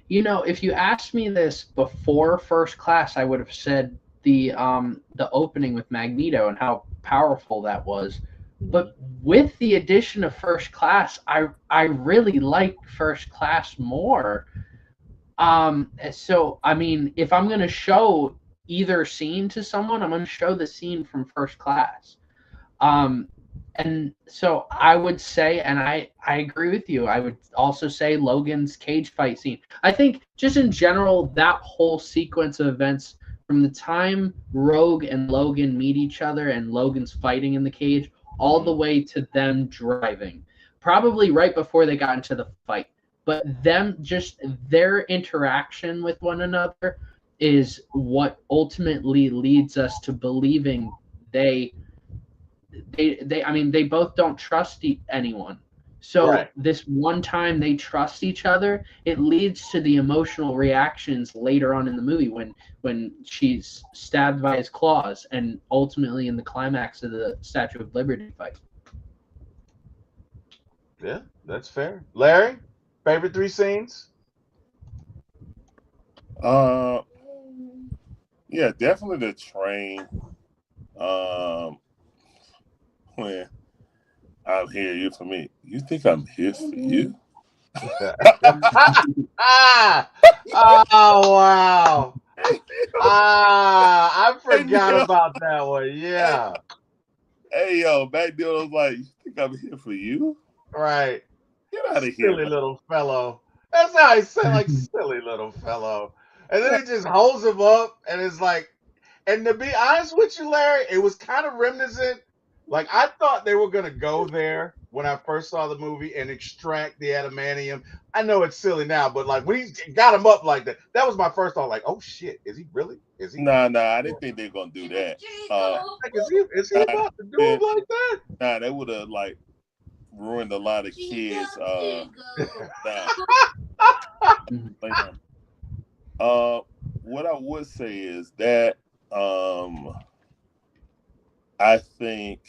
if you asked me this before First Class, I would have said the opening with Magneto and how powerful that was. But with the addition of First Class, I really like First Class more. So I mean, if I'm gonna show either scene to someone, I'm gonna show the scene from First Class. And so I would say, and I agree with you, I would also say Logan's cage fight scene. I think just in general, that whole sequence of events from the time Rogue and Logan meet each other and Logan's fighting in the cage, all the way to them driving, probably right before they got into the fight. But their interaction with one another is what ultimately leads us to believing they both don't trust anyone. So right. This one time they trust each other, it leads to the emotional reactions later on in the movie when she's stabbed by his claws and ultimately in the climax of the Statue of Liberty fight. Yeah, that's fair. Larry, favorite three scenes? Yeah, definitely the train. When I'm here. You for me. You think I'm here for you? Ah! Oh wow! Ah, I Hey, forgot yo. about that one. Hey, Yeah, hey, yo. Back then, I was like, you think I'm here for you? right. Get out of here, Silly man. little fellow. That's how I say, like silly little fellow. And then he just holds him up, and it's like, and to be honest with you, Larry, it was kind of reminiscent. Like I thought they were gonna go there when I first saw the movie and extract the adamantium. I know it's silly now, but like when he got him up like that, that was my first thought. Like, oh shit, is he really? Is he? Nah, I didn't think they were gonna do that. Like, is he Nah, about to do then, him like that? nah, they would have like ruined a lot of kids. Nah, like, what I would say is that I think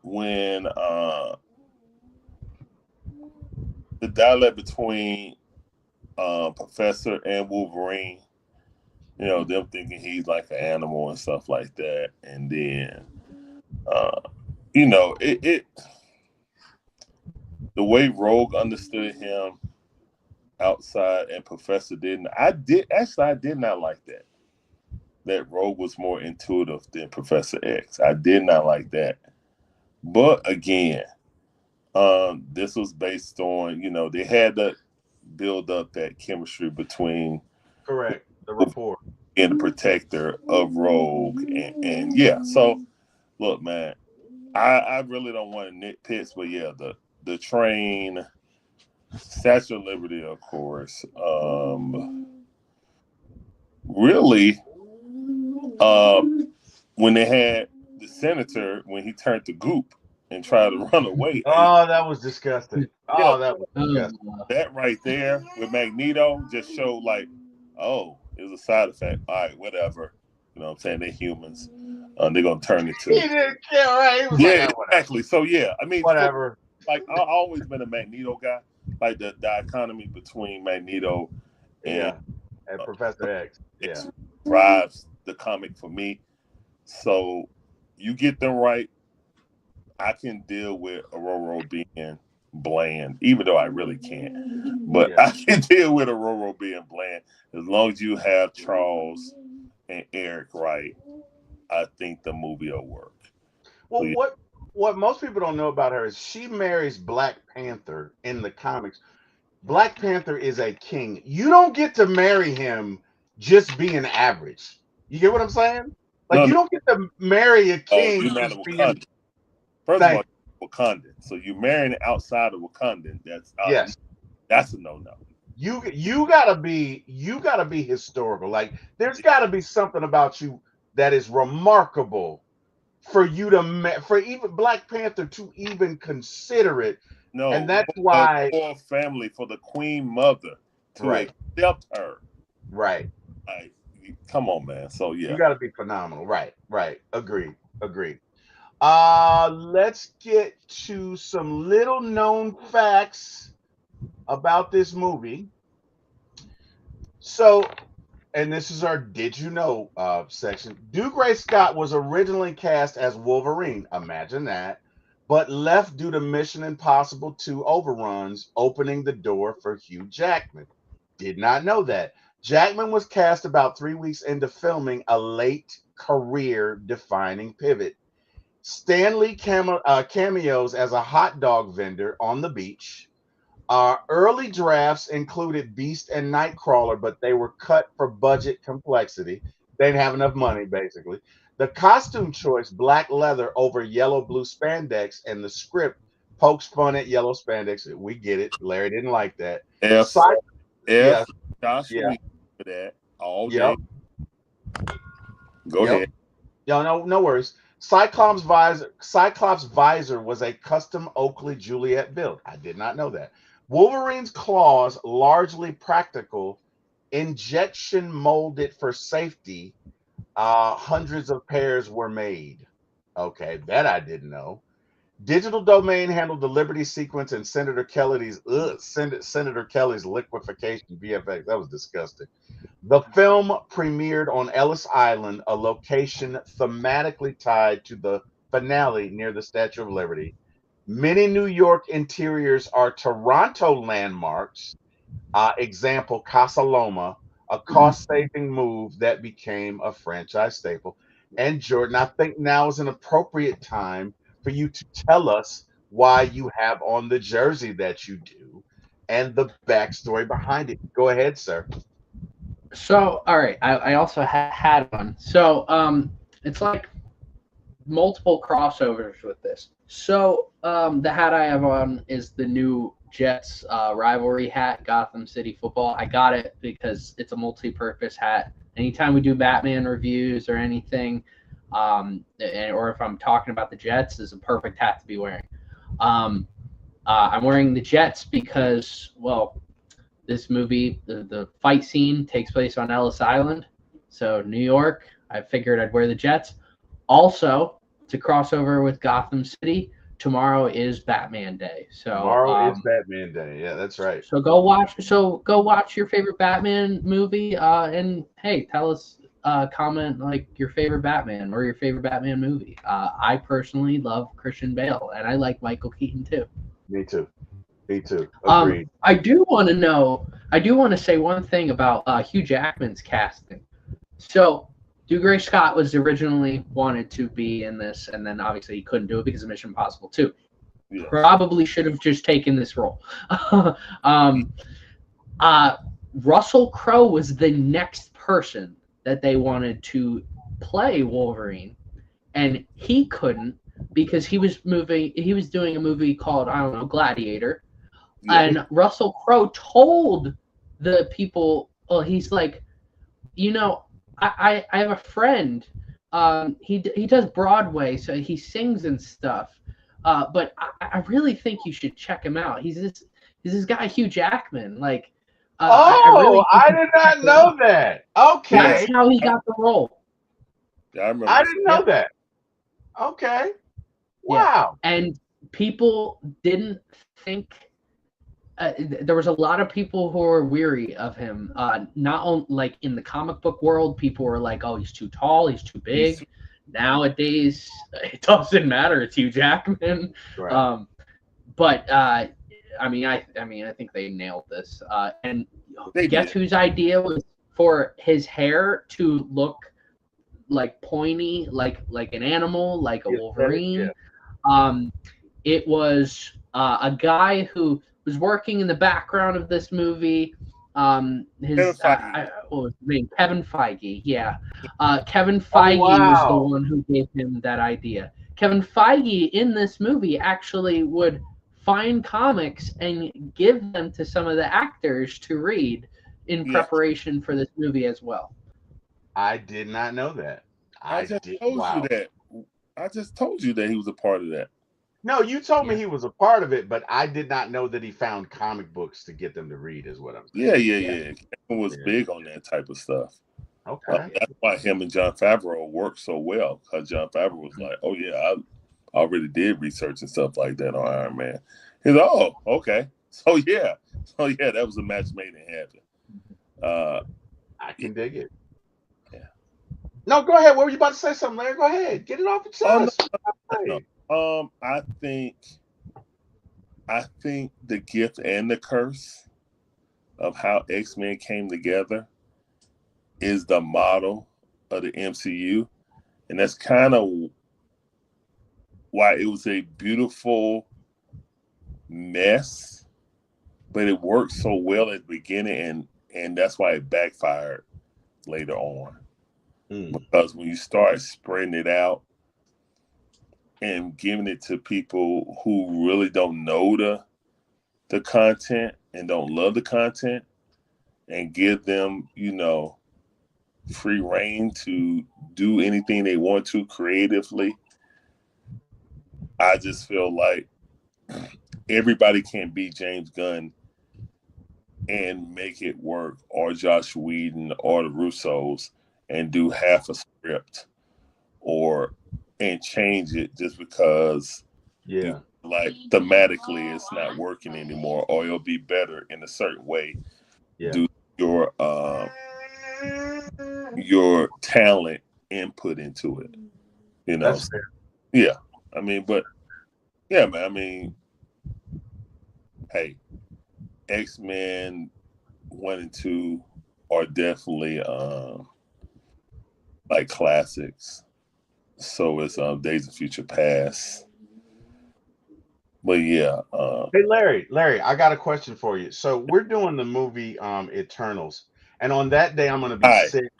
when the dialect between Professor and Wolverine, them thinking he's like an animal and stuff like that, and then it the way Rogue understood him outside and Professor didn't. I did not like that. That Rogue was more intuitive than Professor X. I did not like that. But again, this was based on, they had to build up that chemistry between Correct. The report. and the protector of Rogue. And yeah, so look, man, I really don't want to nitpick, but yeah, the train, Statue of Liberty, of course. Really, when they had the senator, when he turned to goop and tried to run away. Oh, that was disgusting. Oh, that was Oh, disgusting. That right there with Magneto just showed like, oh, it was a side effect. All right, whatever. You know what I'm saying? They're humans. They're going to turn it He to. didn't care, right? He was Yeah, like, oh, whatever. exactly. So, yeah, I mean, Whatever. I've always been a Magneto guy. Like the dichotomy between Magneto and And Professor X. Yeah. drives the comic for me. So you get them right, I can deal with Aurora being bland, even though I really can't. But Yeah. I can deal with Aurora being bland as long as you have Charles and Eric right. I think the movie will work. Well, So, yeah. what most people don't know about her is she marries Black Panther in the comics. Black Panther is a king. You don't get to marry him just being average. You get what I'm saying? Like No, you don't get to marry a oh, king you're not a just being. Wakandan. First of Thank all, Wakandan. So you're marrying outside of Wakandan. yes. That's a no. You gotta be historical. Like there's gotta be something about you that is remarkable for you to for even Black Panther to even consider it, No, and that's for why. the royal family, for the Queen Mother to Right, accept her. right. Like, come on, man. So yeah. You gotta be phenomenal. Right, right. Agreed, agreed. Let's get to some little known facts about this movie. So, and this is our "Did you know" section. Dougray Scott was originally cast as Wolverine. Imagine that, but left due to Mission Impossible 2 overruns, opening the door for Hugh Jackman. Did not know that. Jackman was cast about 3 weeks into filming, a late career-defining pivot. Stanley cameos as a hot dog vendor on the beach. Early drafts included Beast and Nightcrawler, but they were cut for budget complexity. They didn't have enough money, basically. The costume choice, black leather over yellow blue spandex, and the script pokes fun at yellow spandex. We get it. Larry didn't like that. F Yeah, Josh yeah, Whedon for that all yep, day. Go ahead. No worries. Cyclops' visor was a custom Oakley Juliet build. I did not know that. Wolverine's claws, largely practical, injection molded for safety. Hundreds of pairs were made. Okay, that I didn't know. Digital Domain handled the Liberty sequence and Senator Kelly's liquefaction VFX. That was disgusting. The film premiered on Ellis Island, a location thematically tied to the finale near the Statue of Liberty. Many New York interiors are Toronto landmarks. Example, Casa Loma, a cost-saving move that became a franchise staple. And Jordan, I think now is an appropriate time for you to tell us why you have on the jersey that you do and the backstory behind it. Go ahead, sir. So, all right, I also had one. So, it's like multiple crossovers with this. So, the hat I have on is the new Jets rivalry hat, Gotham City Football. I got it because it's a multi-purpose hat. Anytime we do Batman reviews or anything, or if I'm talking about the Jets, is a perfect hat to be wearing. I'm wearing the Jets because, well, this movie, the fight scene takes place on Ellis Island, so New York. I figured I'd wear the Jets. Also, to cross over with Gotham City, tomorrow is Batman Day. So Tomorrow is Batman Day. Yeah, that's right. So go watch your favorite Batman movie, and hey, tell us, comment like your favorite Batman or your favorite Batman movie. I personally love Christian Bale, and I like Michael Keaton too. Me too. Me too. Agreed. I do want to say one thing about Hugh Jackman's casting. So, Dougray Scott was originally wanted to be in this, and then obviously he couldn't do it because of Mission Impossible 2. Yeah. Probably should have just taken this role. Russell Crowe was the next person that they wanted to play Wolverine, and he couldn't because he was doing a movie called, I don't know, Gladiator. Yeah. And Russell Crowe told the people, well, he's like, I have a friend. He does Broadway, so he sings and stuff. But I really think you should check him out. He's this guy Hugh Jackman. Like, I did not know that. Okay, that's how he got the role. Yeah, I remember. I didn't know that. Okay, wow. Yeah. And people didn't think. There was a lot of people who were weary of him. Not only like in the comic book world, people were like, "Oh, he's too tall, he's too big." Nowadays, it doesn't matter. It's Hugh Jackman. Right. But I think they nailed this. And guess whose idea was for his hair to look like pointy, like an animal, like a Wolverine? Yeah. It was a guy who was working in the background of this movie. What was his name? Kevin Feige. Yeah. Kevin Feige was the one who gave him that idea. Kevin Feige in this movie actually would find comics and give them to some of the actors to read in preparation for this movie as well. I did not know that. I just told you that he was a part of that. No, you told me he was a part of it, but I did not know that he found comic books to get them to read, is what I'm saying. Yeah. Kevin was big on that type of stuff. Okay. That's why him and Jon Favreau worked so well, because Jon Favreau was like, "Oh yeah, I already did research and stuff like that on Iron Man." He's like, "Oh, okay." So yeah, that was a match made in heaven. I can dig it. Yeah. No, go ahead. What were you about to say? Something, Larry? Go ahead. Get it off your chest. No. I think the gift and the curse of how X-Men came together is the model of the MCU, and that's kind of why it was a beautiful mess, but it worked so well at the beginning, and that's why it backfired later on. Because when you start spreading it out and giving it to people who really don't know the content and don't love the content, and give them, free reign to do anything they want to creatively, I just feel like everybody can be James Gunn and make it work, or Josh Whedon or the Russos, and do half a script and change it just because like thematically it's not working anymore, or it'll be better in a certain way. Do your talent input into it. That's fair. Yeah. I mean, but yeah, man. I mean, hey, X-Men 1 and 2 are definitely like classics. So is Days of Future Past. But yeah. Hey Larry, I got a question for you. So we're doing the movie Eternals, and on that day I'm gonna be Hi. sick.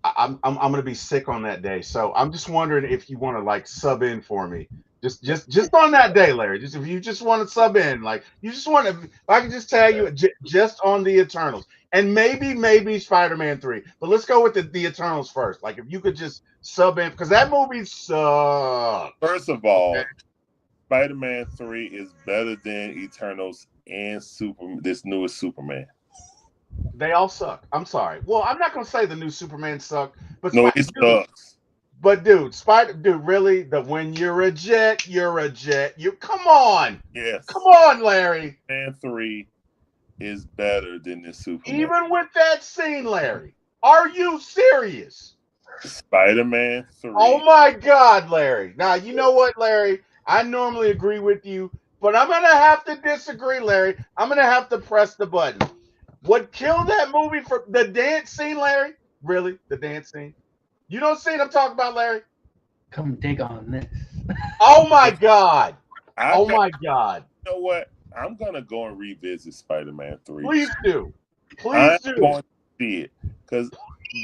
I'm gonna be sick on that day. So I'm just wondering if you want to like sub in for me. Just on that day, Larry. Just if you just want to sub in, like you just want to, if I can just tell you just on the Eternals, and maybe Spider-Man 3, but let's go with the Eternals first. Like if you could just sub in because that movie sucks. First of all, Spider-Man 3 is better than Eternals and this newest Superman. They all suck. I'm sorry. Well, I'm not gonna say the new Superman sucked, but No, it sucks. But dude, really, when you're a jet, you're a jet. You come on. Yes. Come on, Larry. Spider-Man 3 is better than this Superman. Even with that scene, Larry. Are you serious? Spider-Man 3. Oh my God, Larry. Now you know what, Larry? I normally agree with you, but I'm gonna have to disagree, Larry. I'm gonna have to press the button. What killed that movie for the dance scene, Larry? Really? The dance scene? You don't see what I'm talking about, Larry? Come dig on this. Oh my God. You my God. know what? I'm gonna go and revisit Spider-Man 3. Please do. I'm going to see it. Because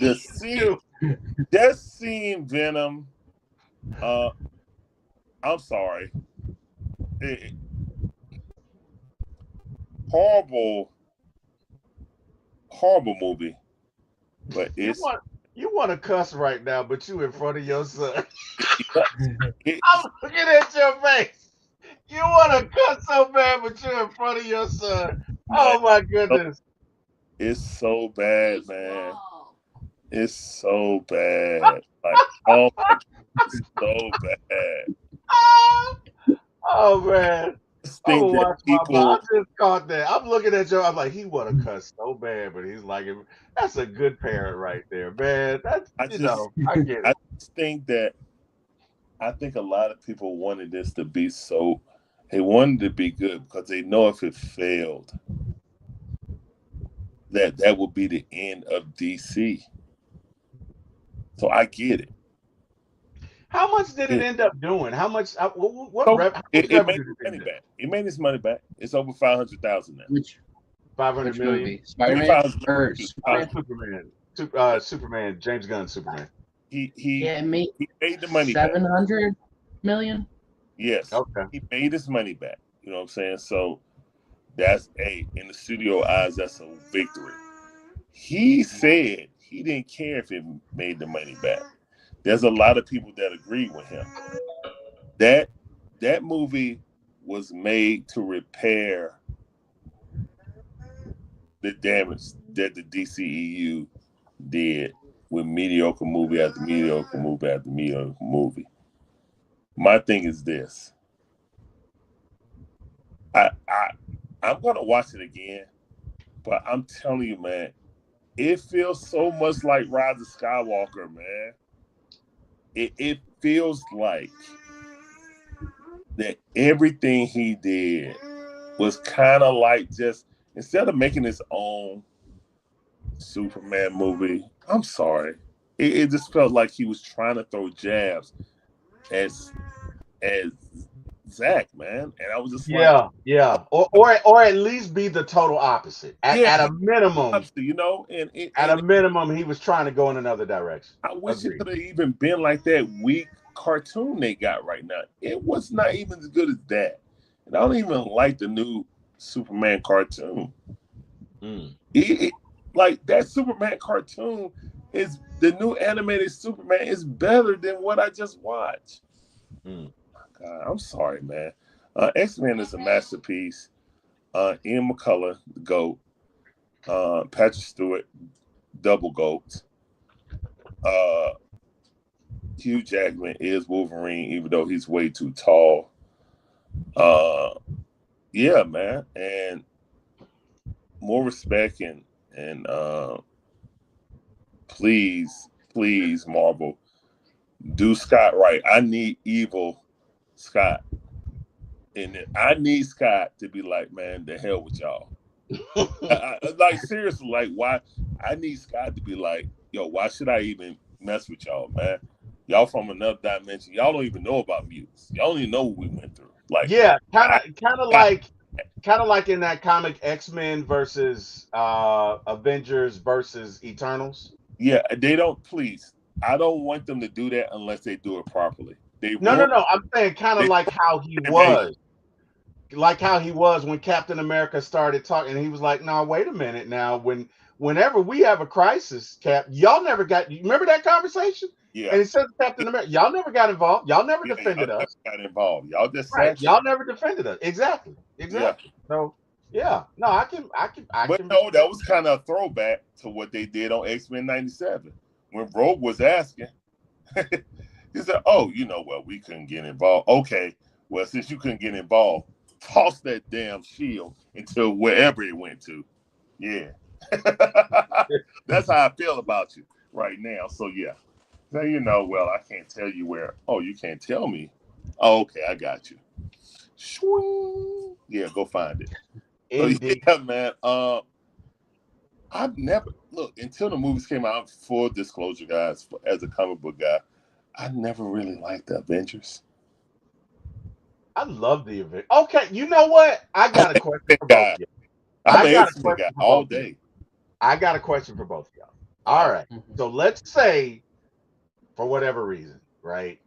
the scene, just seeing Venom, I'm sorry. Horrible movie. But it's you want to cuss right now, but you in front of your son. I'm looking at your face. You want to cuss so bad, but you're in front of your son. Oh my goodness. It's so bad, man. It's so bad. Like, oh my God, it's so bad. Oh man. Think that people, I just caught that. I'm looking at you. I'm like, he want to cuss so bad, but he's like, that's a good parent right there, man. That's I get it. I just think a lot of people wanted this to be they wanted to be good because they know if it failed, that would be the end of DC. So I get it. How much did it end up doing? How much? It made its money back. It made its money back. It's over 500,000 now. Which 500 million? movie? Spider-Man or Superman. James Gunn Superman. He made the money 700 million. Yes. Okay. He made his money back. You know what I'm saying? So that's in the studio eyes, that's a victory. He said he didn't care if it made the money back. There's a lot of people that agree with him. That movie was made to repair the damage that the DCEU did with mediocre movie after mediocre movie after mediocre movie. My thing is this. I'm gonna watch it again, but I'm telling you, man, it feels so much like Rise of Skywalker, man. It feels like that everything he did was kind of like just instead of making his own Superman movie. I'm sorry, it just felt like he was trying to throw jabs as Zach, man, and I was just or at least be the total opposite. At a minimum, you know, at a minimum, he was trying to go in another direction. I wish it could have even been like that weak cartoon they got right now. It was not even as good as that, and I don't even like the new Superman cartoon. Like that Superman cartoon is the new animated Superman is better than what I just watched. God, I'm sorry, man. XMEN is a masterpiece. Ian McCullough, the GOAT. Patrick Stewart, double GOAT. Hugh Jackman is Wolverine, even though he's way too tall. Yeah, man. And more respect and please, Marvel, do Scott right. I need evil Scott. And I need Scott to be like, man, the hell with y'all. Like seriously, like why? I need Scott to be like, yo, why should I even mess with y'all, man? Y'all from another dimension. Y'all don't even know about mutants. Y'all don't even know what we went through. Like, Yeah, kind of like in that comic XMEN versus Avengers versus Eternals. yeah, they don't. Please, I don't want them to do that unless they do it properly. They No. I'm saying kind of they like how he was. Like how he was when Captain America started talking, and he was like, "No, wait a minute. Now, whenever we have a crisis, Cap, y'all never got. You remember that conversation?" Yeah. And he said, to Captain America, y'all never got involved. Y'all never defended y'all us. never got involved. Y'all just Right. sat Y'all never defended us. Exactly. Yeah. So, yeah. No, I can. But no, that was kind of a throwback to what they did on X-Men 97 when Rogue was asking. He said, "Oh, you know what? We couldn't get involved. Okay, well, since you couldn't get involved, toss that damn shield into wherever it went to." Yeah, that's how I feel about you right now. So yeah, now you know. Well, I can't tell you where. Oh, you can't tell me. Oh, okay, I got you. Swing. Yeah, go find it. So Indeed. yeah, man. I've never look until the movies came out. Full disclosure, guys, as a comic book guy, I never really liked the Avengers. I love the event. Okay, you know what? I got a question for both Guy. of you. I'm I an got a X-Men question guy for all both of you. day. I got a question for both of y'all. All right. Mhm. So let's say, for whatever reason, right?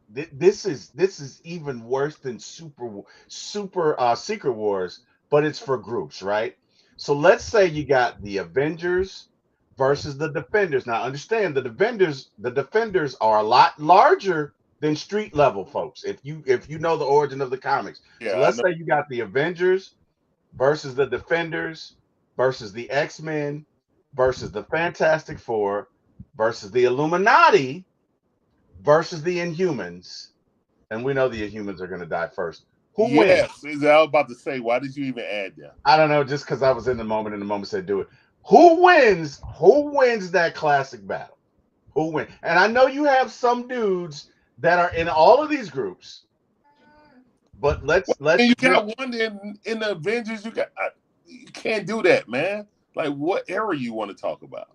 This is even worse than super Secret Wars, but it's for groups, right? So let's say you got the Avengers versus the Defenders. Now understand the Defenders are a lot larger than street level folks. If you know the origin of the comics. So Yeah, I let's know. say you got the Avengers versus the Defenders versus the X-Men versus the Fantastic Four versus the Illuminati versus the Inhumans, and we know the Inhumans are going to die first. Who wins? Yes, I was about to say, why did you even add that? I don't know, just because I was in the moment, and the moment said do it. Who wins? Who wins that classic battle? Who wins? And I know you have some dudes that are in all of these groups, but let's And you just. got one in the Avengers. You can't do that, man. Like, what era you want to talk about?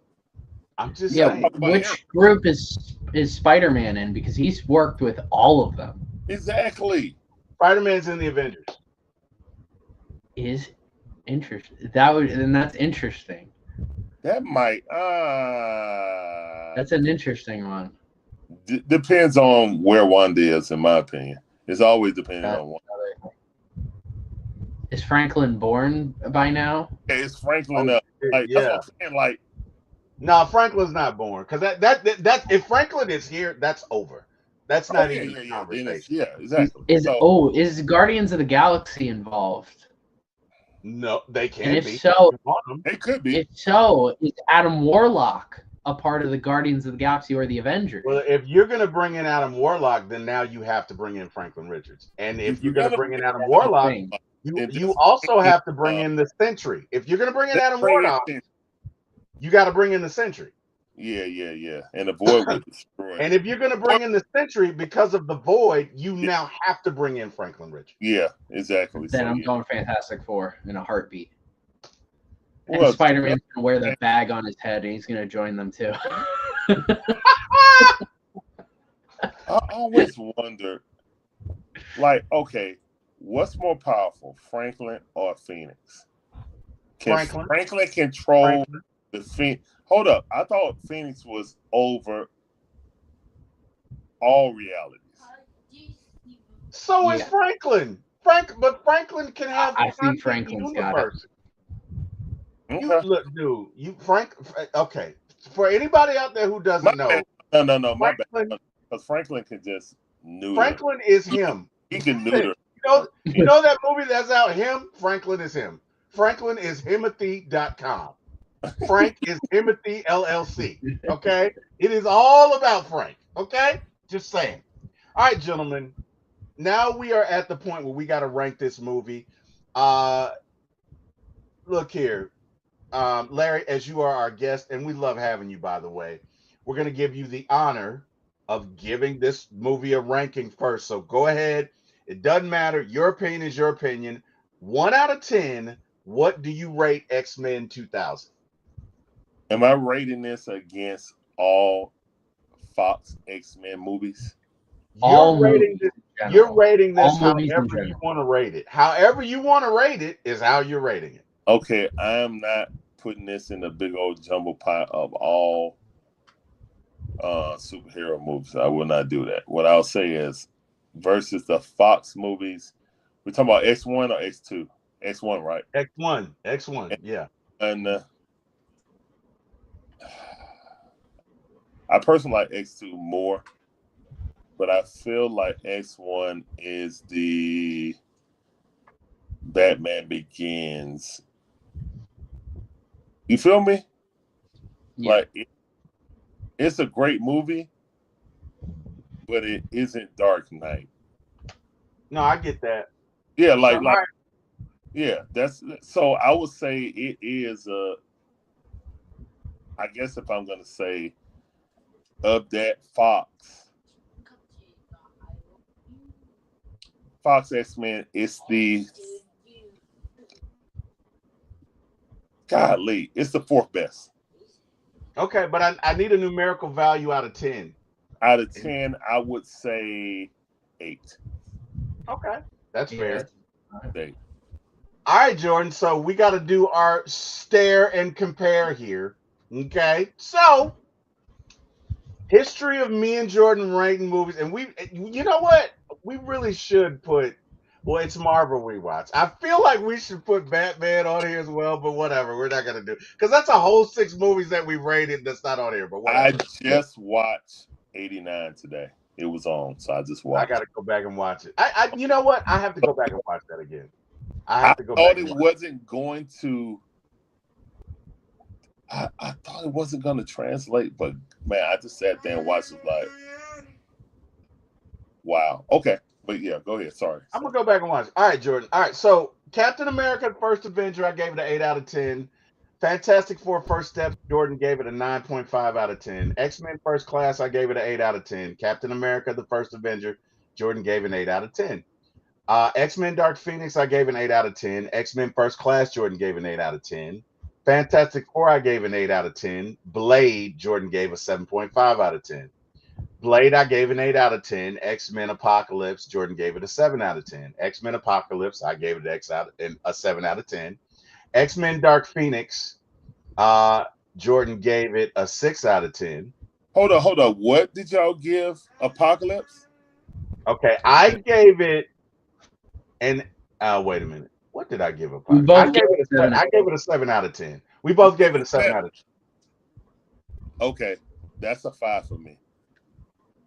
I'm just Yeah, saying. which group is Spider-Man in? Because he's worked with all of them. Exactly. Spider-Man's in the Avengers. Is interesting. That's interesting. That might. That's an interesting one. Depends on where Wanda is, in my opinion. It's always depending on one. Is Franklin born by now? Okay, it's Franklin. Oh, Like yeah. that's what I'm saying. Like, No, Franklin's not born because that if Franklin is here, that's over. That's not even a conversation. Exactly. Is Guardians of the Galaxy involved? No, they can And if be. so, It could be. if so, is Adam Warlock a part of the Guardians of the Galaxy or the Avengers? Well, if you're going to bring in Adam Warlock, then now you have to bring in Franklin Richards. And if you're going to bring in Adam Warlock, you also have to bring in the Sentry. If you're going to bring in Adam Warlock, you got to bring in the Sentry. Yeah. And the Void would destroy. And if you're going to bring in the Sentry because of the Void, you now have to bring in Franklin Richards. Yeah, exactly. Then so, I'm going Fantastic Four in a heartbeat. And Well, Spider-Man's going to wear the bag on his head, and he's going to join them too. I always wonder, like, okay, what's more powerful, Franklin or Phoenix? Can Franklin control the Phoenix? Hold up, I thought Phoenix was over all realities. So is Franklin. But Franklin can have. I think Franklin's got it. You look, dude. Okay. For anybody out there who doesn't know, no, my bad. Because Franklin can just neuter. Franklin is him. He can neuter. You know that movie that's out? Him. Franklin is him. Franklin is Himothy.com. Frank is Himothy LLC. Okay, it is all about Frank. Okay, just saying. All right, gentlemen. Now we are at the point where we got to rank this movie. Look here, Larry, as you are our guest, and we love having you, by the way, we're going to give you the honor of giving this movie a ranking first. So go ahead It doesn't matter. Your opinion is your opinion. 1 out of 10, what do you rate X-Men 2000? Am I rating this against all Fox X-Men movies? All You're rating movies this. in You're general. rating this All movies in however you general. want to rate it. However you want to rate it is how you're rating it. Okay, I am not putting this in the big old jumble pot of all superhero movies. I will not do that. What I'll say is versus the Fox movies. We're talking about X1 or X2? X1, right? X1, yeah. And I personally like X2 more, but I feel like X1 is the Batman Begins. You feel me? Yeah. Like it's a great movie, but it isn't Dark Knight. No, I get that. Yeah, So, all right. yeah. That's so. I would say it is I guess if I'm gonna say of that Fox X-Men, it's the golly, it's the 4th best. Okay, but I need a numerical value out of 10. Out of 10, I would say 8. Okay, that's fair. 8. All right, Jordan. So we got to do our stare and compare here. Okay, so history of me and Jordan rating movies, and you know what? We really should put. Well, it's Marvel rewatch. I feel like we should put Batman on here as well, but whatever. We're not gonna do because that's a whole 6 movies that we rated that's not on here. But whatever. I just watched 89 today. It was on, so I just watched. I got to go back and watch it. You know what? I have to go back and watch that again. I have to go thought back. it wasn't going to. I thought it wasn't going to translate, but man, I just sat there and watched it like, wow. Okay, but yeah, go ahead. Sorry. I'm gonna go back and watch it. All right, Jordan. All right, so Captain America: First Avenger, I gave it an 8 out of 10. Fantastic Four: First Step, Jordan gave it a 9.5 out of 10. X-Men: First Class, I gave it an 8 out of 10. Captain America: The First Avenger, Jordan gave an 8 out of 10. X-Men: Dark Phoenix, I gave an 8 out of 10. X-Men: First Class, Jordan gave an 8 out of 10. Fantastic Four, I gave an 8 out of 10. Blade, Jordan gave a 7.5 out of 10. Blade, I gave an 8 out of 10. X-Men Apocalypse, Jordan gave it a 7 out of 10. X-Men Apocalypse, I gave it a 7 out of 10. X-Men Dark Phoenix, Jordan gave it a 6 out of 10. Hold on. What did y'all give Apocalypse? Okay, I gave it wait a minute. What did I give Apocalypse? I gave it a 7 out of 10. We both gave it a 7 out of 10. Okay, that's a 5 for me.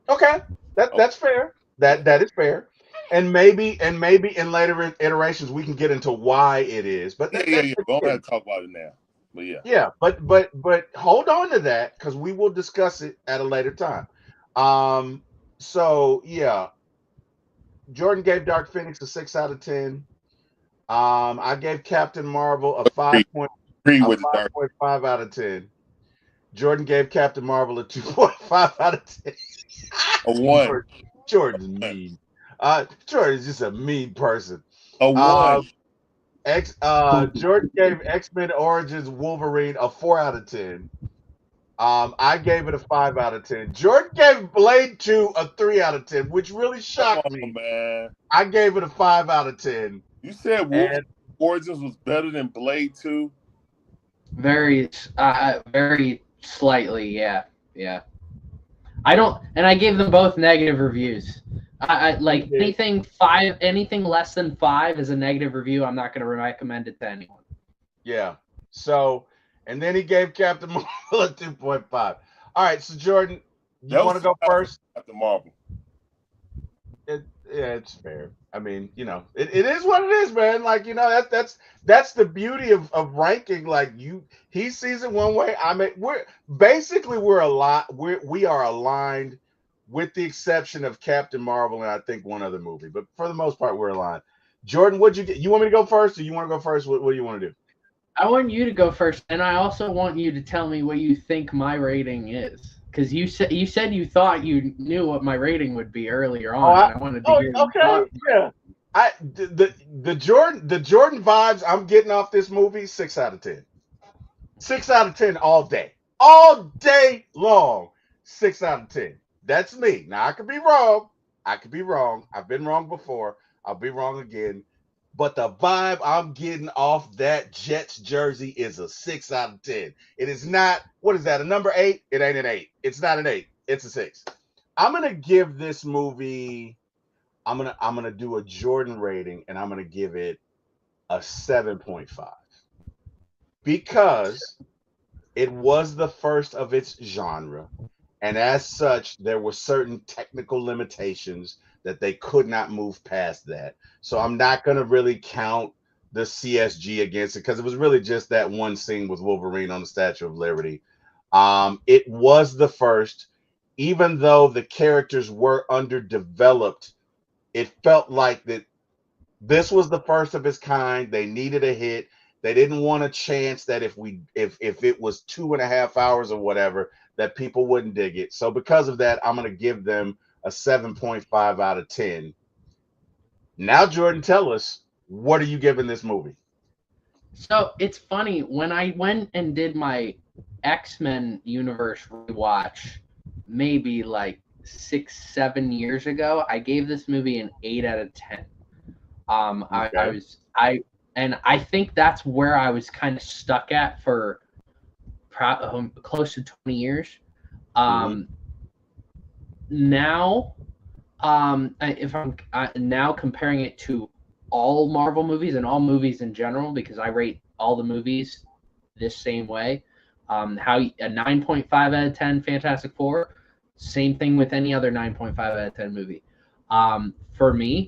Okay, that's fair. That is fair. And maybe in later iterations we can get into why it is. But Yeah. We don't have to talk about it now. But yeah. Yeah, but hold on to that because we will discuss it at a later time. So yeah, Jordan gave Dark Phoenix a 6 out of 10. I gave Captain Marvel a 5.5 out of 10. Jordan gave Captain Marvel a 2.5 out of 10. A 1. Jordan's mean. Jordan's just a mean person. A 1. Jordan gave X-Men Origins Wolverine a 4 out of 10. I gave it a 5 out of 10. Jordan gave Blade 2 a 3 out of 10, which really shocked me. Man. I gave it a 5 out of 10. You said Wolverine Origins was better than Blade 2? Very slightly, yeah. I gave them both negative reviews. I like anything less than 5 is a negative review. I'm not going to recommend it to anyone. Yeah. So, and then he gave Captain Marvel a 2.5. All right. So Jordan, you want to go first? Captain Marvel. Yeah, it's fair. I mean, it is what it is, man. Like, that's the beauty of ranking. Like he sees it one way. I mean, we are aligned, with the exception of Captain Marvel and I think one other movie. But for the most part, we're aligned. Jordan, what'd you get? You want me to go first, or you want to go first? What do you want to do? I want you to go first, and I also want you to tell me what you think my rating is. because you said you thought you knew what my rating would be earlier on. Oh, And I wanted to hear your okay, thoughts. yeah. The Jordan vibes I'm getting off this movie, 6 out of 10. 6 out of 10 all day long. 6 out of 10. That's me. Now I could be wrong. I've been wrong before. I'll be wrong again. But the vibe I'm getting off that Jets jersey is a 6 out of 10. It is not. What is that? A number 8? It ain't an 8. It's not an 8. It's a 6. I'm gonna give this movie. I'm gonna do a Jordan rating, and I'm gonna give it a 7.5 because it was the first of its genre, and as such, there were certain technical limitations that they could not move past that. So I'm not gonna really count the CSG against it because it was really just that one scene with Wolverine on the Statue of Liberty. It was the first, even though the characters were underdeveloped. It felt like that this was the first of its kind. They needed a hit. They didn't want a chance that if it was 2.5 hours or whatever, that people wouldn't dig it. So because of that, I'm going to give them a 7.5 out of 10. Now, Jordan, tell us, what are you giving this movie? So it's funny, when I went and did my X-Men universe rewatch, maybe like 6-7 years ago, I gave this movie an 8 out of 10. I think that's where I was kind of stuck at for close to 20 years. Now, if I'm now comparing it to all Marvel movies and all movies in general, because I rate all the movies this same way. A 9.5 out of 10 Fantastic Four, same thing with any other 9.5 out of 10 movie. For me,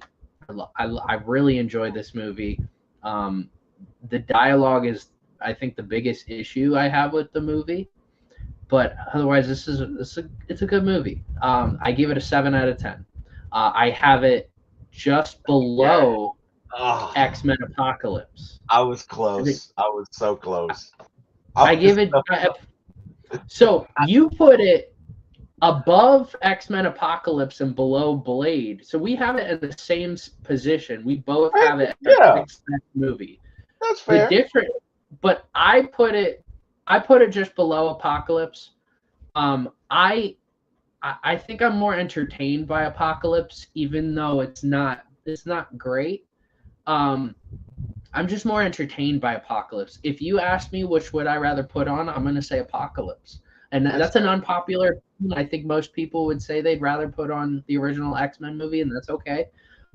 I really enjoyed this movie. The dialogue is, I think, the biggest issue I have with the movie, but otherwise, it's a good movie. I give it a 7 out of 10. I have it just below X-Men Apocalypse. I was close. I was so close. I give it. So you put it above X-Men Apocalypse and below Blade. So we have it in the same position. We both have it as a sixth movie. That's fair. But I put it just below Apocalypse. I think I'm more entertained by Apocalypse, even though it's not great. I'm just more entertained by Apocalypse. If you ask me which would I rather put on, I'm going to say Apocalypse. And that's an unpopular opinion. I think most people would say they'd rather put on the original X-Men movie, and that's okay.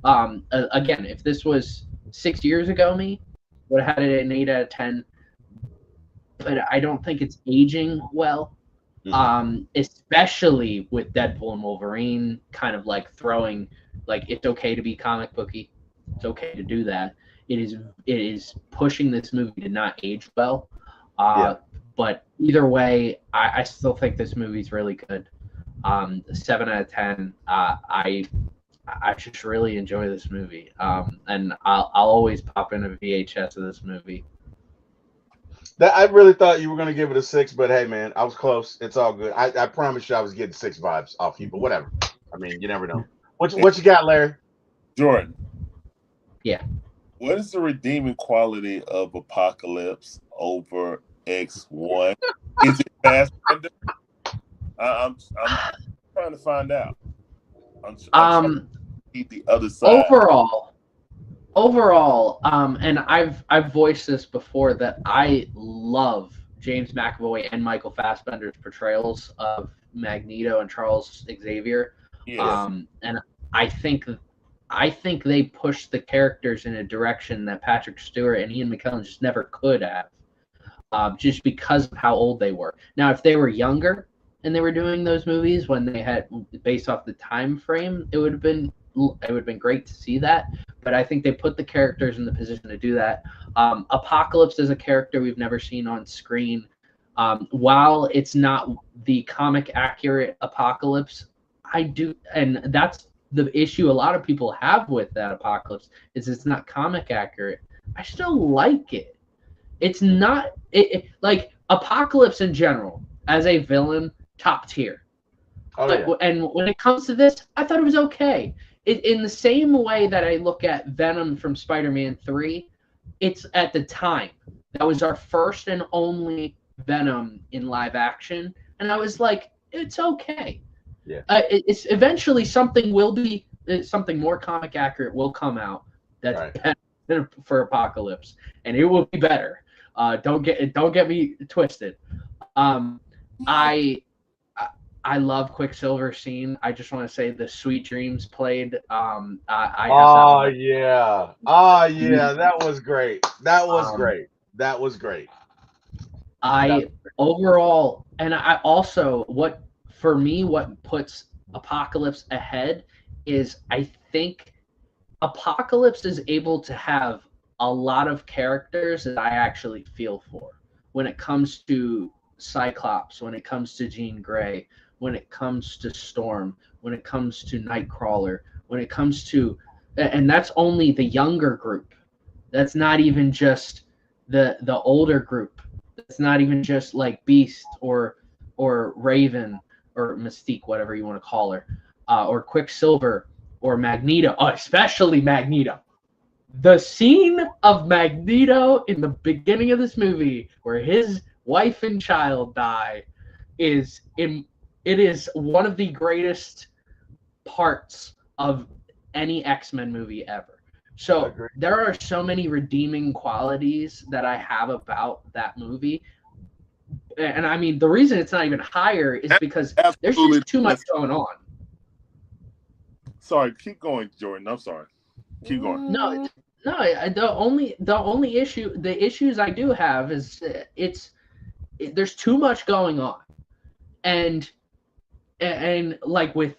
Again, if this was 6 years ago, me would have had it an 8 out of 10. But I don't think it's aging well, especially with Deadpool and Wolverine kind of like throwing, like, it's okay to be comic booky. It's okay to do that. It is pushing this movie to not age well. But either way, I still think this movie's really good. 7 out of 10. I just really enjoy this movie. And I'll always pop in a VHS of this movie. I really thought you were going to give it a 6, but hey, man, I was close. It's all good. I promise you I was getting 6 vibes off you, but whatever. I mean, you never know. What you got, Larry? Jordan. Yeah. What is the redeeming quality of Apocalypse over X1? Is it faster? I'm trying to find out. I'm trying to keep the other side. Overall, and I've voiced this before that I love James McAvoy and Michael Fassbender's portrayals of Magneto and Charles Xavier. Yes. And I think they pushed the characters in a direction that Patrick Stewart and Ian McKellen just never could have, just because of how old they were. Now, if they were younger and they were doing those movies when they had, based off the time frame, it would have been great to see that. But I think they put the characters in the position to do that. Apocalypse is a character we've never seen on screen. While it's not the comic accurate Apocalypse, I do, and that's the issue a lot of people have with that Apocalypse, is it's not comic accurate. I still like it. It's not like Apocalypse in general as a villain top tier. Oh, yeah. And when it comes to this, I thought it was okay. In the same way that I look at Venom from Spider-Man 3, it's at the time. That was our first and only Venom in live action. And I was like, it's okay. Yeah. It's eventually something more comic accurate will come out that's better for Apocalypse, and it will be better. Don't get me twisted. I love Quicksilver's scene. I just want to say the Sweet Dreams played. I have that yeah. That was great. That was great. That was great. Overall, and I also what puts Apocalypse ahead is I think Apocalypse is able to have a lot of characters that I actually feel for when it comes to Cyclops, when it comes to Jean Grey, when it comes to Storm, when it comes to Nightcrawler, when it comes to, and that's only the younger group. That's not even just the older group. It's not even just like Beast or Raven or Mystique, whatever you want to call her, or Quicksilver or Magneto, especially Magneto. The scene of Magneto in the beginning of this movie where his wife and child die it is one of the greatest parts of any X-Men movie ever. So there are so many redeeming qualities that I have about that movie. And I mean, the reason it's not even higher is because there's just too much going on. Sorry, keep going, Jordan. I'm sorry. Keep going. No, the issues I do have is there's too much going on. And like with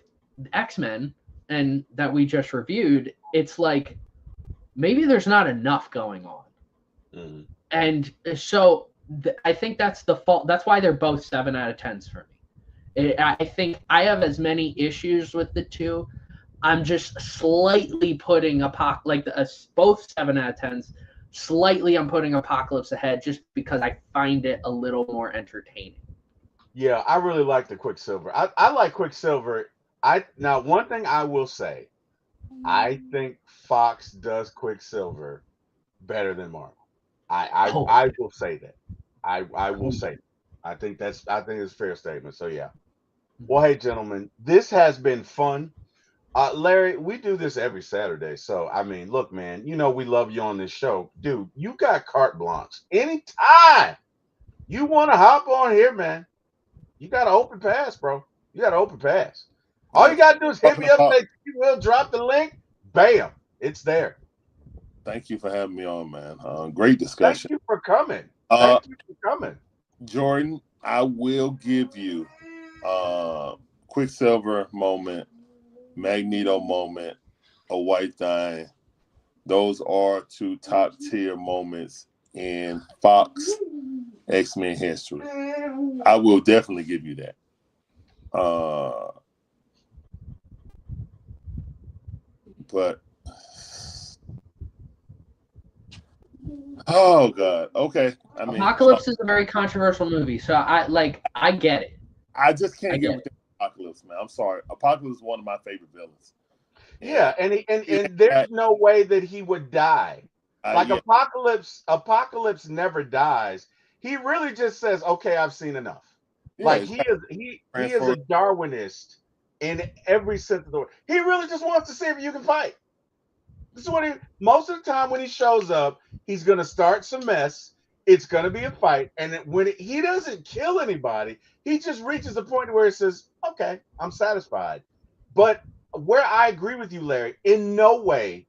X-Men and that we just reviewed, it's like maybe there's not enough going on. Mm-hmm. And so I think that's the fault. That's why they're both 7 out of 10s for me. I think I have as many issues with the two. I'm just slightly putting both 7 out of 10s. Slightly, I'm putting Apocalypse ahead just because I find it a little more entertaining. Yeah, I really like the Quicksilver. I like Quicksilver. Now one thing I will say, I think Fox does Quicksilver better than Marvel. I will say that. I will say that. I think it's a fair statement. So yeah. Well, hey gentlemen, this has been fun. Larry, we do this every Saturday. So I mean, look, man, you know we love you on this show. Dude, you got carte blanche. Anytime you want to hop on here, man. You got an open pass, bro. You got an open pass. All you got to do is hit me up, say T-Wil, drop the link. Bam. It's there. Thank you for having me on, man. Great discussion. Thank you for coming. Thank you for coming. Jordan, I will give you Quicksilver moment, Magneto moment, a white thing. Those are 2 top tier moments in Fox X-Men history. I will definitely give you that. But oh god, okay. I mean, Apocalypse is a very controversial movie, so I get it. I just can't get with the Apocalypse, man. I'm sorry. Apocalypse is one of my favorite villains. Yeah, and there's no way that he would die. Apocalypse never dies. He really just says, "Okay, I've seen enough." Yeah, he is a Darwinist in every sense of the word. He really just wants to see if you can fight. This is what most of the time when he shows up, he's gonna start some mess. It's gonna be a fight, and when he doesn't kill anybody, he just reaches the point where he says, "Okay, I'm satisfied." But where I agree with you, Larry, in no way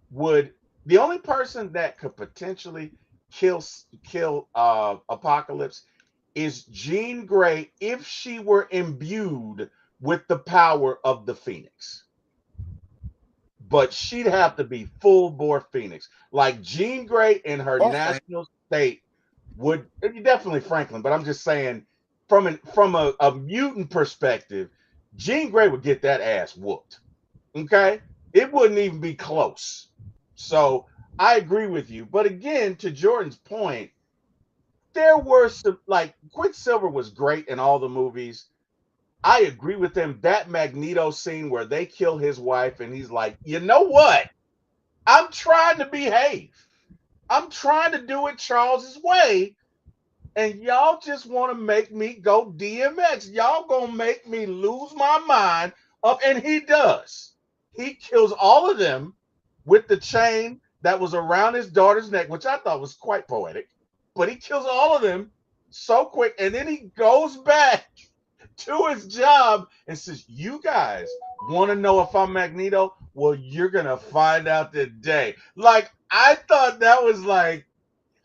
would the only person that could potentially kill Apocalypse is Jean Grey if she were imbued with the power of the Phoenix. But she'd have to be full bore Phoenix, like Jean Grey in her national state would. Definitely Franklin, but I'm just saying from a mutant perspective, Jean Grey would get that ass whooped. Okay, it wouldn't even be close. So I agree with you. But again, to Jordan's point, there were some, like, Quicksilver was great in all the movies. I agree with them. That Magneto scene where they kill his wife and he's like, you know what? I'm trying to behave. I'm trying to do it Charles's way. And y'all just want to make me go DMX. Y'all gonna make me lose my mind up, and he does. He kills all of them with the chain that was around his daughter's neck, which I thought was quite poetic. But he kills all of them so quick, and then he goes back to his job and says, "You guys want to know if I'm Magneto? Well, you're gonna find out today." Like, I thought that was like,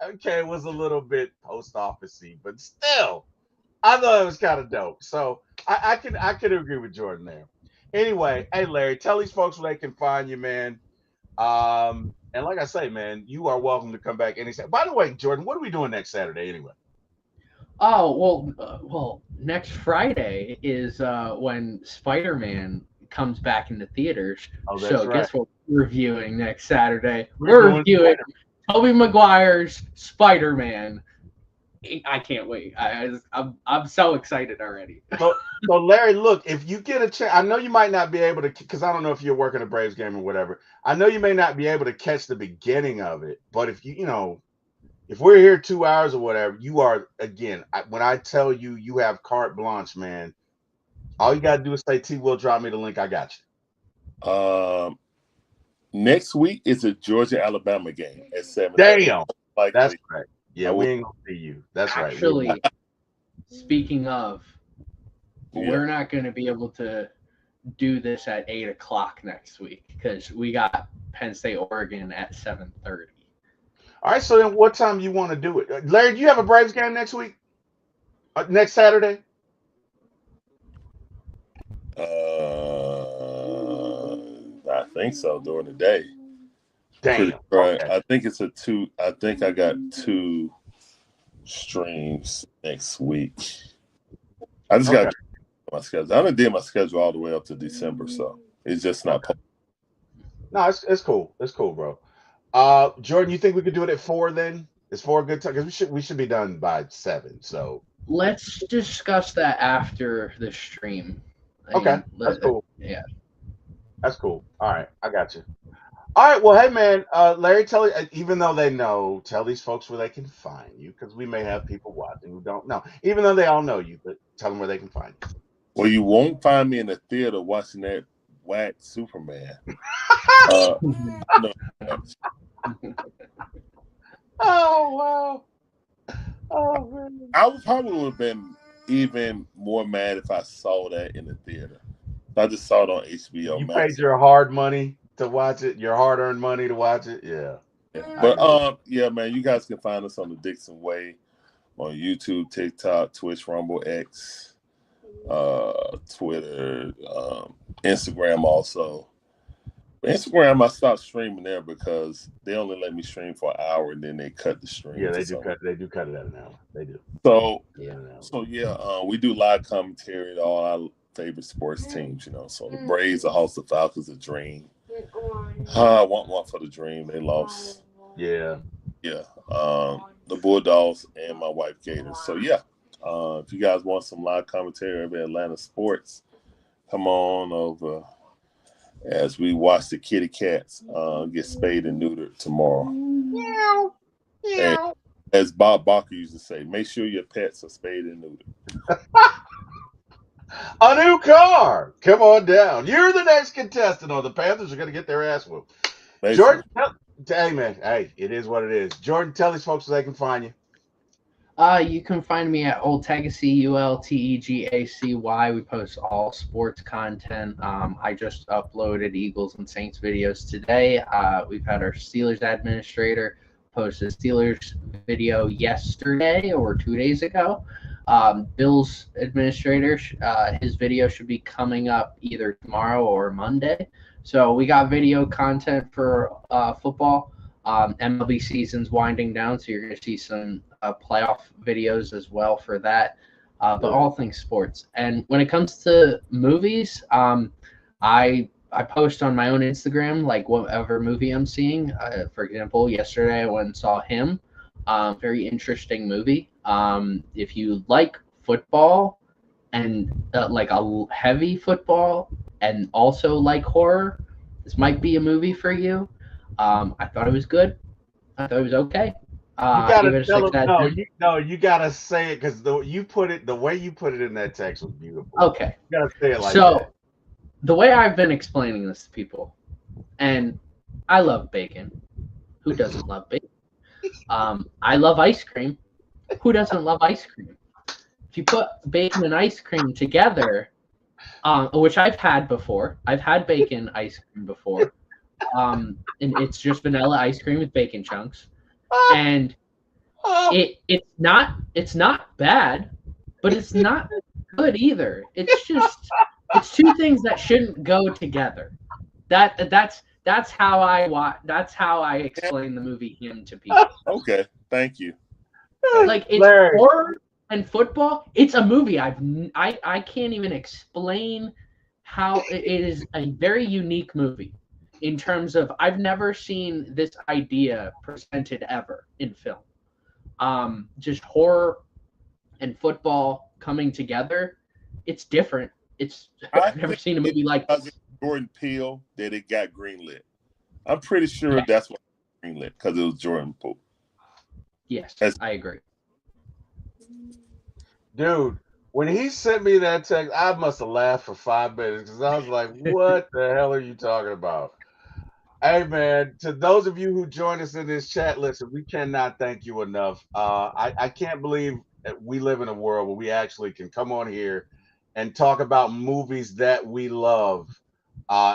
okay, it was a little bit post officey, but still, I thought it was kind of dope. So I can agree with Jordan there. Anyway, hey Larry, tell these folks where they can find you, man. And like I say, man, you are welcome to come back anytime. By the way, Jordan, what are we doing next Saturday anyway? Oh well, next Friday is when Spider-Man comes back into theaters. Oh, that's so right. guess what we're reviewing next Saturday? We're reviewing Tobey Maguire's Spider-Man. I can't wait. I'm so excited already. So Larry, look, if you get a chance, I know you might not be able to, because I don't know if you're working a Braves game or whatever. I know you may not be able to catch the beginning of it, but if if we're here 2 hours or whatever, you are, again, when I tell you you have carte blanche, man, all you got to do is say, T-Will, drop me the link. I got you. Next week is a Georgia-Alabama game at 7. Damn. Like, that's right. Yeah, we ain't going to see you. That's right. Actually, speaking of, we're not going to be able to do this at 8 o'clock next week because we got Penn State, Oregon at 7:30. All right, so then what time you want to do it? Larry, do you have a Braves game next week? Next Saturday? I think so, during the day. Damn. Right. Okay. I think it's I think I got 2 streams next week. I just got my schedule. I did my schedule all the way up to December, so it's just not. No, it's cool. It's cool, bro. Jordan, you think we could do it at 4 then? Is 4 a good time? Because we should be done by 7. So let's discuss that after the stream. Okay, that's cool. Yeah, that's cool. All right, I got you. All right, well, hey man, Larry, even though they know, tell these folks where they can find you, because we may have people watching who don't know, even though they all know you, but tell them where they can find you. Well, you won't find me in the theater watching that whack Superman. No. Oh wow! Oh man! I probably would have been even more mad if I saw that in the theater. I just saw it on HBO. You paid your hard money to watch it, your hard-earned money to watch it. Yeah. But yeah, man, you guys can find us on the Dixon Way on YouTube, TikTok, Twitch, Rumble, X, Twitter, Instagram also. Instagram, I stopped streaming there because they only let me stream for an hour and then they cut the stream. Yeah, they do cut it at an hour. They do. So we do live commentary to all our favorite sports teams, So the Braves, the Hawks, the Falcons, the Dream. I want one for the Dream. They lost. Yeah. Yeah. The Bulldogs and my wife Gators. So yeah. If you guys want some live commentary of Atlanta sports, come on over as we watch the kitty cats get spayed and neutered tomorrow. Meow. Meow. As Bob Barker used to say, make sure your pets are spayed and neutered. A new car. Come on down. You're the next contestant on the Panthers are going to get their ass whooped. Jordan, hey, man. Hey, it is what it is. Jordan, tell these folks where they can find you. You can find me at Old Tegacy, ULTEGACY. We post all sports content. I just uploaded Eagles and Saints videos today. We've had our Steelers administrator post a Steelers video yesterday or 2 days ago. Bill's administrator, his video should be coming up either tomorrow or Monday. So we got video content for football. MLB season's winding down, so you're going to see some playoff videos as well for that. But all things sports. And when it comes to movies, I post on my own Instagram like whatever movie I'm seeing. For example, yesterday I went and saw Him. Very interesting movie. If you like football and like a heavy football and also like horror, this might be a movie for you. I thought it was good. I thought it was okay. You I give gotta it a tell 6 them out of no. 10. You gotta say it because the way you put it in that text was beautiful. Okay. You gotta say it like So that. the way I've been explaining this to people, and I love bacon. Who doesn't love bacon? I love ice cream. Who doesn't love ice cream? If you put bacon and ice cream together, which I've had before, I've had bacon ice cream before, and it's just vanilla ice cream with bacon chunks, and it's not bad, but it's not good either. It's two things that shouldn't go together. That's how I explain the movie Him to people. Okay, thank you. Like it's Larry. horror and football. It's a movie I can't even explain how it is a very unique movie in terms of I've never seen this idea presented ever in film. Just horror and football coming together. It's different. I've never seen a movie like this. Jordan Peele that it got greenlit. I'm pretty sure that's why it got greenlit, because it was Jordan Peele. Yes, I agree. Dude, when he sent me that text, I must have laughed for 5 minutes because I was like, what the hell are you talking about? Hey, man, to those of you who joined us in this chat, listen, we cannot thank you enough. I can't believe that we live in a world where we actually can come on here and talk about movies that we love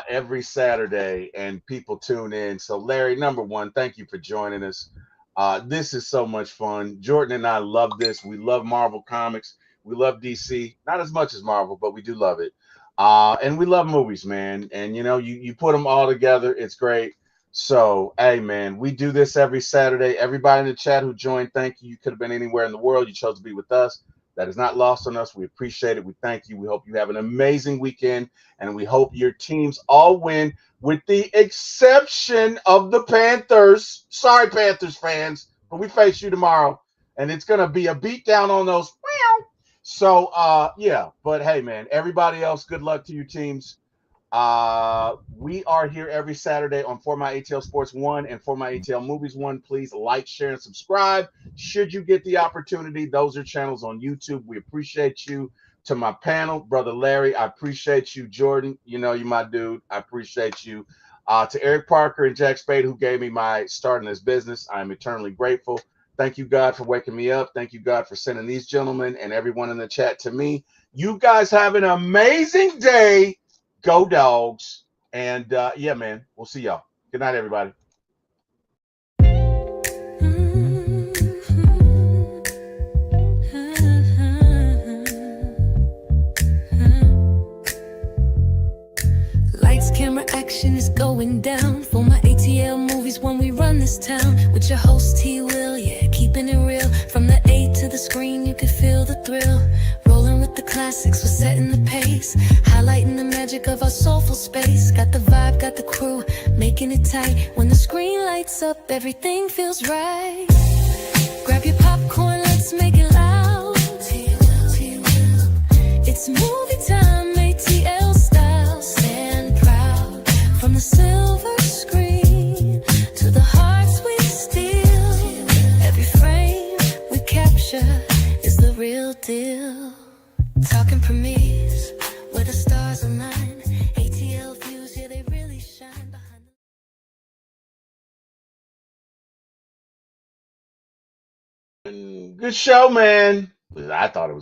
every Saturday and people tune in. So, Larry, number one, thank you for joining us. This is so much fun. Jordan and I love this. We love Marvel Comics. We love DC, not as much as Marvel, but we do love it. And we love movies, man. And you put them all together, it's great. So, hey, man, we do this every Saturday. Everybody in the chat who joined, thank you. You could have been anywhere in the world. You chose to be with us. That is not lost on us. We appreciate it. We thank you. We hope you have an amazing weekend, and we hope your teams all win, with the exception of the Panthers. Sorry, Panthers fans, but we face you tomorrow, and it's going to be a beatdown on those. So, yeah, but hey, man, everybody else, good luck to your teams. We are here every Saturday on For My ATL Sports 1 and For My ATL Movies 1. Please like, share, and subscribe should you get the opportunity. Those are channels on YouTube. We appreciate you. To my panel, Brother Larry, I appreciate you. Jordan, you're my dude. I appreciate you. To Eric Parker and Jack Spade, who gave me my start in this business, I'm eternally grateful. Thank you, God, for waking me up. Thank you, God, for sending these gentlemen and everyone in the chat to me. You guys have an amazing day. Go Dogs. And yeah, man, we'll see y'all. Good night, everybody. Lights, camera, action is going down. For my ATL movies when we run this town. With your host T-Wil, yeah, keeping it real. From the A to the screen, you can feel the thrill. Rolling with the classics, we're setting the pace. Highlighting the magic of our soulful space. Got the vibe, got the crew, making it tight. When the screen lights up, everything feels right. Grab your popcorn, let's make it loud. T-Wil. It's movie time, ATL style. Stand proud. From the silver screen to the hearts we steal. Every frame we capture is the real deal. Talking premieres, where the stars align. ATL views, yeah, they really shine behind Good show, man. I thought it was